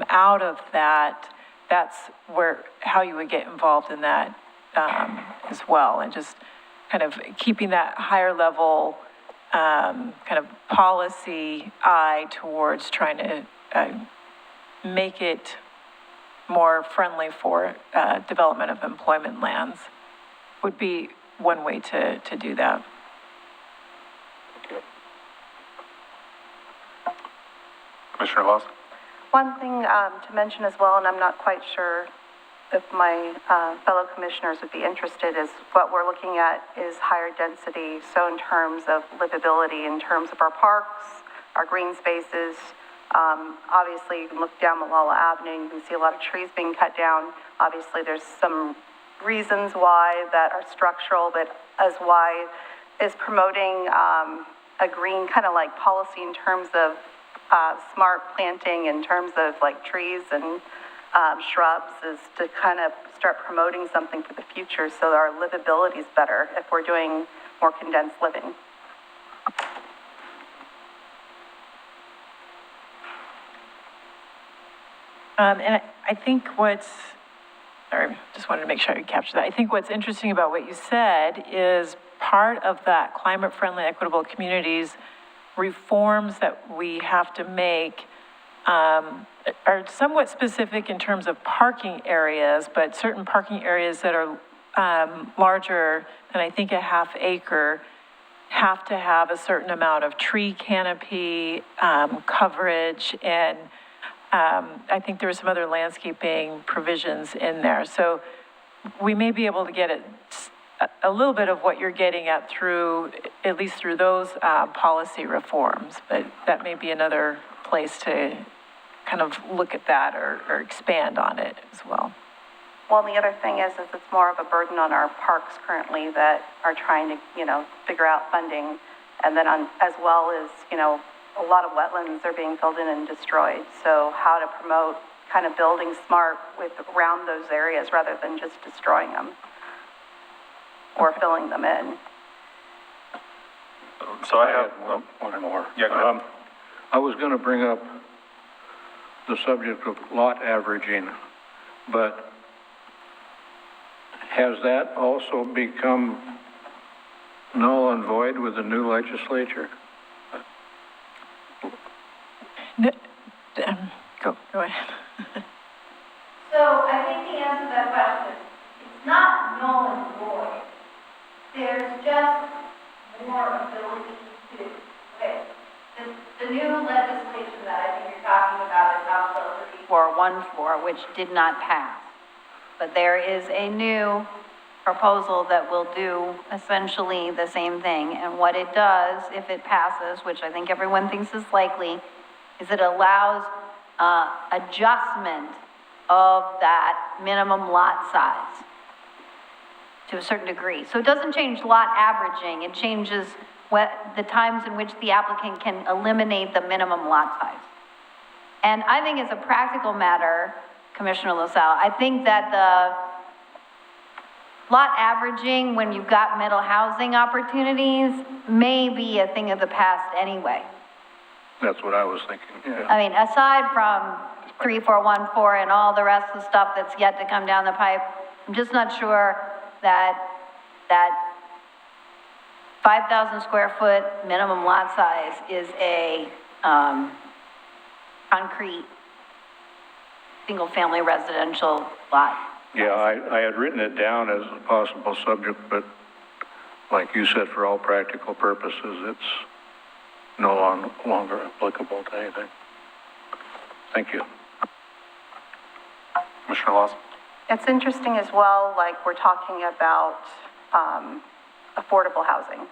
out of that, that's how you would get involved in that as well. And just kind of keeping that higher level kind of policy eye towards trying to make it more friendly for development of employment lands would be one way to do that. Commissioner Laws? One thing to mention as well, and I'm not quite sure if my fellow commissioners would be interested, is what we're looking at is higher density. So in terms of livability, in terms of our parks, our green spaces, obviously you can look down LaSalle Avenue, you can see a lot of trees being cut down. Obviously there's some reasons why that are structural, but as why is promoting a green kind of like policy in terms of smart planting, in terms of like trees and shrubs, is to kind of start promoting something for the future so our livability is better if we're doing more condensed living. And I think just wanted to make sure I capture that. I think what's interesting about what you said is part of that climate-friendly, equitable communities reforms that we have to make are somewhat specific in terms of parking areas, but certain parking areas that are larger than I think a half acre have to have a certain amount of tree canopy coverage, and I think there were some other landscaping provisions in there. So we may be able to get a little bit of what you're getting at at least through those policy reforms, but that may be another place to kind of look at that or expand on it as well. Well, the other thing is it's more of a burden on our parks currently that are trying to, figure out funding. And then as well as, a lot of wetlands are being filled in and destroyed. So how to promote kind of building smart around those areas rather than just destroying them or filling them in. So I have one more. Yeah, go ahead. I was going to bring up the subject of lot averaging, but has that also become null and void with the new legislature? Go ahead. So I think the answer to that question is it's not null and void. there's just more ability to, okay, the new legislation that I think you're talking about is House Bill 3414, which did not pass. But there is a new proposal that will do essentially the same thing. And what it does, if it passes, which I think everyone thinks is likely, is it allows adjustment of that minimum lot size to a certain degree. So it doesn't change lot averaging, it changes what the times in which the applicant can eliminate the minimum lot size. And I think as a practical matter, Commissioner LaSalle, I think that the lot averaging when you've got middle housing opportunities may be a thing of the past anyway. That's what I was thinking, yeah. I mean, aside from 3414 and all the rest of the stuff that's yet to come down the pipe, I'm just not sure that 5,000 square foot minimum lot size is a concrete single-family residential lot. Yeah, I had written it down as a possible subject, but like you said, for all practical purposes, it's no longer applicable to anything. Thank you. Commissioner Laws? It's interesting as well, like we're talking about affordable housing.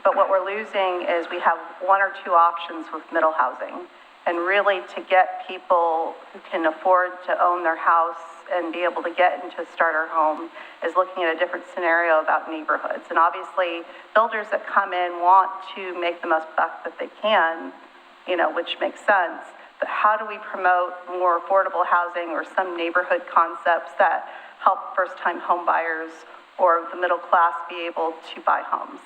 But what we're losing is we have one or two options with middle housing. And really to get people who can afford to own their house and be able to get into a starter home is looking at a different scenario about neighborhoods. And obviously builders that come in want to make the most buck that they can, you know, which makes sense. But how do we promote more affordable housing or some neighborhood concepts that help first-time home buyers or the middle class be able to buy homes?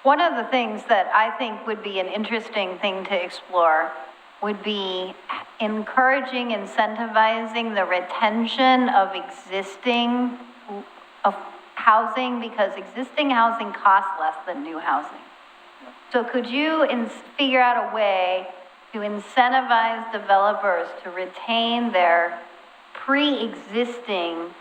One of the things that I think would be an interesting thing to explore would be encouraging, incentivizing the retention of existing housing, because existing housing costs less than new housing. So could you figure out a way to incentivize developers to retain their pre-existing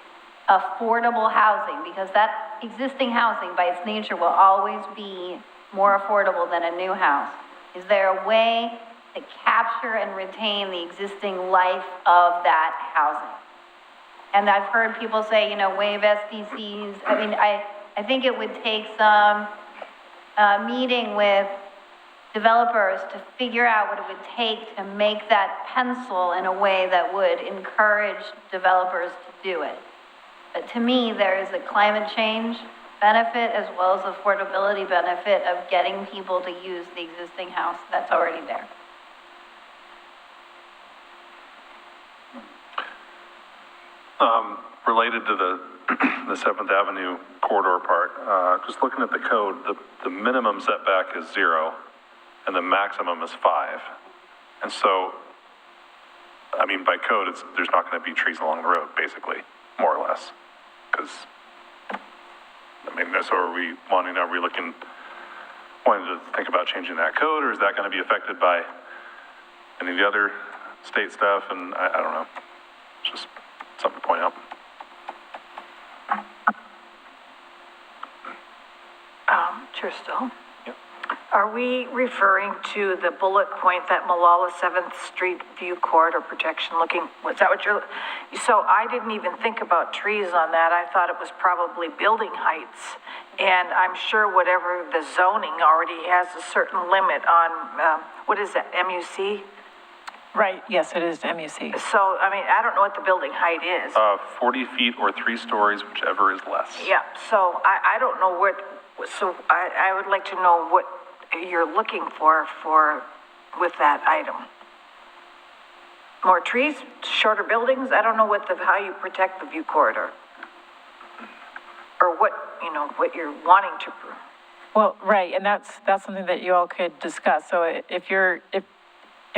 affordable housing, because that existing housing by its nature will always be more affordable than a new house? Is there a way to capture and retain the existing life of that housing? And I've heard people say, you know, waive SDCs. I mean, I think it would take some meeting with developers to figure out what it would take to make that pencil in a way that would encourage developers to do it. But to me, there is a climate change benefit as well as affordability benefit of getting people to use the existing house that's already there. Related to the 7th Avenue corridor part, just looking at the code, the minimum setback is 0 and the maximum is 5. And so, I mean, by code, there's not going to be trees along the road, basically, more or less. Because, I mean, so are we wanting to think about changing that code, or is that going to be affected by any of the other state stuff? And I don't know. It's just something to point out. Chair Stoll? Yep. Are we referring to the bullet point that Malala 7th Street View Corridor Protection was that what you're, so I didn't even think about trees on that. I thought it was probably building heights. And I'm sure whatever the zoning already has a certain limit on, what is that, MUC? Right, yes, it is MUC. So, I mean, I don't know what the building height is. 40 feet or 3 stories, whichever is less. Yeah, so I don't know so I would like to know what you're looking for with that item. More trees, shorter buildings? I don't know how you protect the view corridor. Or what you're wanting to. Well, right, and that's something that you all could discuss. So if you're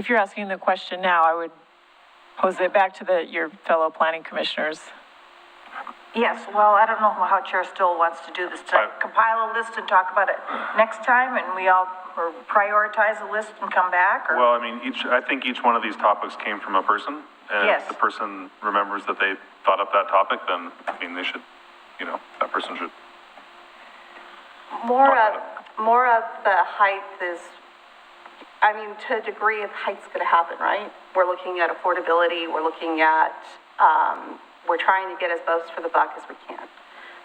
asking the question now, I would pose it back to your fellow planning commissioners. Yes, well, I don't know how Chair Stoll wants to do this, to compile a list and talk about it next time, and we all prioritize a list and come back, or? Well, I mean, I think each one of these topics came from a person, and Yes. if the person remembers that they thought up that topic, then, I mean, they should, that person should More of the height is, I mean, to a degree, height's going to happen, right? We're looking at affordability, we're looking at, we're trying to get as most for the buck as we can.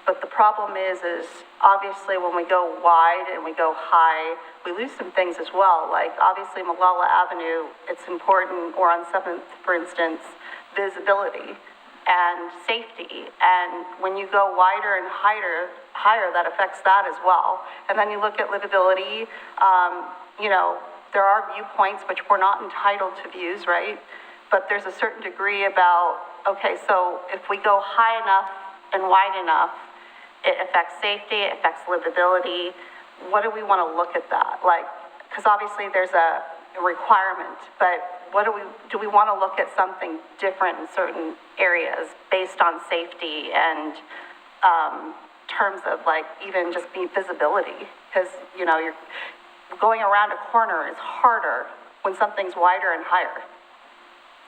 But the problem is obviously when we go wide and we go high, we lose some things as well. Like obviously Malala Avenue, it's important, or on 7th, for instance, visibility and safety. And when you go wider and higher, that affects that as well. And then you look at livability, you know, there are viewpoints which we're not entitled to views, right? But there's a certain degree about, okay, so if we go high enough and wide enough, it affects safety, it affects livability. What do we want to look at that? Like, because obviously there's a requirement, but what do we want to look at something different in certain areas based on safety and terms of like even just visibility? Because, you know, you're going around a corner is harder when something's wider and higher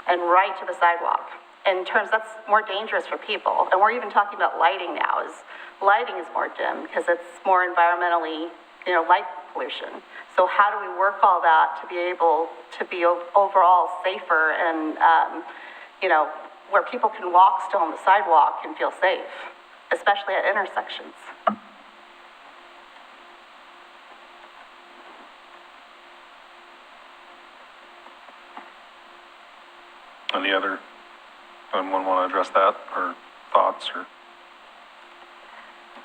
and right to the sidewalk. In terms, that's more dangerous for people. And we're even talking about lighting now. Lighting is more dim because it's more environmentally, you know, light pollution. So how do we work all that to be able to be overall safer and, you know, where people can walk still on the sidewalk and feel safe, especially at intersections? Any other, anyone want to address that or thoughts or?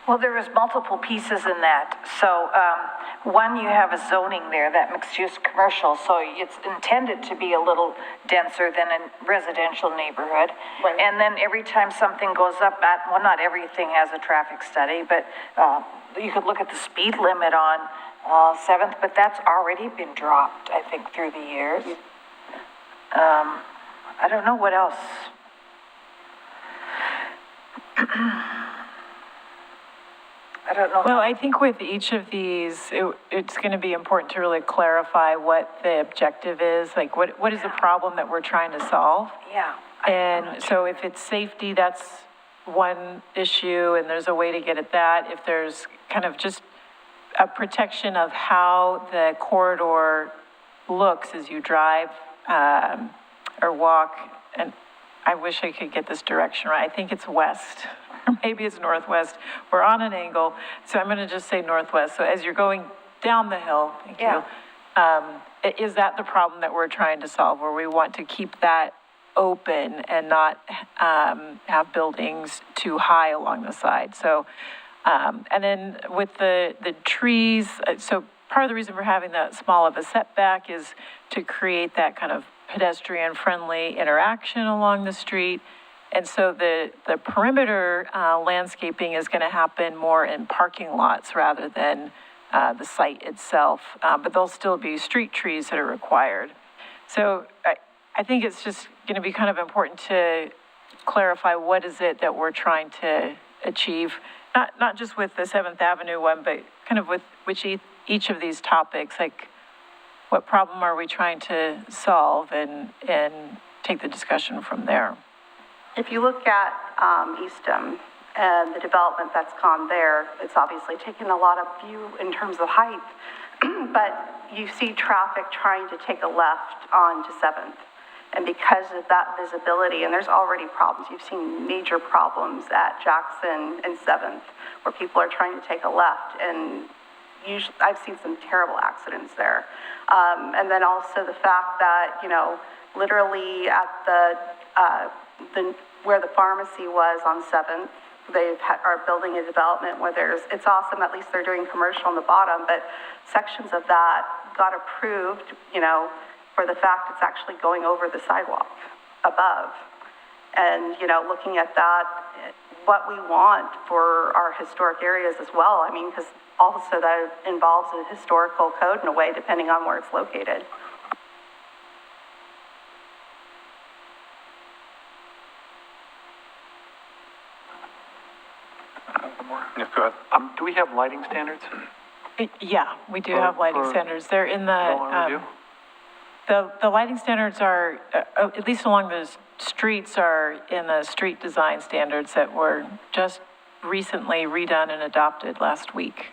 Well, there is multiple pieces in that. So, one, you have a zoning there, that mixed-use commercial, so it's intended to be a little denser than a residential neighborhood. Right. And then every time something goes up well, not everything has a traffic study, but you could look at the speed limit on 7th, but that's already been dropped, I think, through the years. I don't know what else. I don't know. Well, I think with each of these, it's going to be important to really clarify what the objective is, like what is the problem that we're trying to solve? Yeah. And so if it's safety, that's one issue, and there's a way to get at that. If there's kind of just a protection of how the corridor looks as you drive or walk, and I wish I could get this direction right. I think it's west. Or maybe it's northwest. We're on an angle, so I'm going to just say northwest. So as you're going down the hill, thank you, is that the problem that we're trying to solve, where we want to keep that open and not have buildings too high along the side? So, and then with the trees, so part of the reason for having that small of a setback is to create that kind of pedestrian-friendly interaction along the street. And so the perimeter landscaping is going to happen more in parking lots rather than the site itself, but there'll still be street trees that are required. So I think it's just going to be kind of important to clarify what is it that we're trying to achieve, not just with the 7th Avenue one, but kind of with each of these topics, like what problem are we trying to solve, and take the discussion from there. If you look at Eastham and the development that's gone there, it's obviously taken a lot of view in terms of height, but you see traffic trying to take a left onto 7th. And because of that visibility, and there's already problems, you've seen major problems at Jackson and 7th, where people are trying to take a left, and usually I've seen some terrible accidents there. And then also the fact that, you know, literally at where the pharmacy was on 7th, they are building a development where it's awesome, at least they're doing commercial on the bottom, but sections of that got approved, you know, for the fact it's actually going over the sidewalk above. And, you know, looking at that, what we want for our historic areas as well. I mean, because also that involves a historical code in a way, depending on where it's located. Yeah, go ahead. Do we have lighting standards? Yeah, we do have lighting standards. They're in the lighting standards are, at least along the streets, are in the street design standards that were just recently redone and adopted last week.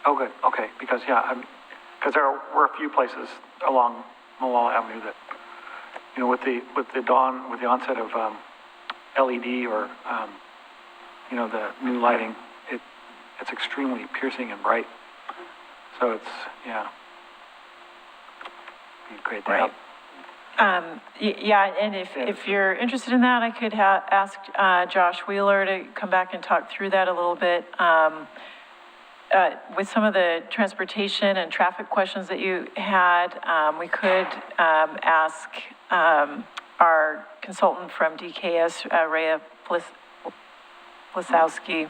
Oh, good, okay, because, yeah, because there were a few places along Malala Avenue that, you know, with the onset of LED or, you know, the new lighting, it's extremely piercing and bright. So it's, yeah. Be great to have. Yeah, and if you're interested in that, I could ask Josh Wheeler to come back and talk through that a little bit. With some of the transportation and traffic questions that you had, we could ask our consultant from DKS, Rhea Plisowski,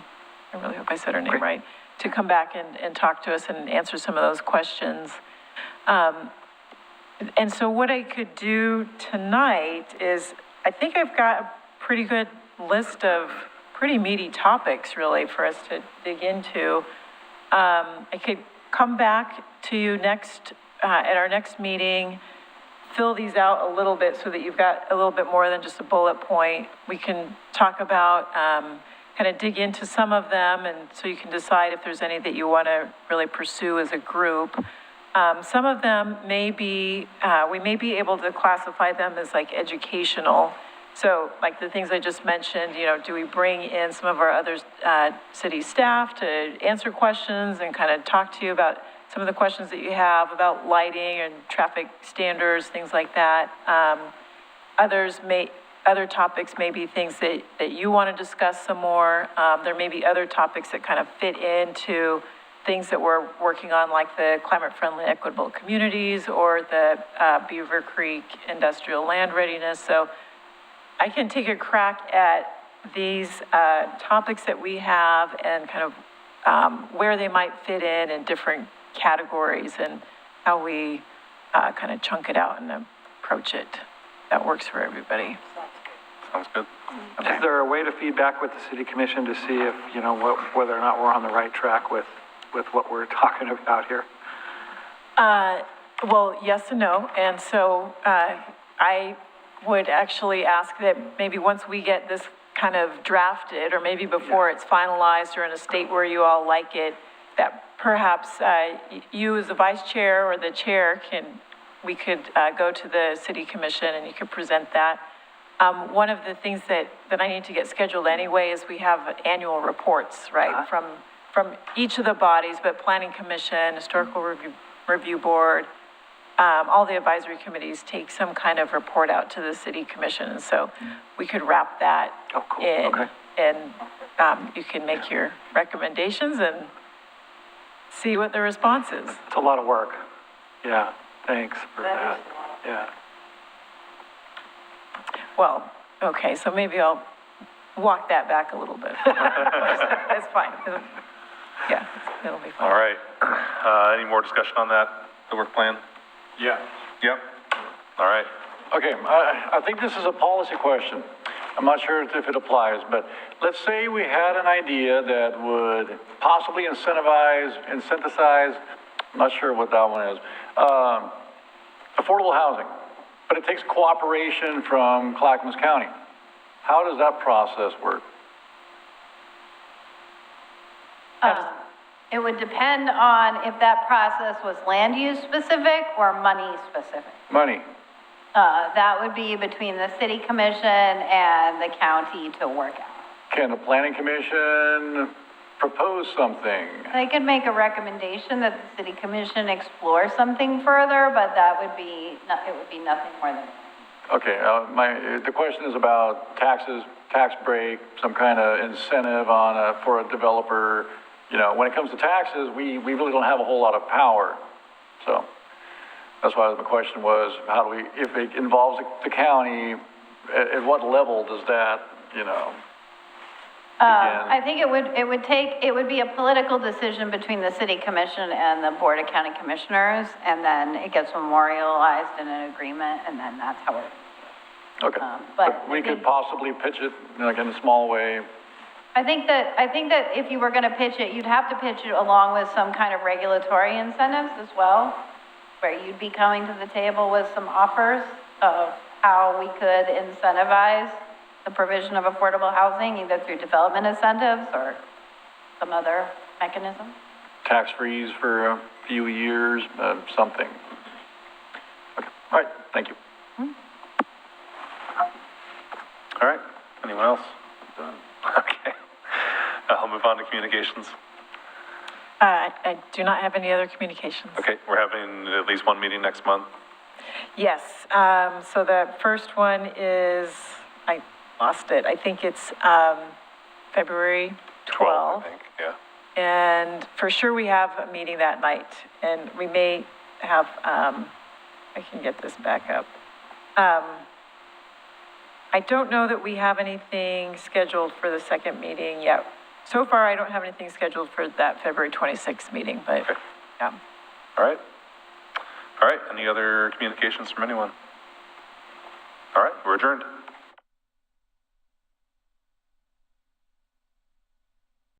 I really hope I said her name right, to come back and talk to us and answer some of those questions. And so what I could do tonight is, I think I've got a pretty good list of pretty meaty topics, really, for us to dig into. I could come back to you next, at our next meeting, fill these out a little bit so that you've got a little bit more than just a bullet point. We can talk about, kind of dig into some of them, and so you can decide if there's any that you want to really pursue as a group. Some of them may be, we may be able to classify them as like educational. So like the things I just mentioned, you know, do we bring in some of our other city staff to answer questions and kind of talk to you about some of the questions that you have about lighting and traffic standards, things like that. Other topics may be things that you want to discuss some more. There may be other topics that kind of fit into things that we're working on, like the climate-friendly equitable communities or the Beaver Creek industrial land readiness. So I can take a crack at these topics that we have and kind of where they might fit in different categories and how we kind of chunk it out and approach it. That works for everybody. Sounds good. Is there a way to feedback with the city commission to see if, you know, whether or not we're on the right track with what we're talking about here? Well, yes and no. And so I would actually ask that maybe once we get this kind of drafted, or maybe before it's finalized or in a state where you all like it, that perhaps you as the vice chair or the chair we could go to the city commission and you could present that. One of the things that I need to get scheduled anyway is we have annual reports, right, from each of the bodies, but Planning Commission, Historical Review Board, all the advisory committees take some kind of report out to the city commission. And so we could wrap that in, and you can make your recommendations and see what the response is. It's a lot of work. Yeah, thanks for that. Yeah. Well, okay, so maybe I'll walk that back a little bit. That's fine. Yeah, it'll be fine. All right. Any more discussion on that, the work plan? Yeah. Yep. All right. Okay, I think this is a policy question. I'm not sure if it applies, but let's say we had an idea that would possibly incentivize, I'm not sure what that one is, affordable housing, but it takes cooperation from Clackamas County. How does that process work? It would depend on if that process was land use specific or money specific. Money. That would be between the city commission and the county to work out. Can the planning commission propose something? They could make a recommendation that the city commission explore something further, but it would be nothing more than. Okay, the question is about taxes, tax break, some kind of incentive for a developer. You know, when it comes to taxes, we really don't have a whole lot of power. So that's why the question was, how do we, if it involves the county, at what level does that, you know? I think it would be a political decision between the city commission and the board of county commissioners, and then it gets memorialized in an agreement, and then that's how it. Okay, but we could possibly pitch it like in a small way. I think that if you were going to pitch it, you'd have to pitch it along with some kind of regulatory incentives as well, where you'd be coming to the table with some offers of how we could incentivize the provision of affordable housing, either through development incentives or some other mechanism. tax freeze for a few years, something. Okay, all right, thank you. All right, anyone else? Okay, I'll move on to communications. I do not have any other communications. Okay, we're having at least one meeting next month. Yes, so the first one is, I lost it, I think it's February 12th. I think, yeah. And for sure, we have a meeting that night, and we may have, I can get this back up. I don't know that we have anything scheduled for the second meeting yet. So far, I don't have anything scheduled for that February 26th meeting, but, Okay. yeah. All right. All right, any other communications from anyone? All right, we're adjourned.